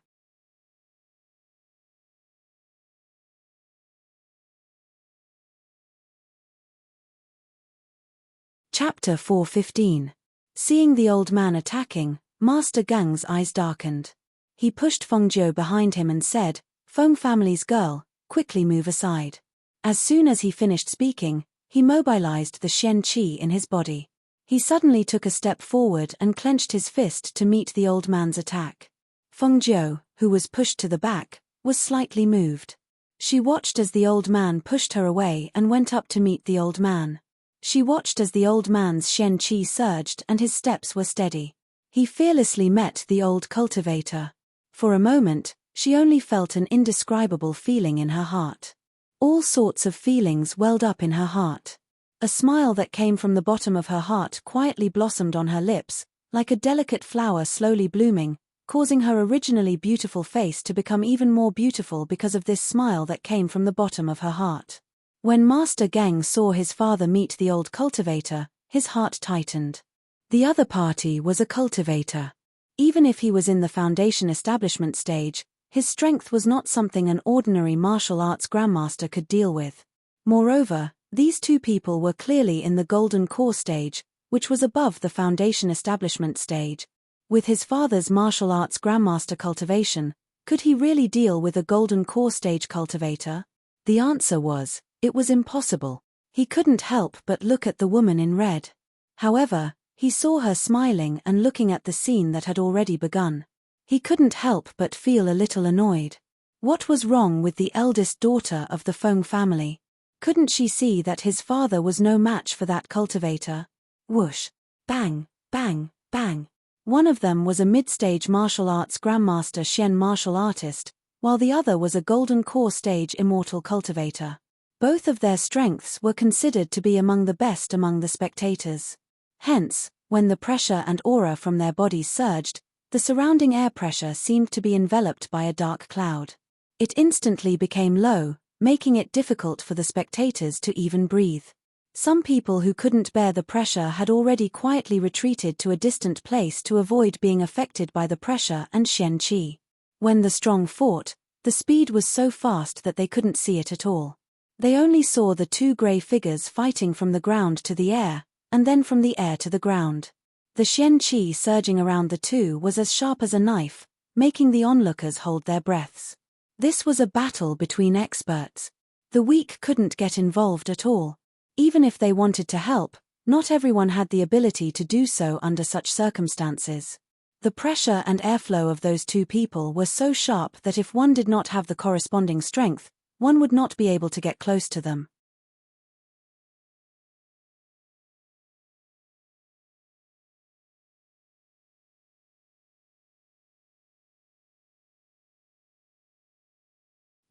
Chapter 4:15. Seeing the old man attacking, Master Geng's eyes darkened. He pushed Feng Jiu behind him and said, Feng family's girl, quickly move aside. As soon as he finished speaking, he mobilized the Xian Qi in his body. He suddenly took a step forward and clenched his fist to meet the old man's attack. Feng Jiu, who was pushed to the back, was slightly moved. She watched as the old man pushed her away and went up to meet the old man. She watched as the old man's Xian Qi surged and his steps were steady. He fearlessly met the old cultivator. For a moment, she only felt an indescribable feeling in her heart. All sorts of feelings welled up in her heart. A smile that came from the bottom of her heart quietly blossomed on her lips, like a delicate flower slowly blooming, causing her originally beautiful face to become even more beautiful because of this smile that came from the bottom of her heart. When Master Geng saw his father meet the old cultivator, his heart tightened. The other party was a cultivator. Even if he was in the foundation establishment stage, his strength was not something an ordinary martial arts grandmaster could deal with. Moreover, these two people were clearly in the golden core stage, which was above the foundation establishment stage. With his father's martial arts grandmaster cultivation, could he really deal with a golden core stage cultivator? The answer was, it was impossible. He couldn't help but look at the woman in red. However, he saw her smiling and looking at the scene that had already begun. He couldn't help but feel a little annoyed. What was wrong with the eldest daughter of the Feng family? Couldn't she see that his father was no match for that cultivator? Whoosh! Bang! Bang! Bang! One of them was a mid-stage martial arts grandmaster Xian martial artist, while the other was a golden core stage immortal cultivator. Both of their strengths were considered to be among the best among the spectators. Hence, when the pressure and aura from their bodies surged, the surrounding air pressure seemed to be enveloped by a dark cloud. It instantly became low, making it difficult for the spectators to even breathe. Some people who couldn't bear the pressure had already quietly retreated to a distant place to avoid being affected by the pressure and Xian Qi. When the strong fought, the speed was so fast that they couldn't see it at all. They only saw the two grey figures fighting from the ground to the air, and then from the air to the ground. The Xian Qi surging around the two was as sharp as a knife, making the onlookers hold their breaths. This was a battle between experts. The weak couldn't get involved at all. Even if they wanted to help, not everyone had the ability to do so under such circumstances. The pressure and airflow of those two people were so sharp that if one did not have the corresponding strength, one would not be able to get close to them.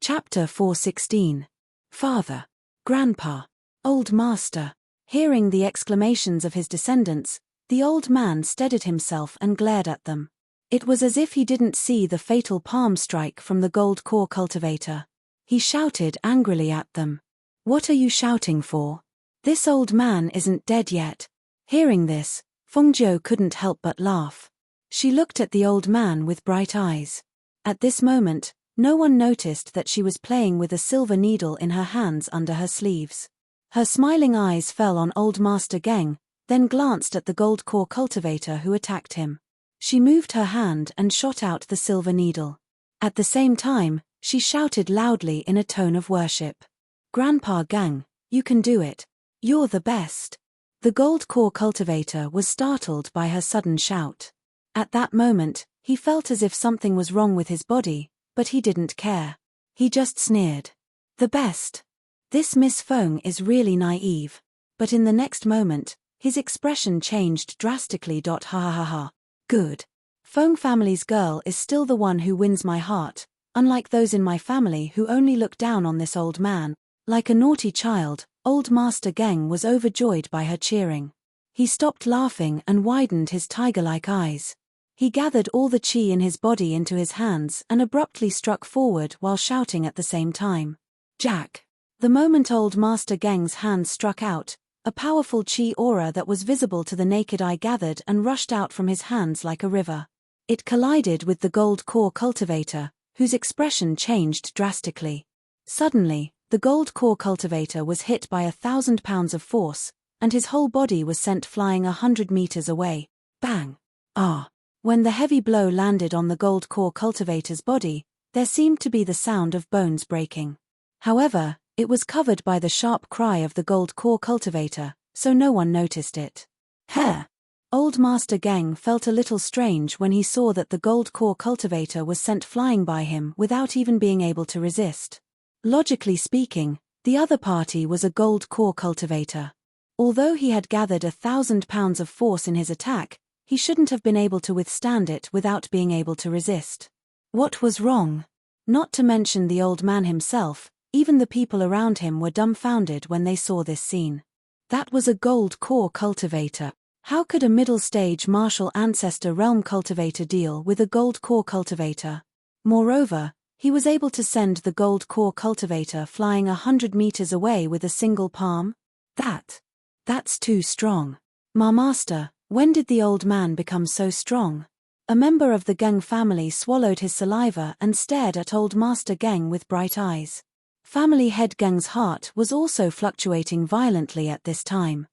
Chapter 4:16. Father, Grandpa, Old Master. Hearing the exclamations of his descendants, the old man steadied himself and glared at them. It was as if he didn't see the fatal palm strike from the gold core cultivator. He shouted angrily at them. "What are you shouting for? This old man isn't dead yet." Hearing this, Fengjiu couldn't help but laugh. She looked at the old man with bright eyes. At this moment, no one noticed that she was playing with a silver needle in her hands under her sleeves. Her smiling eyes fell on old Master Geng, then glanced at the gold core cultivator who attacked him. She moved her hand and shot out the silver needle. At the same time, she shouted loudly in a tone of worship. "Grandpa Geng, you can do it. You're the best." The gold core cultivator was startled by her sudden shout. At that moment, he felt as if something was wrong with his body, but he didn't care. He just sneered. "The best? This Miss Feng is really naive." But in the next moment, his expression changed drastically. Ha ha ha ha. "Good. Feng family's girl is still the one who wins my heart, unlike those in my family who only look down on this old man." Like a naughty child, old Master Geng was overjoyed by her cheering. He stopped laughing and widened his tiger-like eyes. He gathered all the qi in his body into his hands and abruptly struck forward while shouting at the same time. "Jack!" The moment old Master Geng's hands struck out, a powerful qi aura that was visible to the naked eye gathered and rushed out from his hands like a river. It collided with the gold core cultivator, whose expression changed drastically. Suddenly, the gold core cultivator was hit by 1,000 pounds of force, and his whole body was sent flying 100 meters away. Bang! Ah! When the heavy blow landed on the gold core cultivator's body, there seemed to be the sound of bones breaking. However, it was covered by the sharp cry of the gold core cultivator, so no one noticed it. Heh! Old Master Geng felt a little strange when he saw that the gold core cultivator was sent flying by him without even being able to resist. Logically speaking, the other party was a gold core cultivator. Although he had gathered 1,000 pounds of force in his attack, he shouldn't have been able to withstand it without being able to resist. What was wrong? Not to mention the old man himself, even the people around him were dumbfounded when they saw this scene. That was a gold core cultivator. How could a middle-stage martial ancestor realm cultivator deal with a gold core cultivator? Moreover, he was able to send the gold core cultivator flying 100 meters away with a single palm? That's too strong. Master, when did the old man become so strong? A member of the Geng family swallowed his saliva and stared at old Master Geng with bright eyes. Family head Geng's heart was also fluctuating violently at this time.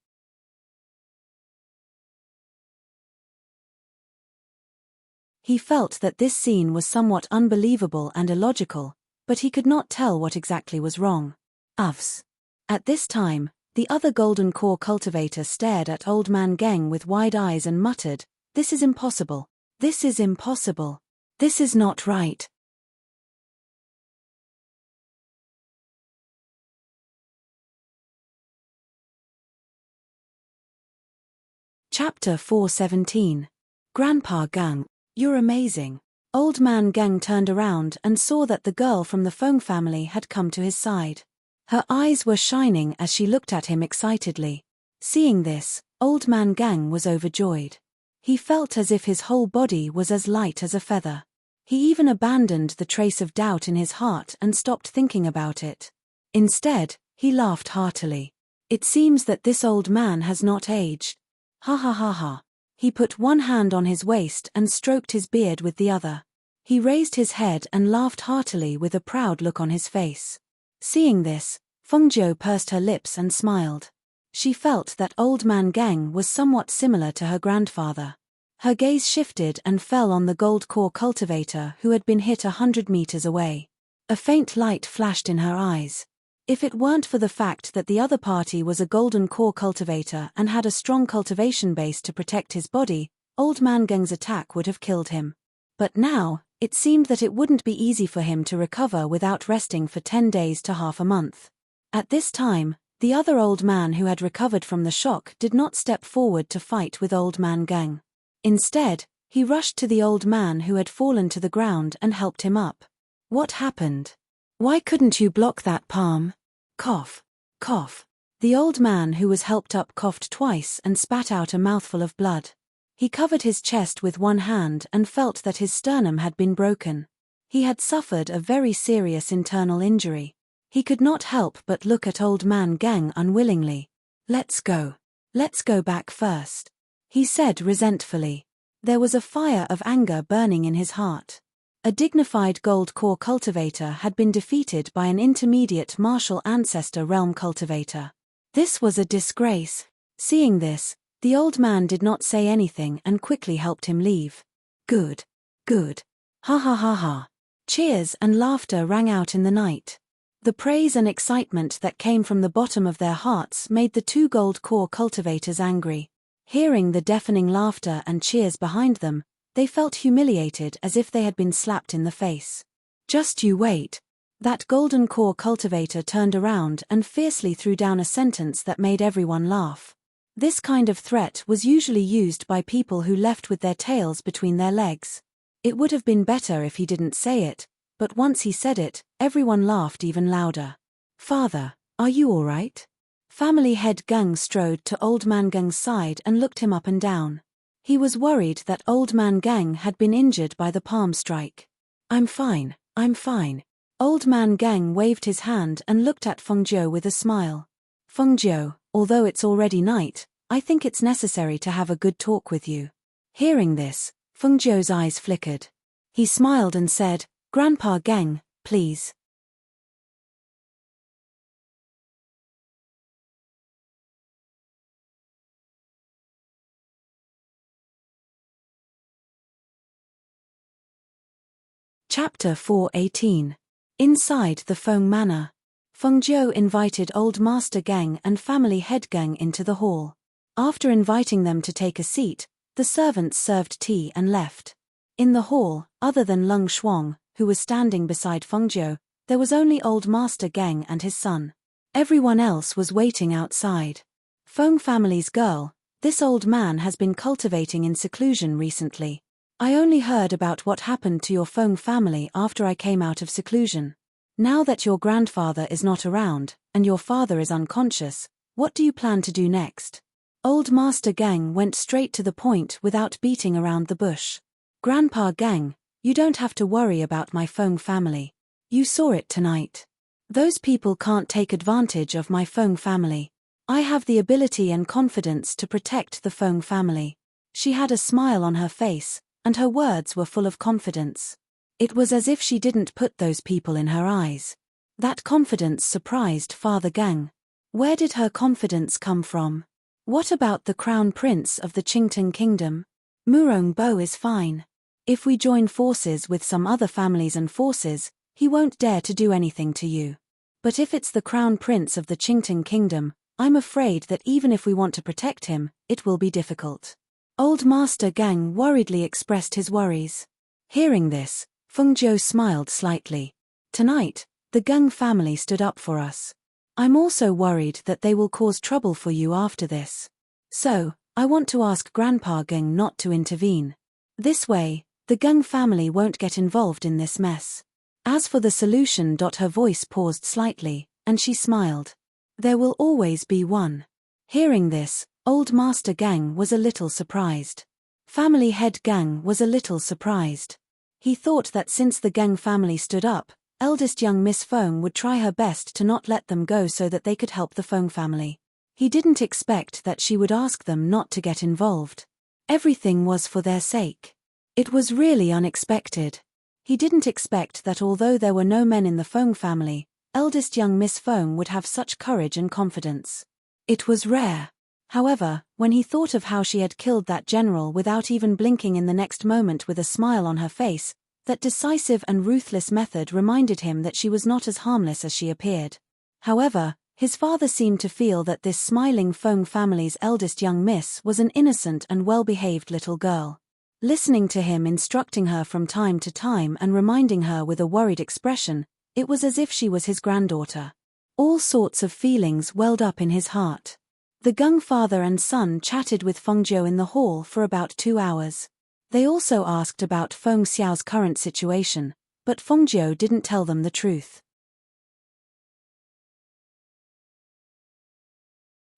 He felt that this scene was somewhat unbelievable and illogical, but he could not tell what exactly was wrong. Ufs. At this time, the other golden core cultivator stared at old man Geng with wide eyes and muttered, "This is impossible. This is impossible. This is not right." Chapter 417. Grandpa Geng. "You're amazing." Old man Geng turned around and saw that the girl from the Feng family had come to his side. Her eyes were shining as she looked at him excitedly. Seeing this, old man Geng was overjoyed. He felt as if his whole body was as light as a feather. He even abandoned the trace of doubt in his heart and stopped thinking about it. Instead, he laughed heartily. "It seems that this old man has not aged. Ha ha ha ha." He put one hand on his waist and stroked his beard with the other. He raised his head and laughed heartily with a proud look on his face. Seeing this, Fengjiu pursed her lips and smiled. She felt that old man Geng was somewhat similar to her grandfather. Her gaze shifted and fell on the gold core cultivator who had been hit 100 meters away. A faint light flashed in her eyes. If it weren't for the fact that the other party was a golden core cultivator and had a strong cultivation base to protect his body, old man Geng's attack would have killed him. But now, it seemed that it wouldn't be easy for him to recover without resting for 10 days to half a month. At this time, the other old man who had recovered from the shock did not step forward to fight with old man Geng. Instead, he rushed to the old man who had fallen to the ground and helped him up. "What happened? Why couldn't you block that palm?" Cough. Cough. The old man who was helped up coughed twice and spat out a mouthful of blood. He covered his chest with one hand and felt that his sternum had been broken. He had suffered a very serious internal injury. He could not help but look at Old Man Gang unwillingly. Let's go. Let's go back first, he said resentfully. There was a fire of anger burning in his heart. A dignified gold core cultivator had been defeated by an intermediate martial ancestor realm cultivator. This was a disgrace. Seeing this, the old man did not say anything and quickly helped him leave. Good. Good. Ha ha ha ha. Cheers and laughter rang out in the night. The praise and excitement that came from the bottom of their hearts made the two gold core cultivators angry. Hearing the deafening laughter and cheers behind them, they felt humiliated as if they had been slapped in the face. Just you wait. That golden core cultivator turned around and fiercely threw down a sentence that made everyone laugh. This kind of threat was usually used by people who left with their tails between their legs. It would have been better if he didn't say it, but once he said it, everyone laughed even louder. Father, are you all right? Family head Gang strode to Old Man Gang's side and looked him up and down. He was worried that Old Man Gang had been injured by the palm strike. I'm fine, I'm fine. Old Man Gang waved his hand and looked at Feng Jiu with a smile. Feng Jiu, although it's already night, I think it's necessary to have a good talk with you. Hearing this, Feng Jiu's eyes flickered. He smiled and said, Grandpa Gang, please. Chapter 4:18. Inside the Feng Manor. Feng Jiu invited Old Master Gang and Family Head Gang into the hall. After inviting them to take a seat, the servants served tea and left. In the hall, other than Lung Shuang, who was standing beside Feng Jiu, there was only Old Master Gang and his son. Everyone else was waiting outside. Feng family's girl, this old man has been cultivating in seclusion recently. I only heard about what happened to your Feng family after I came out of seclusion. Now that your grandfather is not around, and your father is unconscious, what do you plan to do next? Old Master Gang went straight to the point without beating around the bush. Grandpa Gang, you don't have to worry about my Feng family. You saw it tonight. Those people can't take advantage of my Feng family. I have the ability and confidence to protect the Feng family. She had a smile on her face, and her words were full of confidence. It was as if she didn't put those people in her eyes. That confidence surprised Father Gang. Where did her confidence come from? What about the crown prince of the Enchanting kingdom? Murong Bo is fine. If we join forces with some other families and forces, he won't dare to do anything to you. But if it's the crown prince of the Enchanting kingdom, I'm afraid that even if we want to protect him, it will be difficult. Old Master Gang worriedly expressed his worries. Hearing this, Feng Jiu smiled slightly. Tonight, the Gang family stood up for us. I'm also worried that they will cause trouble for you after this. So, I want to ask Grandpa Gang not to intervene. This way, the Gang family won't get involved in this mess. As for the solution. Her voice paused slightly, and she smiled. There will always be one. Hearing this, Old Master Gang was a little surprised. Family Head Gang was a little surprised. He thought that since the Gang family stood up, eldest young Miss Feng would try her best to not let them go so that they could help the Feng family. He didn't expect that she would ask them not to get involved. Everything was for their sake. It was really unexpected. He didn't expect that although there were no men in the Feng family, eldest young Miss Feng would have such courage and confidence. It was rare. However, when he thought of how she had killed that general without even blinking in the next moment with a smile on her face, that decisive and ruthless method reminded him that she was not as harmless as she appeared. However, his father seemed to feel that this smiling Feng family's eldest young miss was an innocent and well-behaved little girl. Listening to him instructing her from time to time and reminding her with a worried expression, it was as if she was his granddaughter. All sorts of feelings welled up in his heart. The Gang father and son chatted with Feng Jiu in the hall for about 2 hours. They also asked about Feng Xiao's current situation, but Feng Jiu didn't tell them the truth.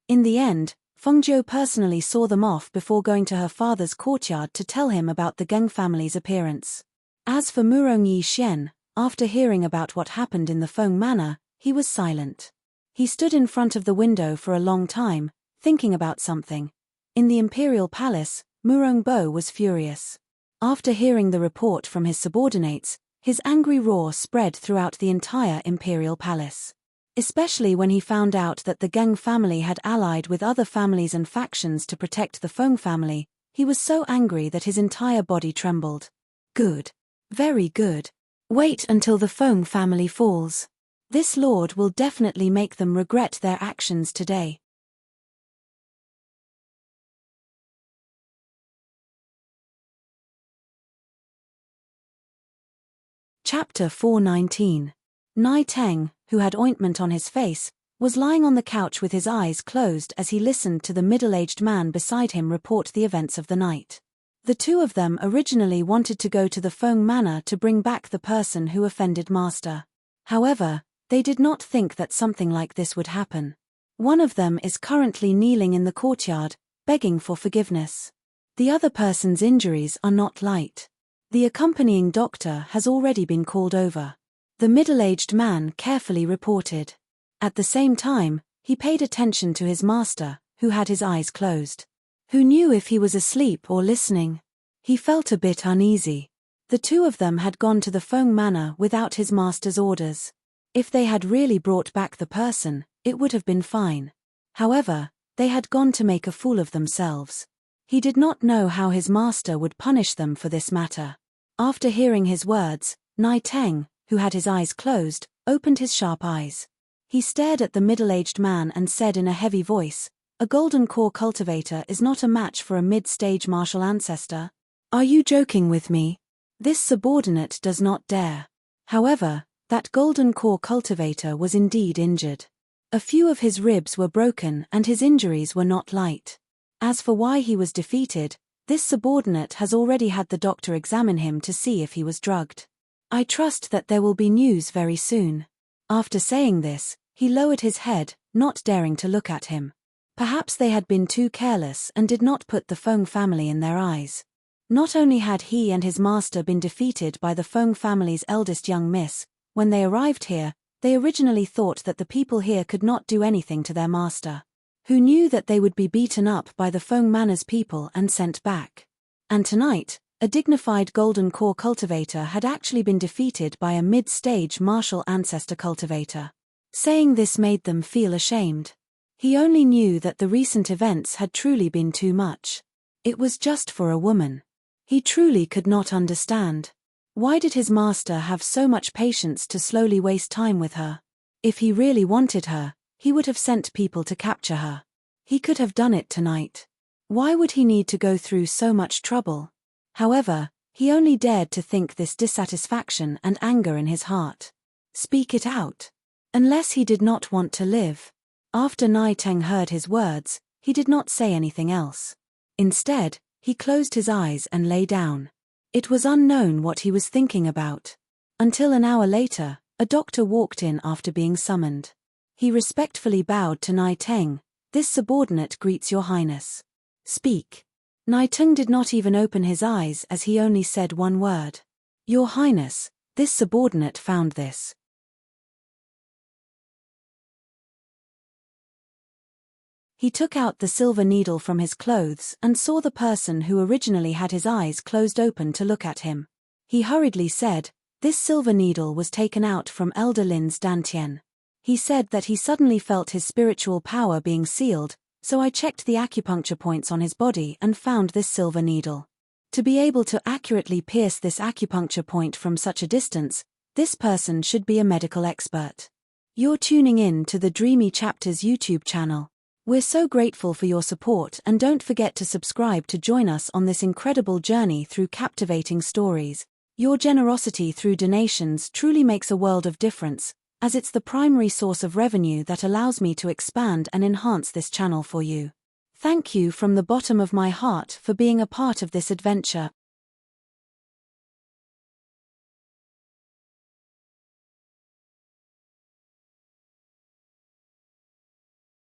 In the end, Feng Jiu personally saw them off before going to her father's courtyard to tell him about the Gang family's appearance. As for Murong Yi Xian, after hearing about what happened in the Feng Manor, he was silent. He stood in front of the window for a long time, thinking about something. In the imperial palace, Murong Bo was furious. After hearing the report from his subordinates, his angry roar spread throughout the entire imperial palace. Especially when he found out that the Geng family had allied with other families and factions to protect the Feng family, he was so angry that his entire body trembled. Good. Very good. Wait until the Feng family falls. This lord will definitely make them regret their actions today. Chapter 419. Nai Teng, who had ointment on his face, was lying on the couch with his eyes closed as he listened to the middle-aged man beside him report the events of the night. The two of them originally wanted to go to the Feng Manor to bring back the person who offended Master. However, they did not think that something like this would happen. One of them is currently kneeling in the courtyard, begging for forgiveness. The other person's injuries are not light. The accompanying doctor has already been called over. The middle-aged man carefully reported. At the same time, he paid attention to his master, who had his eyes closed. Who knew if he was asleep or listening? He felt a bit uneasy. The two of them had gone to the Feng Manor without his master's orders. If they had really brought back the person, it would have been fine. However, they had gone to make a fool of themselves. He did not know how his master would punish them for this matter. After hearing his words, Nai Teng, who had his eyes closed, opened his sharp eyes. He stared at the middle-aged man and said in a heavy voice, "A golden core cultivator is not a match for a mid-stage martial ancestor. Are you joking with me? This subordinate does not dare." However, that golden core cultivator was indeed injured. A few of his ribs were broken and his injuries were not light. As for why he was defeated, this subordinate has already had the doctor examine him to see if he was drugged. I trust that there will be news very soon. After saying this, he lowered his head, not daring to look at him. Perhaps they had been too careless and did not put the Feng family in their eyes. Not only had he and his master been defeated by the Feng family's eldest young miss, when they arrived here, they originally thought that the people here could not do anything to their master. Who knew that they would be beaten up by the Feng Manor's people and sent back. And tonight, a dignified golden core cultivator had actually been defeated by a mid-stage martial ancestor cultivator. Saying this made them feel ashamed. He only knew that the recent events had truly been too much. It was just for a woman. He truly could not understand. Why did his master have so much patience to slowly waste time with her? If he really wanted her, he would have sent people to capture her. He could have done it tonight. Why would he need to go through so much trouble? However, he only dared to think this dissatisfaction and anger in his heart. Speak it out. Unless he did not want to live. After Nai Teng heard his words, he did not say anything else. Instead, he closed his eyes and lay down. It was unknown what he was thinking about. Until an hour later, a doctor walked in after being summoned. He respectfully bowed to Nai Teng. "This subordinate greets your highness." "Speak." Nai Teng did not even open his eyes as he only said one word. "Your highness, this subordinate found this." He took out the silver needle from his clothes and saw the person who originally had his eyes closed open to look at him. He hurriedly said, "This silver needle was taken out from Elder Lin's dantian." He said that he suddenly felt his spiritual power being sealed, so I checked the acupuncture points on his body and found this silver needle. To be able to accurately pierce this acupuncture point from such a distance, this person should be a medical expert. You're tuning in to the Dreamy Chapters YouTube channel. We're so grateful for your support and don't forget to subscribe to join us on this incredible journey through captivating stories. Your generosity through donations truly makes a world of difference, as it's the primary source of revenue that allows me to expand and enhance this channel for you. Thank you from the bottom of my heart for being a part of this adventure.